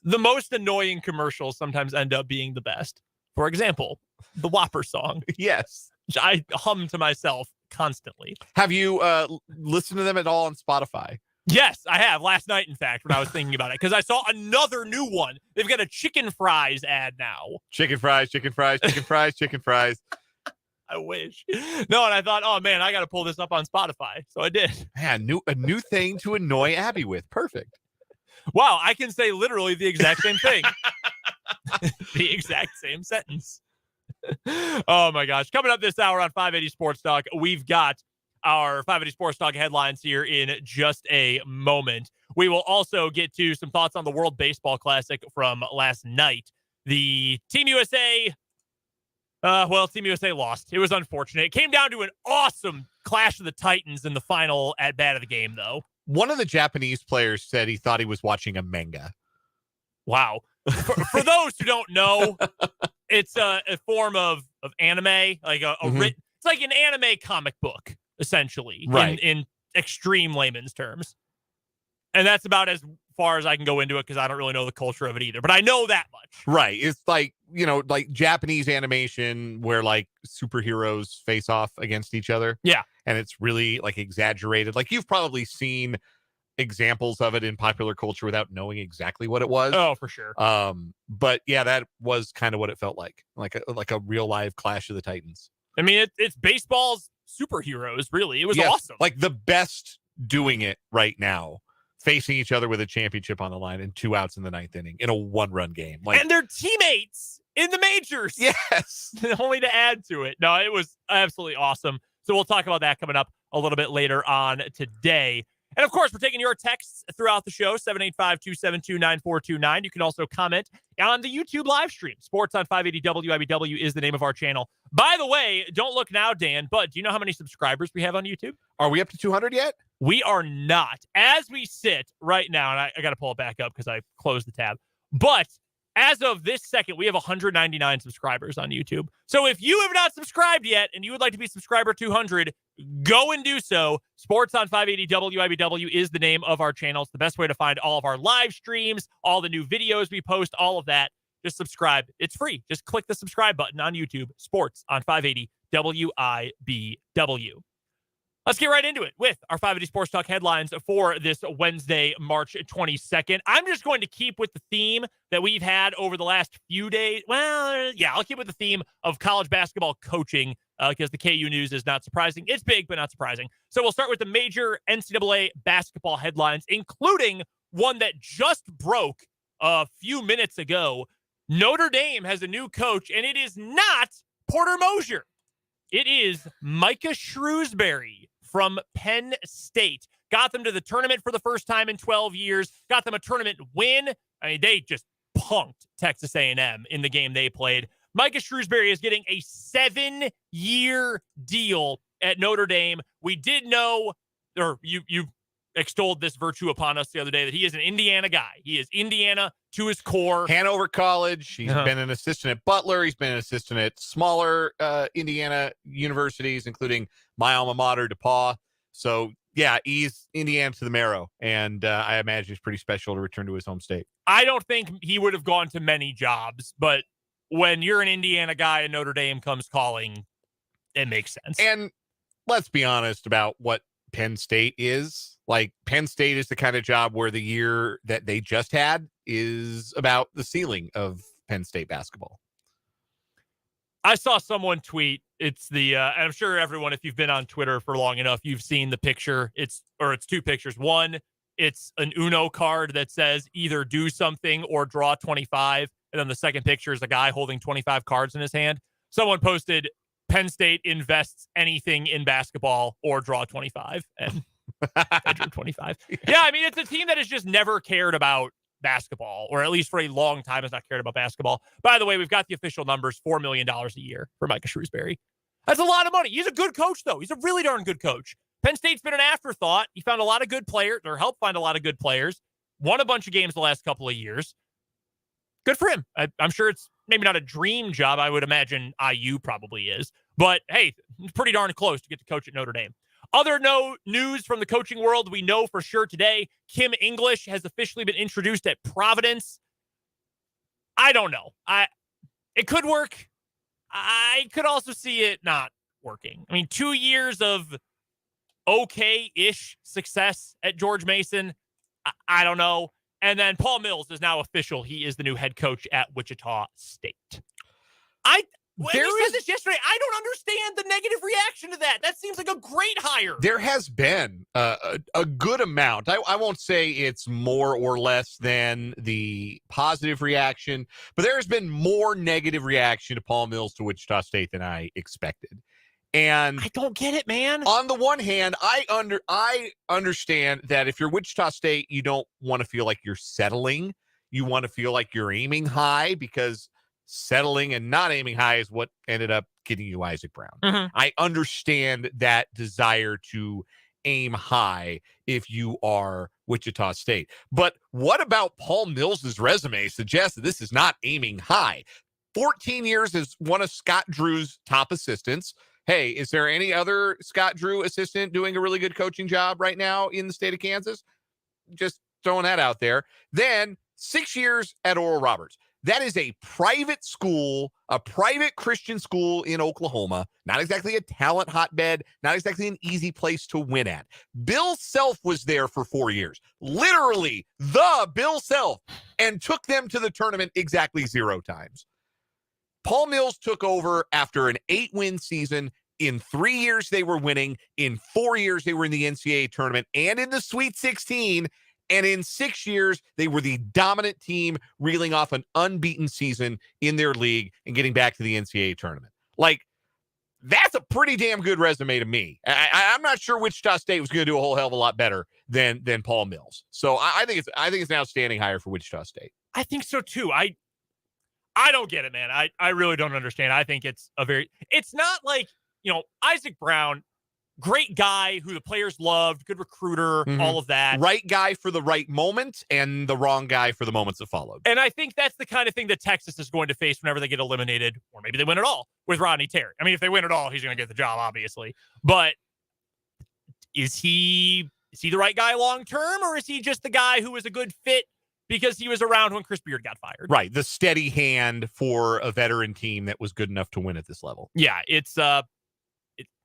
The most annoying commercials sometimes end up being the best. For example, the Whopper song. Yes. Which I hum to myself constantly. Have you listened to them at all on Spotify? Yes, I have. Last night, in fact, when I was thinking about it, because I saw another new one. They've got a chicken fries ad now. Chicken fries, chicken fries, chicken fries, chicken fries. I wish. No, and I thought, oh man, I got to pull this up on Spotify. So I did. Man, a new thing to annoy Abby with. Perfect. Wow, I can say literally the exact same thing. The exact same sentence. Oh my gosh. Coming up this hour on 580 Sports Talk, we've got our 580 Sports Talk headlines here in just a moment. We will also get to some thoughts on the World Baseball Classic from last night. The Team USA, Team USA lost. It was unfortunate. It came down to an awesome clash of the Titans in the final at bat of the game, though. One of the Japanese players said he thought he was watching a manga. Wow. For those who don't know, it's a form of anime, like it's like an anime comic book, essentially, right? In extreme layman's terms. And that's about as far as I can go into it because I don't really know the culture of it either, but I know that much. Right. It's like, like Japanese animation where like superheroes face off against each other. Yeah. And it's really like exaggerated. Like you've probably seen examples of it in popular culture without knowing exactly what it was. Oh, for sure. But yeah, that was kind of what it felt like a real live clash of the Titans. I mean, it's baseball's superheroes, really. It was awesome. Like the best doing it right now, facing each other with a championship on the line and 2 outs in the 9th inning in a 1-run game. And they're teammates in the majors. Yes. Only to add to it. No, it was absolutely awesome. So we'll talk about that coming up a little bit later on today. And of course, we're taking your texts throughout the show, 785-272-9429. You can also comment on the YouTube live stream. Sports on 580 WIBW is the name of our channel. By the way, don't look now, Dan, but do you know how many subscribers we have on YouTube? Are we up to 200 yet? We are not. As we sit right now, and I got to pull it back up because I closed the tab. But as of this second, we have 199 subscribers on YouTube. So if you have not subscribed yet and you would like to be subscriber 200, go and do so. Sports on 580 WIBW is the name of our channel. It's the best way to find all of our live streams, all the new videos we post, all of that. Just subscribe. It's free. Just click the subscribe button on YouTube. Sports on 580 WIBW. Let's get right into it with our 580 Sports Talk headlines for this Wednesday, March 22nd. I'm just going to keep with the theme that we've had over the last few days. Well, yeah, I'll keep with the theme of college basketball coaching because the KU news is not surprising. It's big, but not surprising. So we'll start with the major NCAA basketball headlines, including one that just broke a few minutes ago. Notre Dame has a new coach, and it is not Porter Moser. It is Micah Shrewsbury from Penn State. Got them to the tournament for the first time in 12 years. Got them a tournament win. I mean, they just punked Texas A&M in the game they played. Micah Shrewsbury is getting a 7-year deal at Notre Dame. We did know, or you extolled this virtue upon us the other day, that he is an Indiana guy. He is Indiana to his core. Hanover College. He's been an assistant at Butler. He's been an assistant at smaller Indiana universities, including my alma mater, DePauw. So Yeah, he's Indiana to the marrow, and I imagine it's pretty special to return to his home state. I don't think he would have gone to many jobs, but when you're an Indiana guy and Notre Dame comes calling, it makes sense. And let's be honest about what Penn State is. Like, Penn State is the kind of job where the year that they just had is about the ceiling of Penn State basketball. I saw someone tweet, it's the, and I'm sure everyone, if you've been on Twitter for long enough, you've seen the picture. It's two pictures. One, it's an Uno card that says either do something or draw 25. And then the second picture is a guy holding 25 cards in his hand. Someone posted, Penn State invests anything in basketball or draw 25. And I drew 25. Yeah, I mean, it's a team that has just never cared about basketball, or at least for a long time has not cared about basketball. By the way, we've got the official numbers, $4 million a year for Micah Shrewsbury. That's a lot of money. He's a good coach, though. He's a really darn good coach. Penn State's been an afterthought. He found a lot of good players, or helped find a lot of good players. Won a bunch of games the last couple of years. Good for him. I'm sure it's maybe not a dream job. I would imagine IU probably is. But, hey, it's pretty darn close to get to coach at Notre Dame. Other news from the coaching world we know for sure today, Kim English has officially been introduced at Providence. I don't know. It could work. I could also see it not working. I mean, 2 years of okay-ish success at George Mason. I don't know. And then Paul Mills is now official. He is the new head coach at Wichita State. When you said this yesterday, I don't understand the negative reaction to that. That seems like a great hire. There has been a good amount. I won't say it's more or less than the positive reaction, but there has been more negative reaction to Paul Mills to Wichita State than I expected. And I don't get it, man. On the one hand, I understand that if you're Wichita State, you don't want to feel like you're settling. You want to feel like you're aiming high, because settling and not aiming high is what ended up getting you Isaac Brown. Mm-hmm. I understand that desire to aim high if you are Wichita State. But what about Paul Mills's resume suggests that this is not aiming high? 14 years as one of Scott Drew's top assistants. Hey, is there any other Scott Drew assistant doing a really good coaching job right now in the state of Kansas? Just throwing that out there. Then 6 years at Oral Roberts. That is a private school, a private Christian school in Oklahoma. Not exactly a talent hotbed, not exactly an easy place to win at. Bill Self was there for 4 years. Literally, the Bill Self, and took them to the tournament exactly 0 times. Paul Mills took over after an 8-win season. In 3 years, they were winning. In 4 years, they were in the NCAA tournament and in the Sweet 16. And in 6 years, they were the dominant team, reeling off an unbeaten season in their league and getting back to the NCAA tournament. Like, that's a pretty damn good resume to me. I'm not sure Wichita State was going to do a whole hell of a lot better than Paul Mills. So I think it's an outstanding hire for Wichita State. I think so too. I don't get it, man. I really don't understand. I think it's not like, Isaac Brown, great guy who the players loved, good recruiter, all of that. Right guy for the right moment and the wrong guy for the moments that followed. And I think that's the kind of thing that Texas is going to face whenever they get eliminated, or maybe they win it all with Rodney Terry. I mean, if they win it all, he's going to get the job, obviously. But is he the right guy long term, or is he just the guy who was a good fit because he was around when Chris Beard got fired? Right. The steady hand for a veteran team that was good enough to win at this level. Yeah, it's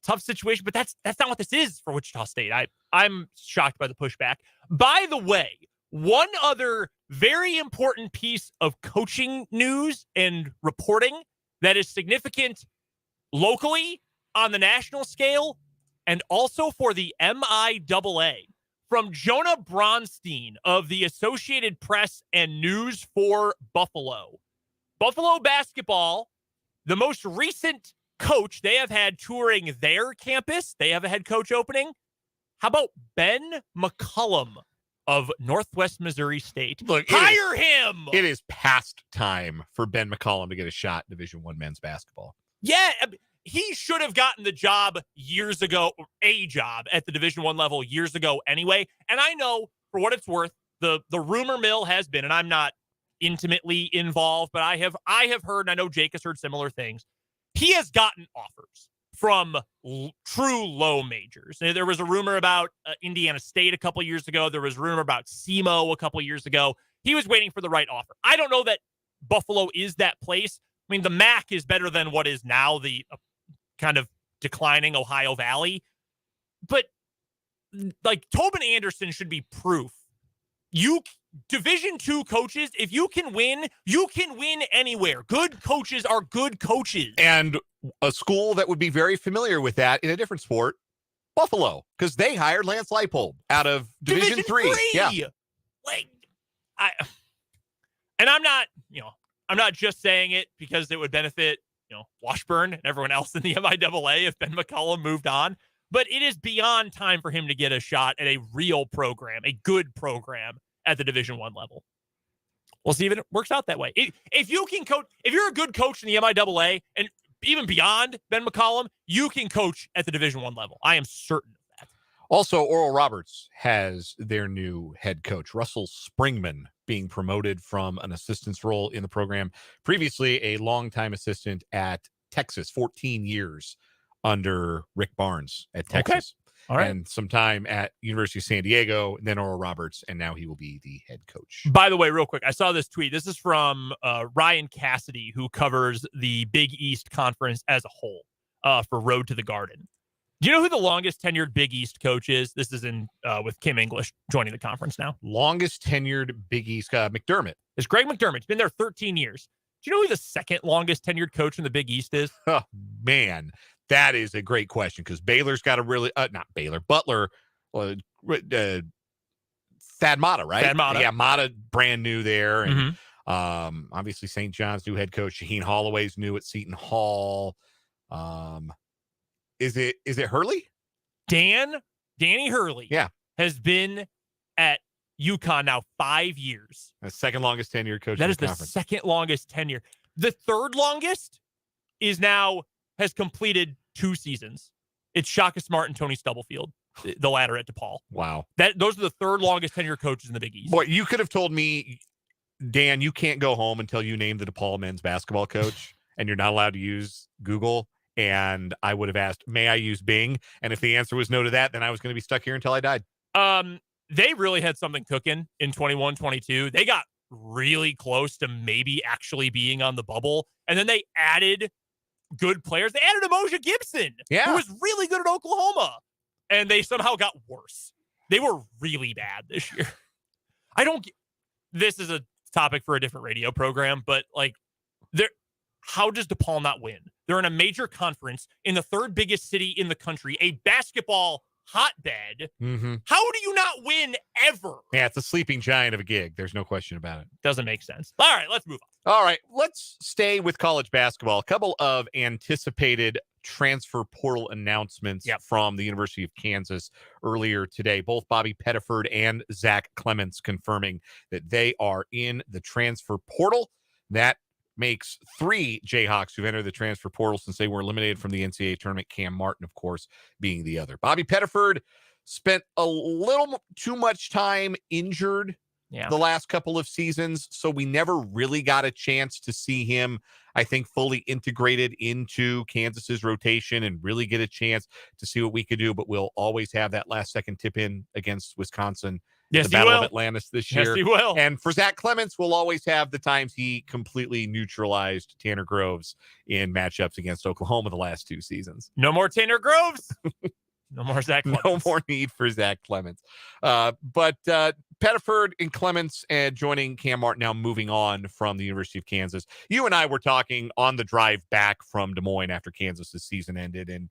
tough situation, but that's not what this is for Wichita State. I'm shocked by the pushback. By the way, one other very important piece of coaching news and reporting that is significant locally, on the national scale, and also for the MIAA, from Jonah Bronstein of the Associated Press and News for Buffalo. Buffalo basketball, the most recent coach they have had touring their campus, they have a head coach opening. How about Ben McCollum of Northwest Missouri State? Look, hire him. It is past time for Ben McCollum to get a shot in Division I men's basketball. Yeah, he should have gotten the job years ago, a job at the Division I level years ago anyway. And I know, for what it's worth, the rumor mill has been, and I'm not intimately involved, but I have heard, and I know Jake has heard similar things. He has gotten offers from true low majors. There was a rumor about Indiana State a couple years ago. There was a rumor about SEMO a couple years ago. He was waiting for the right offer. I don't know that Buffalo is that place. I mean, the MAC is better than what is now the kind of declining Ohio Valley. But like Tobin Anderson should be proof. Division II coaches, if you can win anywhere. Good coaches are good coaches. And a school that would be very familiar with that in a different sport, Buffalo, because they hired Lance Leipold out of Division III. Yeah. Like, I'm not just saying it because it would benefit, Washburn and everyone else in the MIAA if Ben McCollum moved on. But it is beyond time for him to get a shot at a real program, a good program at the Division I level. We'll see if it works out that way. If you can coach, if you're a good coach in the MIAA and even beyond Ben McCollum, you can coach at the Division I level. I am certain of that. Also, Oral Roberts has their new head coach, Russell Springman, being promoted from an assistant's role in the program. Previously, a longtime assistant at Texas, 14 years under Rick Barnes at Texas. Okay. All right. And some time at University of San Diego, then Oral Roberts, and now he will be the head coach. By the way, real quick, I saw this tweet. This is from Ryan Cassidy, who covers the Big East Conference as a whole for Road to the Garden. Do you know who the longest tenured Big East coach is? This is in with Kim English joining the conference now. Longest tenured Big East, McDermott. It's Greg McDermott. He's been there 13 years. Do you know who the second longest tenured coach in the Big East is? Oh, man. That is a great question because Baylor's got a really, not Baylor, Butler, Thad Matta, right? Thad Matta. Yeah, Matta brand new there. And obviously St. John's new head coach, Shaheen Holloway's new at Seton Hall. Is it Hurley? Danny Hurley. Yeah. Has been at UConn now 5 years. The second longest tenured coach. That in is the conference. second longest tenure. The third longest has completed 2 seasons. It's Shaka Smart and Tony Stubblefield, the latter at DePaul. Wow. Those are the third longest tenure coaches in the Big East. Boy, you could have told me, Dan, you can't go home until you name the DePaul men's basketball coach, and you're not allowed to use Google. And I would have asked, may I use Bing? And if the answer was no to that, then I was going to be stuck here until I died. They really had something cooking in 21-22. They got really close to maybe actually being on the bubble. And then they added good players. They added Emoja Gibson, who was really good at Oklahoma. And they somehow got worse. They were really bad this year. This is a topic for a different radio program, but how does DePaul not win? They're in a major conference in the third biggest city in the country, a basketball hotbed. How do you not win ever? Yeah, it's a sleeping giant of a gig. There's no question about it. Doesn't make sense. All right, let's move on. All right, let's stay with college basketball. A couple of anticipated transfer portal announcements from the University of Kansas earlier today. Both Bobby Pettiford and Zach Clements confirming that they are in the transfer portal. That makes 3 Jayhawks who've entered the transfer portal since they were eliminated from the NCAA tournament. Cam Martin, of course, being the other. Bobby Pettiford spent a little too much time injured the last couple of seasons, so we never really got a chance to see him, I think, fully integrated into Kansas's rotation and really get a chance to see what we could do, but we'll always have that last-second tip-in against Wisconsin. Yes, the Battle of Atlantis this year. Yes, he will. And for Zach Clements, we'll always have the times he completely neutralized Tanner Groves in matchups against Oklahoma the last 2 seasons. No more Tanner Groves. No more Zach Clements. No more need for Zach Clements. But Pettiford and Clements joining Cam Martin, now moving on from the University of Kansas. You and I were talking on the drive back from Des Moines after Kansas's season ended, and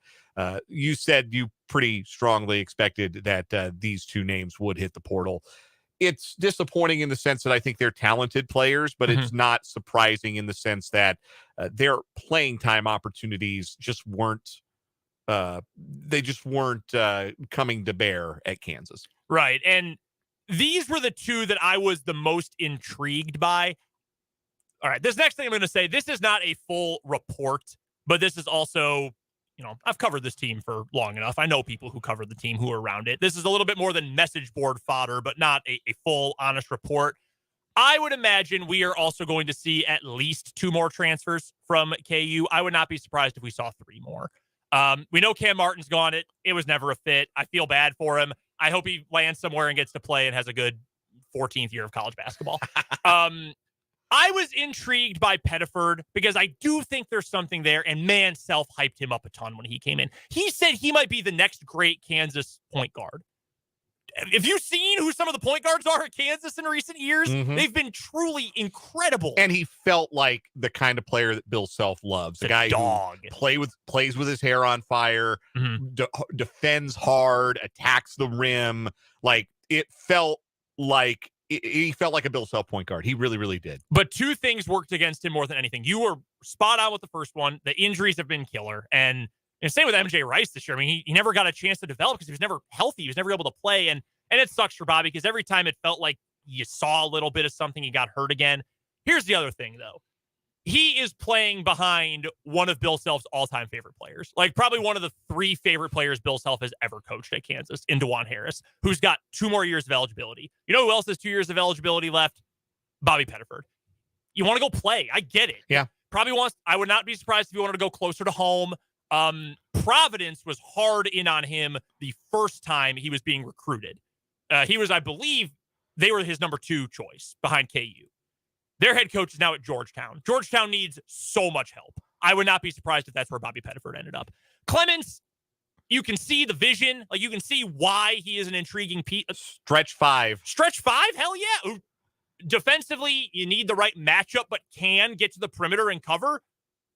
you said you pretty strongly expected that these 2 names would hit the portal. It's disappointing in the sense that I think they're talented players, but it's not surprising in the sense that their playing time opportunities just weren't coming to bear at Kansas. Right. And these were the 2 that I was the most intrigued by. All right. This next thing I'm going to say, this is not a full report, but this is also, I've covered this team for long enough. I know people who cover the team who are around it. This is a little bit more than message board fodder, but not a full honest report. I would imagine we are also going to see at least 2 more transfers from KU. I would not be surprised if we saw 3 more. We know Cam Martin's gone. It was never a fit. I feel bad for him. I hope he lands somewhere and gets to play and has a good 14th year of college basketball. I was intrigued by Pettiford because I do think there's something there, and man, Self hyped him up a ton when he came in. He said he might be the next great Kansas point guard. Have you seen who some of the point guards are at Kansas in recent years? They've been truly incredible. And he felt like the kind of player that Bill Self loves. The guy dog. Who plays with his hair on fire, defends hard, attacks the rim. Like it felt like he felt like a Bill Self point guard. He really, really did. But two things worked against him more than anything. You were spot on with the first one. The injuries have been killer. And same with MJ Rice this year. I mean, he never got a chance to develop because he was never healthy. He was never able to play. And it sucks for Bobby because every time it felt like you saw a little bit of something, he got hurt again. Here's the other thing, though. He is playing behind one of Bill Self's all-time favorite players. Like probably one of the 3 favorite players Bill Self has ever coached at Kansas in DeJuan Harris, who's got 2 more years of eligibility. You know who else has 2 years of eligibility left? Bobby Pettiford. You want to go play. I get it. Yeah. Probably wants, I would not be surprised if he wanted to go closer to home. Providence was hard in on him the first time he was being recruited. He was, I believe, they were his number 2 choice behind KU. Their head coach is now at Georgetown. Georgetown needs so much help. I would not be surprised if that's where Bobby Pettiford ended up. Clemens, you can see the vision. Like you can see why he is an intriguing piece. Stretch 5. Stretch 5? Hell yeah. Ooh. Defensively, you need the right matchup, but can get to the perimeter and cover.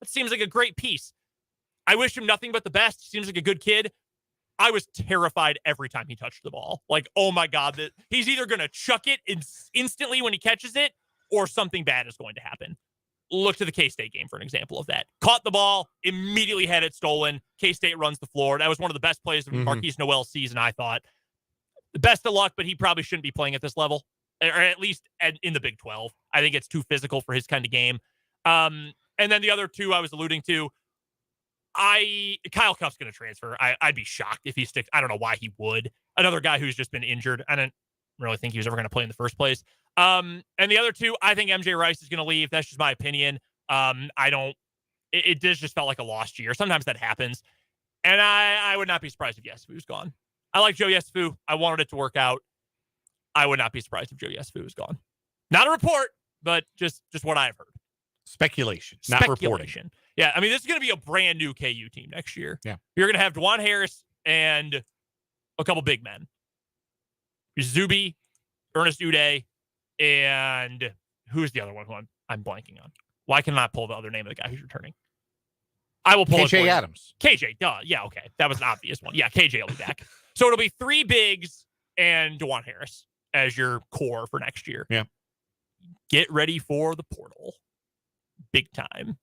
That seems like a great piece. I wish him nothing but the best. Seems like a good kid. I was terrified every time he touched the ball. Like, oh my God, that he's either going to chuck it instantly when he catches it or something bad is going to happen. Look to the K-State game for an example of that. Caught the ball, immediately had it stolen. K-State runs the floor. That was one of the best plays of Marquise Noel's season, I thought. The best of luck, but he probably shouldn't be playing at this level, or at least in the Big 12. I think it's too physical for his kind of game. And then the other 2 I was alluding to, Kyle Cuff's going to transfer. I'd be shocked if he sticks. I don't know why he would. Another guy who's just been injured. I didn't really think he was ever going to play in the first place. And the other 2, I think MJ Rice is going to leave. That's just my opinion. It just felt like a lost year. Sometimes that happens. And I would not be surprised if Yesufu was gone. I like Joe Yesufu. I wanted it to work out. I would not be surprised if Joe Yesufu was gone. Not a report, but just what I've heard. Speculation, not reporting. Yeah, I mean, this is going to be a brand new KU team next year. Yeah. You're going to have DeJuan Harris and a couple big men. Zuby, Ernest Uday, and who's the other one who I'm blanking on? Why can I not pull the other name of the guy who's returning? I will pull KJ Adams. KJ, duh. Yeah, okay. That was an obvious one. Yeah, KJ will be back. So it'll be 3 bigs and DeJuan Harris as your core for next year. Yeah. Get ready for the portal. Big time.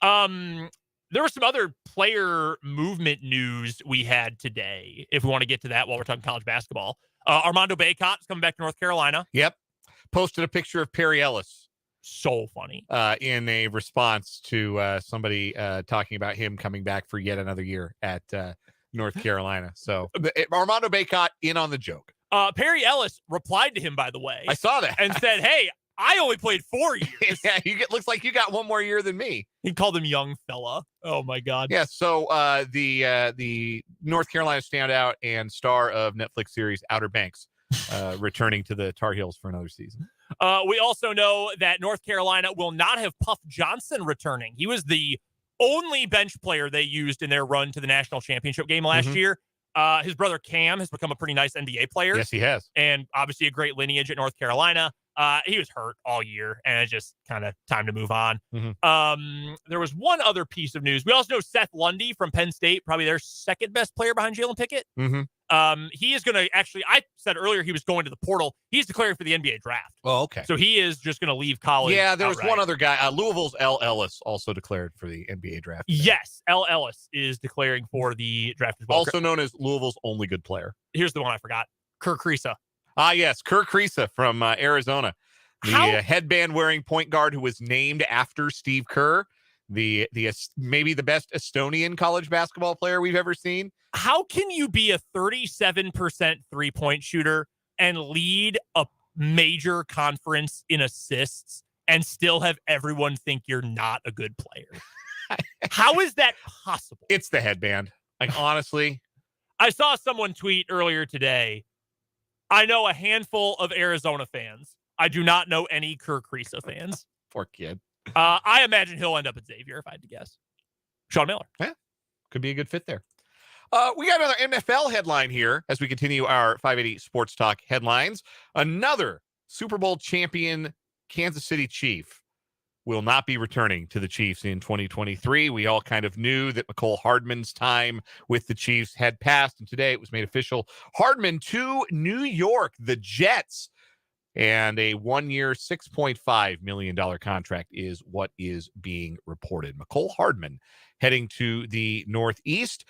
There was some other player movement news we had today, if we want to get to that while we're talking college basketball. Armando Bacot is coming back to North Carolina. Yep. Posted a picture of Perry Ellis. So funny. In a response to somebody talking about him coming back for yet another year at North Carolina. So Armando Bacot in on the joke. Perry Ellis replied to him, by the way. I saw that. And said, hey, I only played 4 years. Yeah, looks like you got 1 more year than me. He called him young fella. Oh my God. Yeah. So the North Carolina standout and star of Netflix series Outer Banks returning to the Tar Heels for another season. We also know that North Carolina will not have Puff Johnson returning. He was the only bench player they used in their run to the national championship game last year. His brother Cam has become a pretty nice NBA player. Yes, he has. And obviously a great lineage at North Carolina. He was hurt all year, and it's just kind of time to move on. There was one other piece of news. We also know Seth Lundy from Penn State, probably their second best player behind Jalen Pickett. He is going to actually, I said earlier he was going to the portal. He's declaring for the NBA draft. Oh, okay. So he is just going to leave college. Yeah, there was outright. one other guy. Louisville's L. Ellis also declared for the NBA draft. Yes, L. Ellis is declaring for the draft as well. Also known as Louisville's only good player. Here's the one I forgot. Kerr Kriisa. Yes, Kerr Kriisa from Arizona. The headband-wearing point guard who was named after Steve Kerr. The maybe the best Estonian college basketball player we've ever seen. How can you be a 37% three-point shooter and lead a major conference in assists and still have everyone think you're not a good player? How is that possible? It's the headband. Like, honestly. I saw someone tweet earlier today, I know a handful of Arizona fans. I do not know any Kerr Kriisa fans. Poor kid. I imagine he'll end up at Xavier, if I had to guess. Sean Miller. Yeah, could be a good fit there. We got another NFL headline here as we continue our 580 Sports Talk headlines. Another Super Bowl champion Kansas City Chief will not be returning to the Chiefs in 2023. We all kind of knew that Mecole Hardman's time with the Chiefs had passed, and today it was made official. Hardman to New York, the Jets, and a 1-year, $6.5 million contract is what is being reported. Mecole Hardman heading to the Northeast.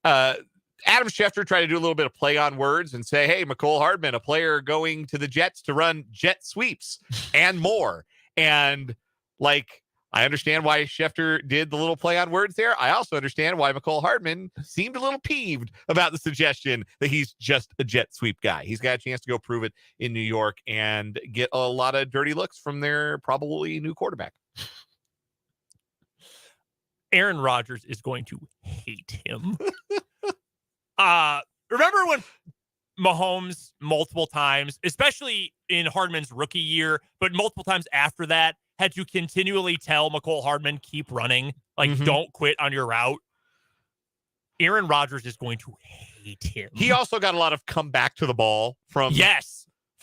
Adam Schefter tried to do a little bit of play on words and say, hey, Mecole Hardman, a player going to the Jets to run jet sweeps and more. And like, I understand why Schefter did the little play on words there. I also understand why Mecole Hardman seemed a little peeved about the suggestion that he's just a jet sweep guy. He's got a chance to go prove it in New York and get a lot of dirty looks from their probably new quarterback. Aaron Rodgers is going to hate him. Remember when Mahomes multiple times, especially in Hardman's rookie year, but multiple times after that, had to continually tell Mecole Hardman, keep running, like don't quit on your route. Aaron Rodgers is going to hate him. He also got a lot of come back to the ball from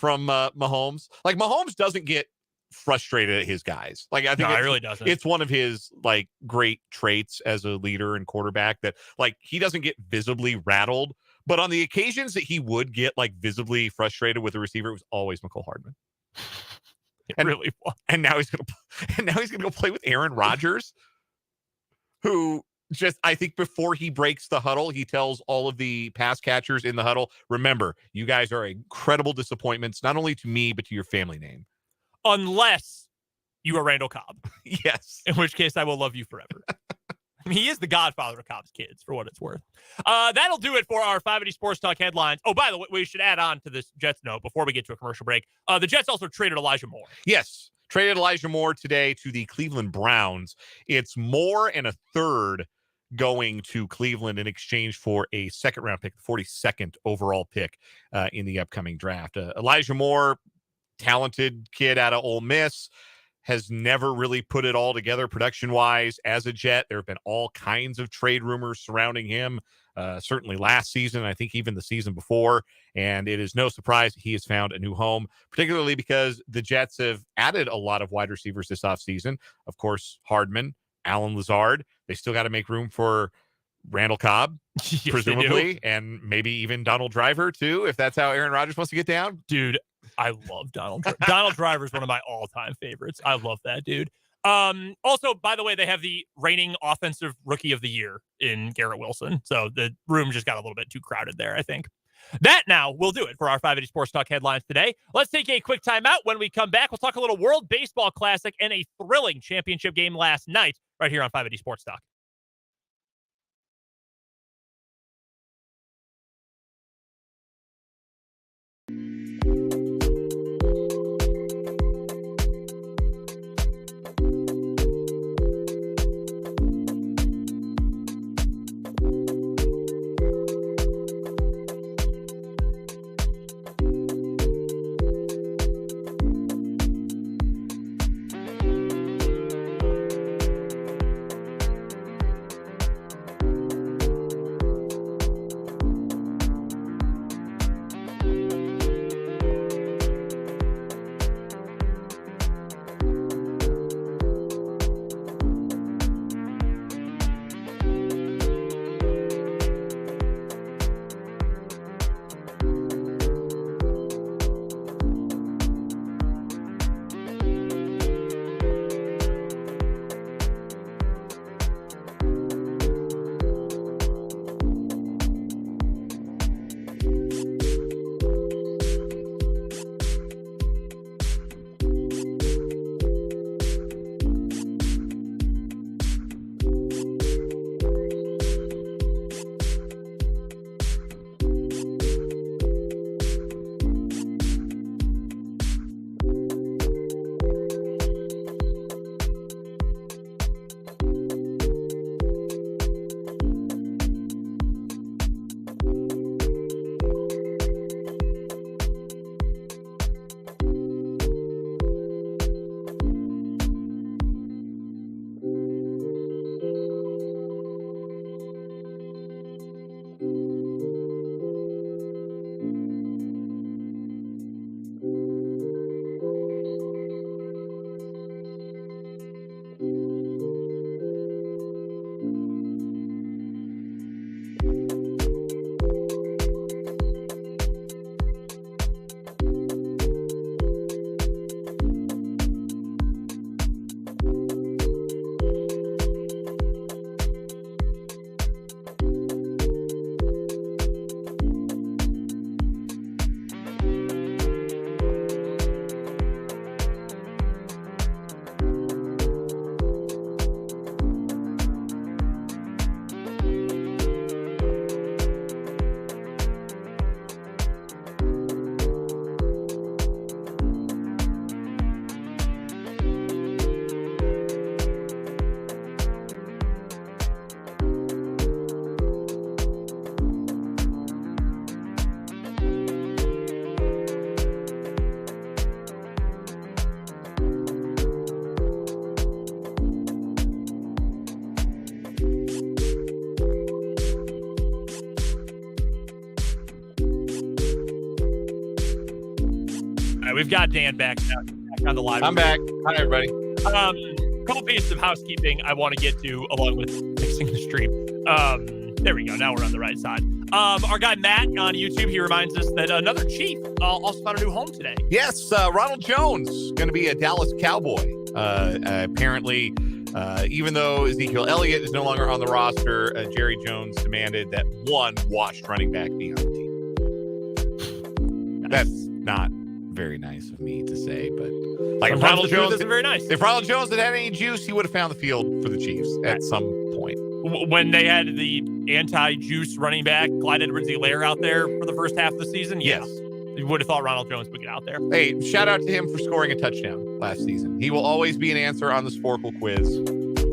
Mahomes. Like, Mahomes doesn't get frustrated at his guys. Like, I think it really doesn't. It's one of his like great traits as a leader and quarterback that like he doesn't get visibly rattled, but on the occasions that he would get like visibly frustrated with the receiver, it was always Mecole Hardman. Really was. And now he's gonna go play with Aaron Rodgers, who just, I think before he breaks the huddle, he tells all of the pass catchers in the huddle, remember, you guys are incredible disappointments, not only to me, but to your family name. Unless you are Randall Cobb. Yes. In which case I will love you forever. I mean, he is the godfather of Cobb's kids, for what it's worth. That'll do it for our 580 Sports Talk headlines. Oh, by the way, we should add on to this Jets note before we get to a commercial break. The Jets also traded Elijah Moore. Yes. Traded Elijah Moore today to the Cleveland Browns. It's Moore and a third going to Cleveland in exchange for a second-round pick, 42nd overall pick in the upcoming draft. Elijah Moore, talented kid out of Ole Miss, has never really put it all together production-wise as a Jet. There have been all kinds of trade rumors surrounding him, certainly last season, I think even the season before, and it is no surprise he has found a new home, particularly because the Jets have added a lot of wide receivers this offseason. Of course, Hardman, Allen Lazard. They still got to make room for Randall Cobb, Yes, presumably, and maybe even Donald Driver, too, if that's how Aaron Rodgers wants to get down. Dude, I love Donald. Donald Driver is one of my all-time favorites. I love that dude. Also, by the way, they have the reigning offensive rookie of the year in Garrett Wilson. So the room just got a little bit too crowded there, I think. That now will do it for our 580 Sports Talk headlines today. Let's take a quick timeout. When we come back, we'll talk a little World Baseball Classic and a thrilling championship game last night right here on 580 Sports Talk. right, we've got Dan back now, back on the live. I'm back. Hi, everybody. Couple pieces of housekeeping I want to get to along with fixing the stream. There we go. Now we're on the right side. Our guy Matt on YouTube, he reminds us that another Chief also found a new home today. Yes, Ronald Jones going to be a Dallas Cowboy. Apparently, even though Ezekiel Elliott is no longer on the roster, Jerry Jones demanded that one washed running back be on the team. That's not very nice of me to say, but like if Ronald Jones isn't very nice. If Ronald Jones had any juice, he would have found the field for the Chiefs at some point. When they had the anti-juice running back, Clyde Edwards-Helaire out there for the first half of the season, yes. You would have thought Ronald Jones would get out there. Hey, shout out to him for scoring a touchdown last season. He will always be an answer on the Sporkle quiz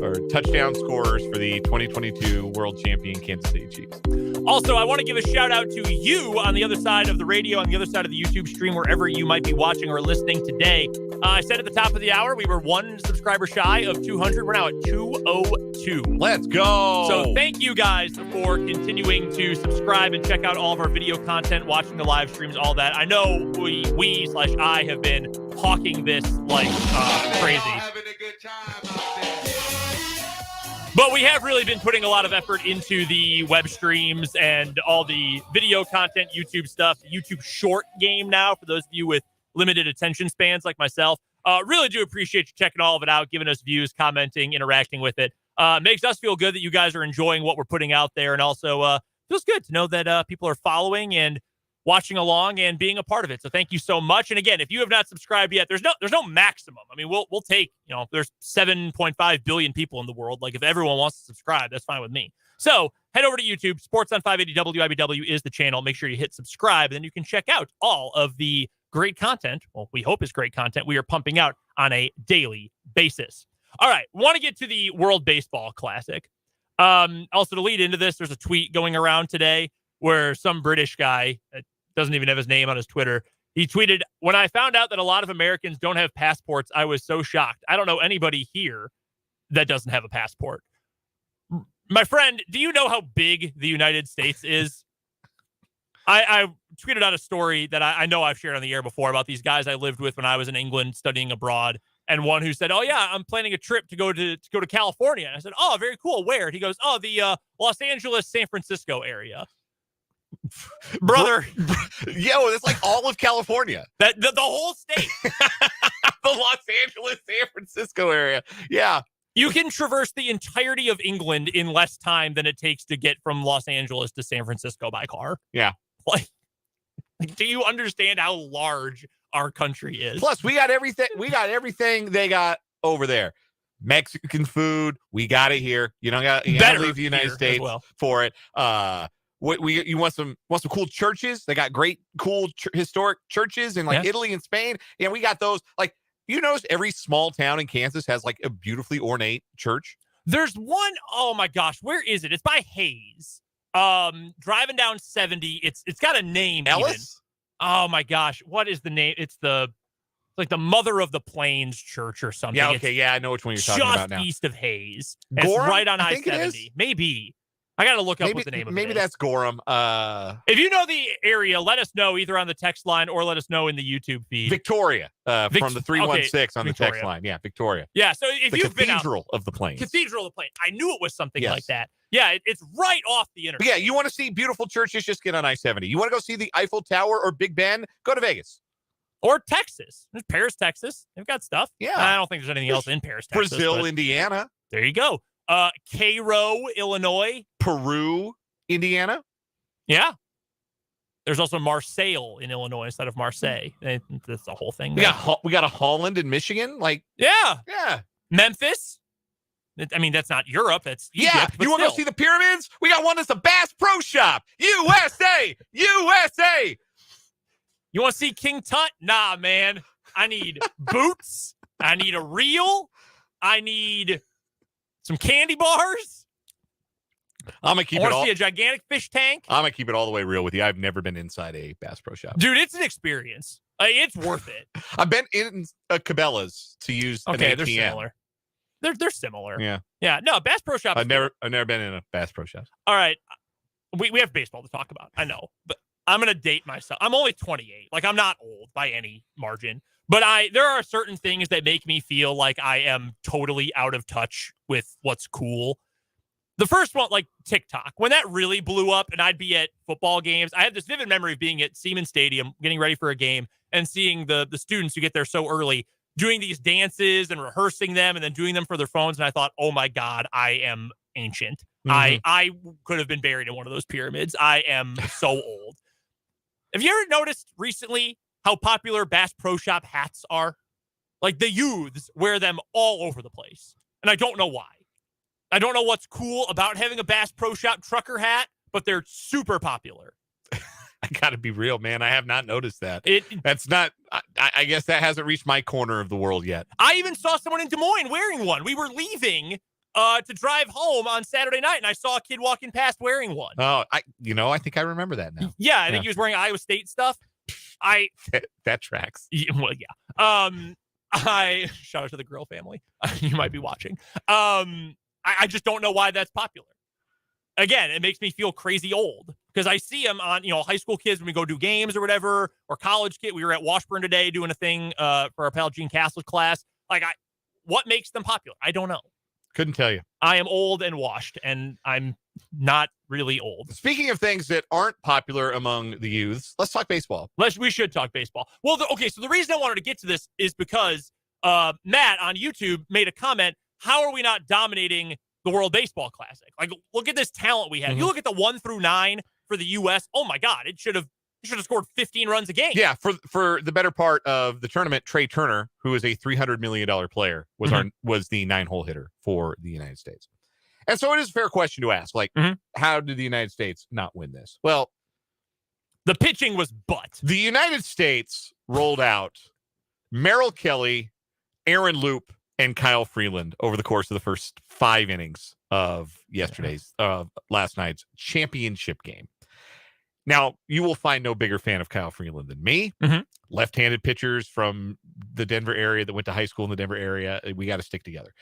or touchdown scorers for the 2022 World Champion Kansas City Chiefs. Also, I want to give a shout out to you on the other side of the radio, on the other side of the YouTube stream, wherever you might be watching or listening today. I said at the top of the hour, we were 1 subscriber shy of 200. We're now at 202. Let's go. So thank you guys for continuing to subscribe and check out all of our video content, watching the live streams, all that. I know I have been hawking this like crazy. But we have really been putting a lot of effort into the web streams and all the video content, YouTube stuff, YouTube short game now for those of you with limited attention spans like myself. Really do appreciate you checking all of it out, giving us views, commenting, interacting with it. Makes us feel good that you guys are enjoying what we're putting out there, and also feels good to know that people are following and watching along and being a part of it. So thank you so much. And again, if you have not subscribed yet, there's no maximum. I mean, we'll take, there's 7.5 billion people in the world. Like if everyone wants to subscribe, that's fine with me. So head over to YouTube. Sports on 580 WIBW is the channel. Make sure you hit subscribe, and then you can check out all of the great content. Well, we hope it's great content we are pumping out on a daily basis. All right. Want to get to the World Baseball Classic. Also to lead into this, there's a tweet going around today where some British guy doesn't even have his name on his Twitter. He tweeted, "When I found out that a lot of Americans don't have passports, I was so shocked. I don't know anybody here that doesn't have a passport." My friend, do you know how big the United States is? I tweeted out a story that I know I've shared on the air before about these guys I lived with when I was in England studying abroad. And one who said, "Oh yeah, I'm planning a trip to go to California." And I said, "Oh, very cool. Where?" And he goes, "Oh, the Los Angeles, San Francisco area." Brother, yo, that's like all of California. That the whole state. The Los Angeles, San Francisco area. Yeah. You can traverse the entirety of England in less time than it takes to get from Los Angeles to San Francisco by car. Yeah. Like do you understand how large our country is? Plus, we got everything. We got everything they got over there. Mexican food, we got it here. You don't got to leave the United States for it. You want some cool churches? They got great, cool historic churches in Italy and Spain. Yeah, we got those. Like, you notice every small town in Kansas has like a beautifully ornate church. There's one, oh my gosh, where is it? It's by Hayes. Driving down 70. It's got a name. Ellis? Even. Oh my gosh, what is the name? It's like the Mother of the Plains Church or something. Yeah, okay, I know which one you're talking about now. Just east of Hayes. It's right on I-70. Maybe. I got to look up what the name of it is. Maybe that's Gorham. If you know the area, let us know either on the text line or let us know in the YouTube feed. Victoria from the 316 on the text line. Yeah, Victoria. Yeah, so if you've been out, Cathedral of the Plains. Cathedral of the Plains. I knew it was something like that. Yeah, it's right off the interstate. But yeah, you want to see beautiful churches, just get on I-70. You want to go see the Eiffel Tower or Big Ben? Go to Vegas. Or Texas. There's Paris, Texas. They've got stuff. Yeah. I don't think there's anything else in Paris, Texas. Brazil, Indiana. There you go. Cairo, Illinois. Peru, Indiana. Yeah. There's also Marseille in Illinois instead of Marseille. That's the whole thing. We got a Holland in Michigan. Yeah. Memphis. I mean, that's not Europe. That's Egypt. Yeah. You want to go see the pyramids? We got one that's the Bass Pro Shop. USA. USA. You want to see King Tut? Nah, man. I need boots. I need a reel. I need some candy bars. I'm gonna keep I want to see a gigantic fish tank. I'm gonna keep it all the way real with you. I've never been inside a Bass Pro Shop, dude. It's an experience. It's worth it. I've been in Cabela's to use an ATM. They're similar. They're similar. Yeah. No, Bass Pro Shop. I've never been in a Bass Pro Shop. All right, we have baseball to talk about. I know, but I'm going to date myself. I'm only 28. Like, I'm not old by any margin, but there are certain things that make me feel like I am totally out of touch with what's cool. The first one, like TikTok, when that really blew up and I'd be at football games, I have this vivid memory of being at Siemens Stadium, getting ready for a game and seeing the students who get there so early doing these dances and rehearsing them and then doing them for their phones. And I thought, oh my God, I am ancient. I could have been buried in one of those pyramids. I am so old. Have you ever noticed recently how popular Bass Pro Shop hats are? Like, the youths wear them all over the place. And I don't know why. I don't know what's cool about having a Bass Pro Shop trucker hat, but they're super popular. I got to be real, man. I have not noticed that. That's not, I guess that hasn't reached my corner of the world yet. I even saw someone in Des Moines wearing one. We were leaving to drive home on Saturday night, and I saw a kid walking past wearing one. Oh, I think I remember that now. Yeah, I think he was wearing Iowa State stuff. That tracks. Well, yeah. Shout out to the Grill family. You might be watching. I just don't know why that's popular. Again, it makes me feel crazy old because I see them on, high school kids when we go do games or whatever, or college kid. We were at Washburn today doing a thing for our pal Gene Castle's class. Like, what makes them popular? I don't know. Couldn't tell you. I am old and washed, and I'm not really old. Speaking of things that aren't popular among the youths, let's talk baseball. We should talk baseball. Well, so the reason I wanted to get to this is because Matt on YouTube made a comment. How are we not dominating the World Baseball Classic? Like, look at this talent we have. You look at the 1 through 9 for the U.S. Oh my God, it should have scored 15 runs a game. Yeah, for the better part of the tournament, Trey Turner, who is a $300 million player, was the 9-hole hitter for the United States. And so it is a fair question to ask, like, how did the United States not win this? Well, the pitching was butt. The United States rolled out Merrill Kelly, Aaron Loop, and Kyle Freeland over the course of the first 5 innings of last night's championship game. Now, you will find no bigger fan of Kyle Freeland than me. Left-handed pitchers from the Denver area that went to high school in the Denver area. We got to stick together.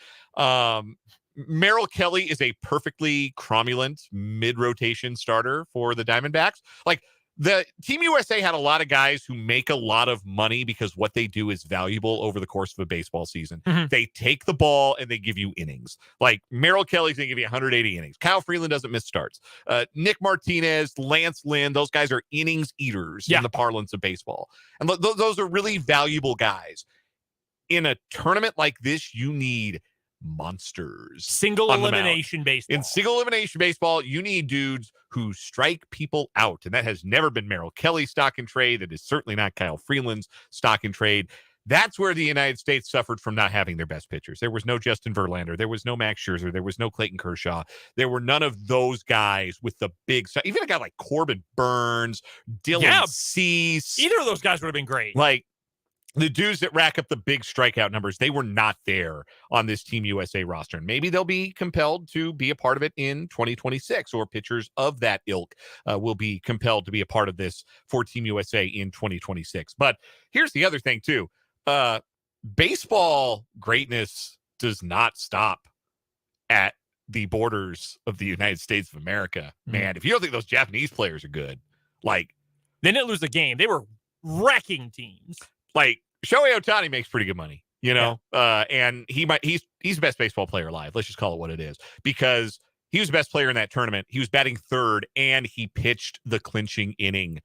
Merrill Kelly is a perfectly cromulent mid-rotation starter for the Diamondbacks. Like, the Team USA had a lot of guys who make a lot of money because what they do is valuable over the course of a baseball season. They take the ball and they give you innings. Like, Merrill Kelly's going to give you 180 innings. Kyle Freeland doesn't miss starts. Nick Martinez, Lance Lynn, those guys are innings eaters in the parlance of baseball. And those are really valuable guys. In a tournament like this, you need monsters. Single elimination baseball. In single elimination baseball, you need dudes who strike people out. And that has never been Merrill Kelly's stock and trade. That is certainly not Kyle Freeland's stock and trade. That's where the United States suffered from not having their best pitchers. There was no Justin Verlander. There was no Max Scherzer. There was no Clayton Kershaw. There were none of those guys with the big stuff. Even a guy like Corbin Burns, Dylan Cease. Either of those guys would have been great. Like, the dudes that rack up the big strikeout numbers, they were not there on this Team USA roster. And maybe they'll be compelled to be a part of it in 2026, or pitchers of that ilk will be compelled to be a part of this for Team USA in 2026. But here's the other thing, too. Baseball greatness does not stop at the borders of the United States of America. Man, if you don't think those Japanese players are good, like, they didn't lose a game. They were wrecking teams. Like, Shohei Ohtani makes pretty good money, and he's the best baseball player alive. Let's just call it what it is, because he was the best player in that tournament. He was batting third, and he pitched the clinching inning.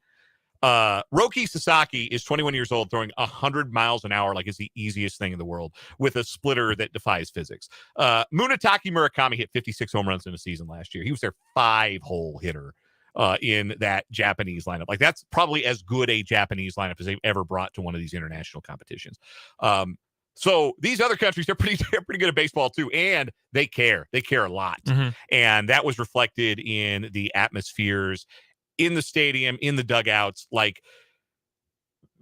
Roki Sasaki is 21 years old, throwing 100 miles an hour like it's the easiest thing in the world with a splitter that defies physics. Munetake Murakami hit 56 home runs in a season last year. He was their 5-hole hitter in that Japanese lineup. Like, that's probably as good a Japanese lineup as they've ever brought to one of these international competitions. So these other countries, they're pretty good at baseball too, and they care. They care a lot. And that was reflected in the atmospheres, in the stadium, in the dugouts. Like,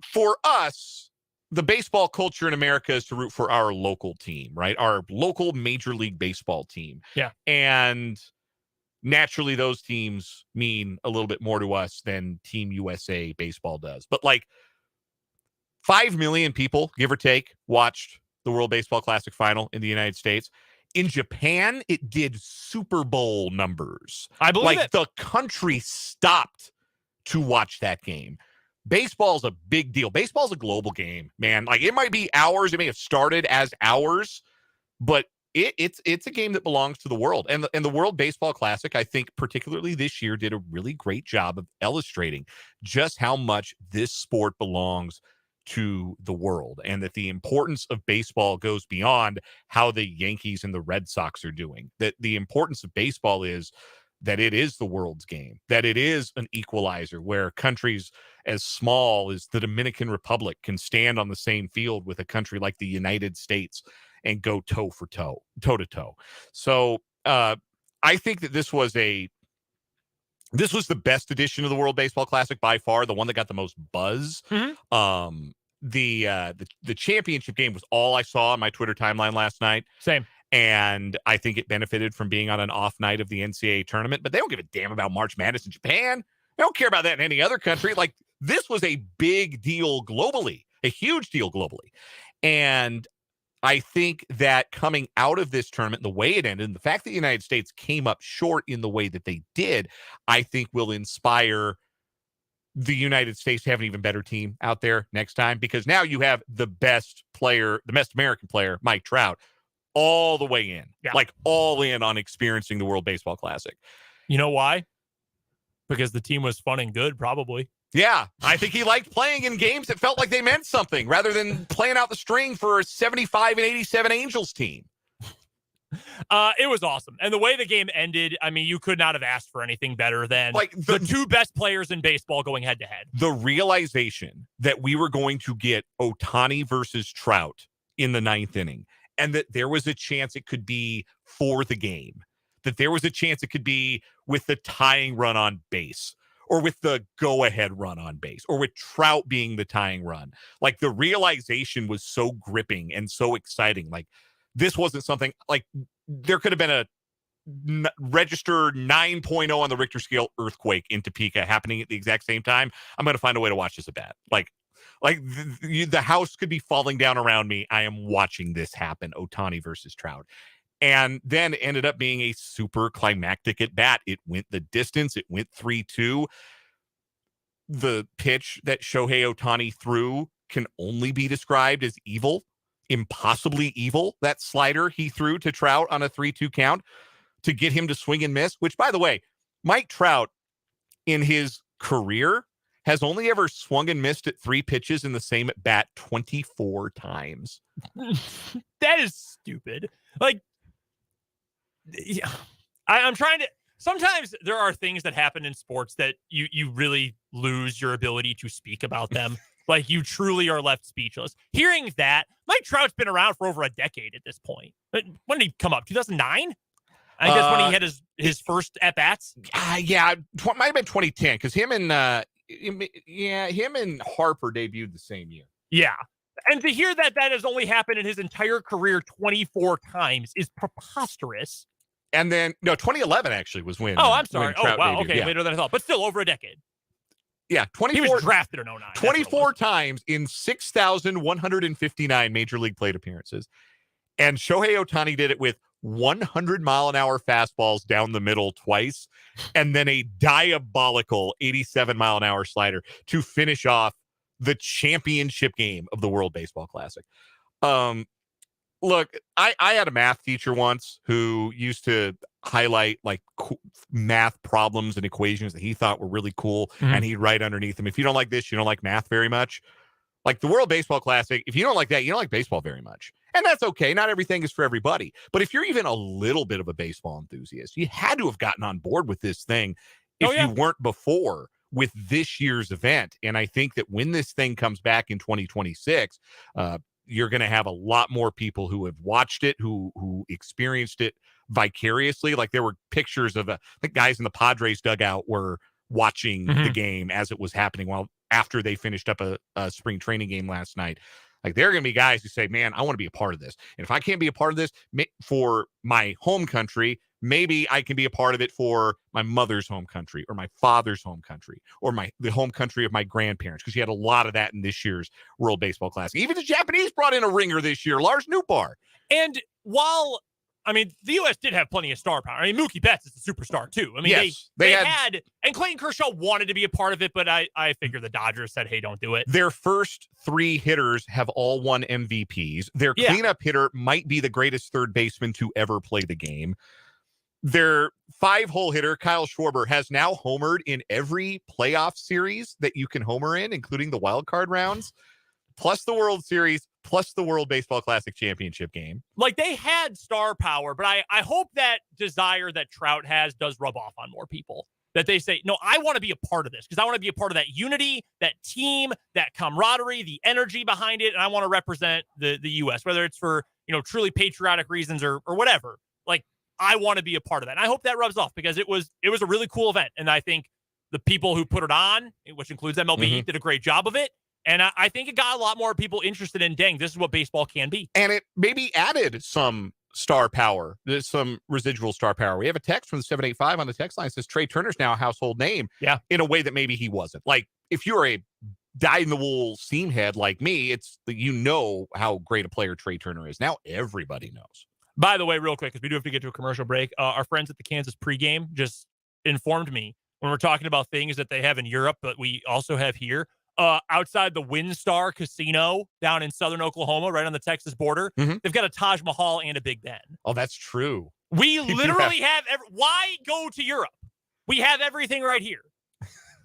for us, the baseball culture in America is to root for our local team, right? Our local Major League Baseball team. Yeah. And naturally, those teams mean a little bit more to us than Team USA baseball does. But, like, 5 million people, give or take, watched the World Baseball Classic final in the United States. In Japan, it did Super Bowl numbers. I believe it. The country stopped to watch that game. Baseball's a big deal. Baseball's a global game, man. Like, it might be ours. It may have started as ours, but it's a game that belongs to the world. And the World Baseball Classic, I think, particularly this year, did a really great job of illustrating just how much this sport belongs to the world, and that the importance of baseball goes beyond how the Yankees and the Red Sox are doing. That the importance of baseball is that it is the world's game, that it is an equalizer where countries as small as the Dominican Republic can stand on the same field with a country like the United States and go toe to toe. So I think that this was the best edition of the World Baseball Classic by far, the one that got the most buzz. The championship game was all I saw on my Twitter timeline last night. Same. And I think it benefited from being on an off night of the NCAA tournament, but they don't give a damn about March Madness in Japan. They don't care about that in any other country. Like, this was a big deal globally, a huge deal globally. And I think that coming out of this tournament, the way it ended, and the fact that the United States came up short in the way that they did, I think will inspire the United States to have an even better team out there next time, because now you have the best player, the best American player, Mike Trout, all the way in, like all in on experiencing the World Baseball Classic. You know why? Because the team was fun and good, probably. Yeah, I think he liked playing in games that felt like they meant something rather than playing out the string for a 75 and 87 Angels team. It was awesome. And the way the game ended, I mean, you could not have asked for anything better than like the two best players in baseball going head to head. The realization that we were going to get Ohtani versus Trout in the ninth inning, and that there was a chance it could be for the game, that there was a chance it could be with the tying run on base, or with the go-ahead run on base, or with Trout being the tying run. Like, the realization was so gripping and so exciting. Like, this wasn't something, like, there could have been a register 9.0 on the Richter scale earthquake in Topeka happening at the exact same time. I'm going to find a way to watch this at bat. Like the house could be falling down around me. I am watching this happen, Ohtani versus Trout. And then it ended up being a super climactic at bat. It went the distance. It went 3-2. The pitch that Shohei Ohtani threw can only be described as evil, impossibly evil. That slider he threw to Trout on a 3-2 count to get him to swing and miss, which, by the way, Mike Trout in his career has only ever swung and missed at 3 pitches in the same at bat 24 times. That is stupid. Like, yeah, I'm trying to. Sometimes there are things that happen in sports that you really lose your ability to speak about them. Like, you truly are left speechless. Hearing that, Mike Trout's been around for over a decade at this point. When did he come up? 2009? I guess when he had his first at bats. Yeah, might have been 2010 because him and Harper debuted the same year. Yeah. And to hear that has only happened in his entire career 24 times is preposterous. And then, no, 2011 actually was when. Oh, I'm sorry. Oh, wow. Debuted. Okay, Yeah. later than I thought. But still, over a decade. Yeah, 24. He was drafted in 09. 24 times in 6,159 Major League plate appearances. And Shohei Ohtani did it with 100-mile-an-hour fastballs down the middle twice, and then a diabolical 87-mile-an-hour slider to finish off the championship game of the World Baseball Classic. Look, I had a math teacher once who used to highlight like math problems and equations that he thought were really cool, and he'd write underneath them, if you don't like this, you don't like math very much. Like the World Baseball Classic, if you don't like that, you don't like baseball very much. And that's okay. Not everything is for everybody. But if you're even a little bit of a baseball enthusiast, you had to have gotten on board with this thing if you weren't before with this year's event. And I think that when this thing comes back in 2026, you're going to have a lot more people who have watched it, who experienced it vicariously. Like there were pictures of the guys in the Padres dugout were watching the game as it was happening after they finished up a spring training game last night. Like there are going to be guys who say, man, I want to be a part of this. And if I can't be a part of this for my home country, maybe I can be a part of it for my mother's home country or my father's home country or the home country of my grandparents, because you had a lot of that in this year's World Baseball Classic. Even the Japanese brought in a ringer this year, Lars Nootbaar. And while I mean, the U.S. did have plenty of star power. I mean, Mookie Betts is a superstar too. I mean, Yes, they had, and Clayton Kershaw wanted to be a part of it, but I figure the Dodgers said, hey, don't do it. Their first 3 hitters have all won MVPs. Their cleanup hitter might be the greatest third baseman to ever play the game. Their 5-hole hitter, Kyle Schwarber, has now homered in every playoff series that you can homer in, including the wild card rounds, plus the World Series, plus the World Baseball Classic Championship game. Like, they had star power, but I hope that desire that Trout has does rub off on more people. That they say, no, I want to be a part of this because I want to be a part of that unity, that team, that camaraderie, the energy behind it, and I want to represent the U.S., whether it's for, truly patriotic reasons or whatever. Like, I want to be a part of that. And I hope that rubs off because it was a really cool event. And I think the people who put it on, which includes MLB, did a great job of it. And I think it got a lot more people interested in, dang, this is what baseball can be. And it maybe added some star power, some residual star power. We have a text from the 785 on the text line that says Trey Turner's now a household name. Yeah. In a way that maybe he wasn't. Like, if you're a dyed-in-the-wool seam head like me, it's how great a player Trey Turner is. Now everybody knows. By the way, real quick, because we do have to get to a commercial break, our friends at the Kansas pregame just informed me when we're talking about things that they have in Europe, but we also have here, outside the WinStar Casino down in southern Oklahoma, right on the Texas border, they've got a Taj Mahal and a Big Ben. Oh, that's true. We literally have why go to Europe? We have everything right here.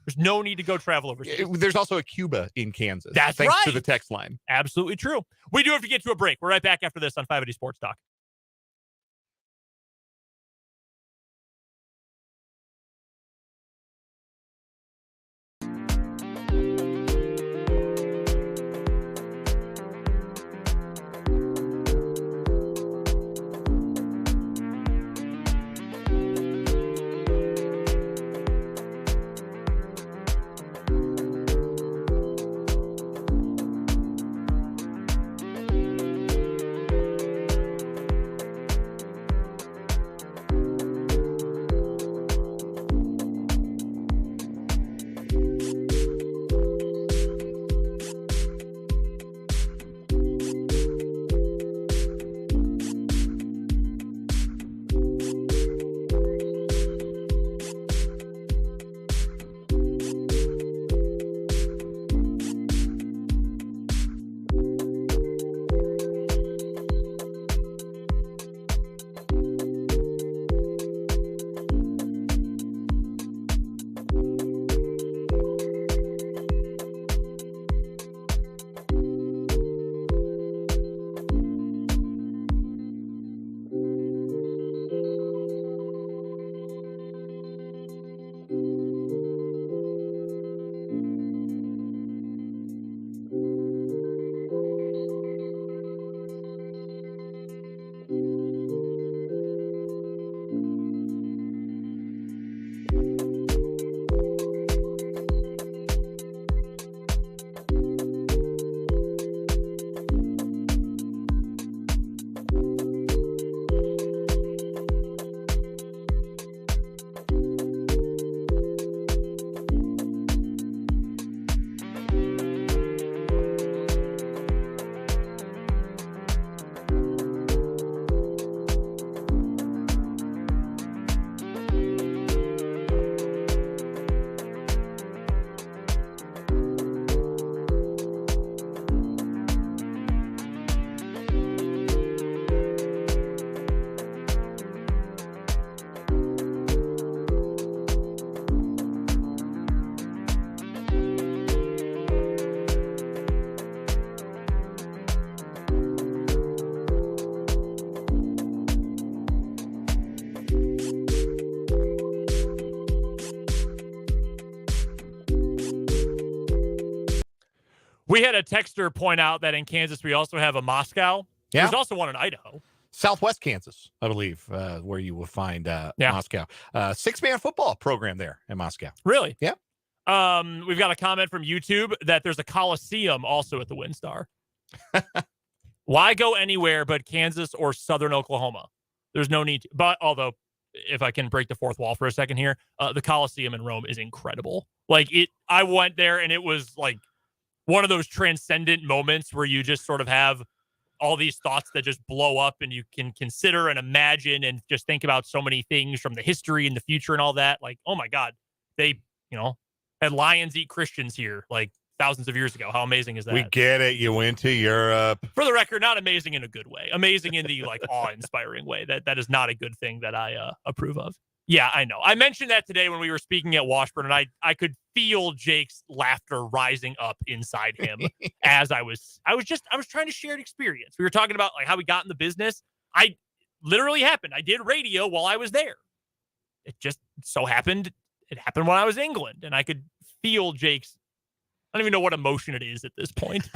There's no need to go travel overseas. There's also a Cuba in Kansas. That's thanks right. to the text line. Absolutely true. We do have to get to a break. We're right back after this on 580 Sports Talk. We had a texter point out that in Kansas, we also have a Moscow. Yeah. There's also one in Idaho. Southwest Kansas, I believe, where you will find Moscow. 6-man football program there in Moscow. Really? Yeah. We've got a comment from YouTube that there's a Coliseum also at the WinStar. Why go anywhere but Kansas or Southern Oklahoma? There's no need to. But although, if I can break the fourth wall for a second here, the Coliseum in Rome is incredible. I went there and it was like one of those transcendent moments where you just sort of have all these thoughts that just blow up and you can consider and imagine and just think about so many things from the history and the future and all that. Like, oh my God, they, had lions eat Christians here like thousands of years ago. How amazing is that? We get it. You went to Europe. For the record, not amazing in a good way. Amazing in the like awe-inspiring way. That is not a good thing that I approve of. Yeah, I know. I mentioned that today when we were speaking at Washburn, and I could feel Jake's laughter rising up inside him as I was trying to share an experience. We were talking about like how we got in the business. I literally happened. I did radio while I was there. It just so happened. It happened when I was in England, and I could feel Jake's. I don't even know what emotion it is at this point.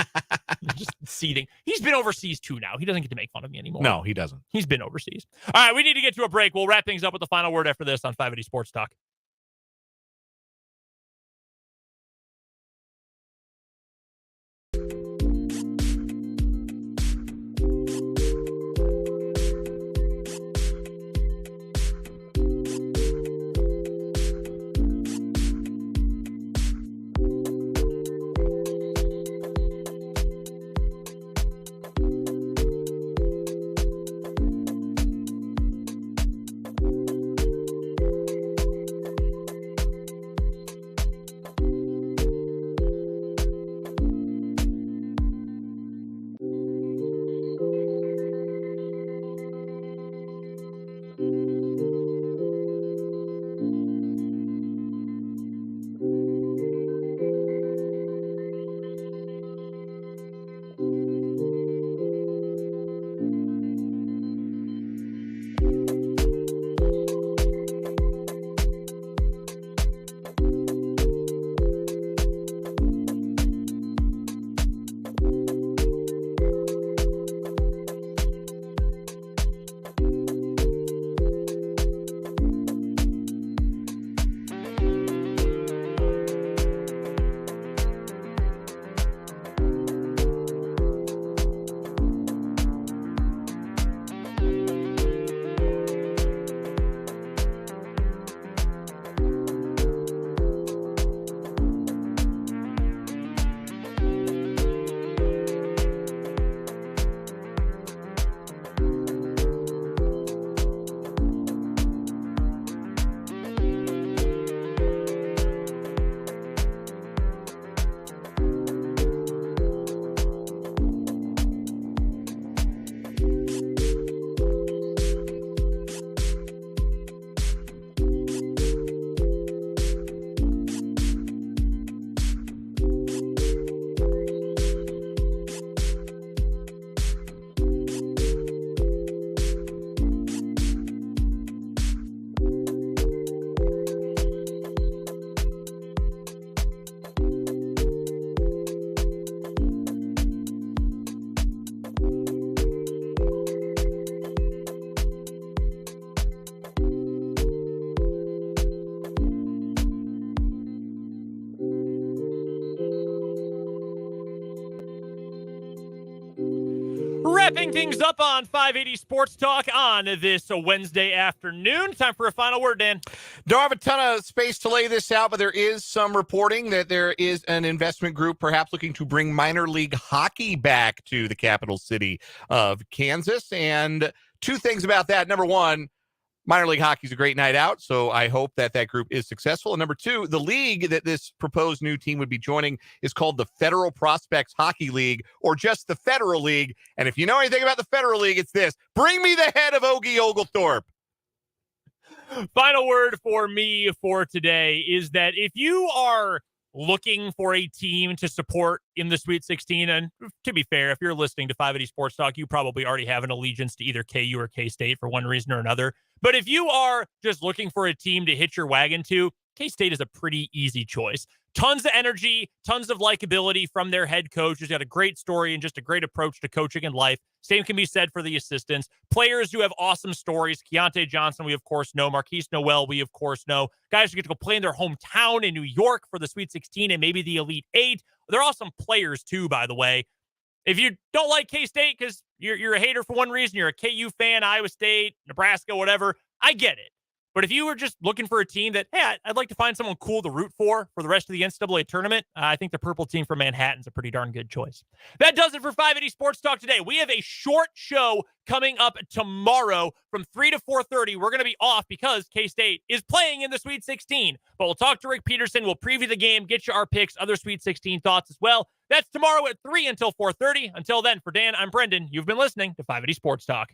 Just seething. He's been overseas too now. He doesn't get to make fun of me anymore. No, he doesn't. He's been overseas. All right, we need to get to a break. We'll wrap things up with the final word after this on 580 Sports Talk. Wrapping things up on 580 Sports Talk on this Wednesday afternoon. Time for a final word, Dan. Don't have a ton of space to lay this out, but there is some reporting that there is an investment group perhaps looking to bring minor league hockey back to the capital city of Kansas. And two things about that. Number one, minor league hockey is a great night out, so I hope that that group is successful. And number two, the league that this proposed new team would be joining is called the Federal Prospects Hockey League, or just the Federal League. And if you know anything about the Federal League, it's this. Bring me the head of Ogie Oglethorpe. Final word for me for today is that if you are looking for a team to support in the Sweet 16, and to be fair, if you're listening to 580 Sports Talk, you probably already have an allegiance to either KU or K-State for one reason or another. But if you are just looking for a team to hitch your wagon to, K-State is a pretty easy choice. Tons of energy, tons of likability from their head coach, who's got a great story and just a great approach to coaching in life. Same can be said for the assistants. Players who have awesome stories. Keontae Johnson, we of course know. Marquise Noel, we of course know. Guys who get to go play in their hometown in New York for the Sweet 16 and maybe the Elite Eight. They're awesome players too, by the way. If you don't like K-State because you're a hater for one reason, you're a KU fan, Iowa State, Nebraska, whatever, I get it. But if you were just looking for a team that, hey, I'd like to find someone cool to root for the rest of the NCAA tournament, I think the purple team from Manhattan's a pretty darn good choice. That does it for 580 Sports Talk today. We have a short show coming up tomorrow from 3 to 4:30. We're going to be off because K-State is playing in the Sweet 16. But we'll talk to Rick Peterson. We'll preview the game, get you our picks, other Sweet 16 thoughts as well. That's tomorrow at 3 until 4:30. Until then, for Dan, I'm Brendan. You've been listening to 580 Sports Talk.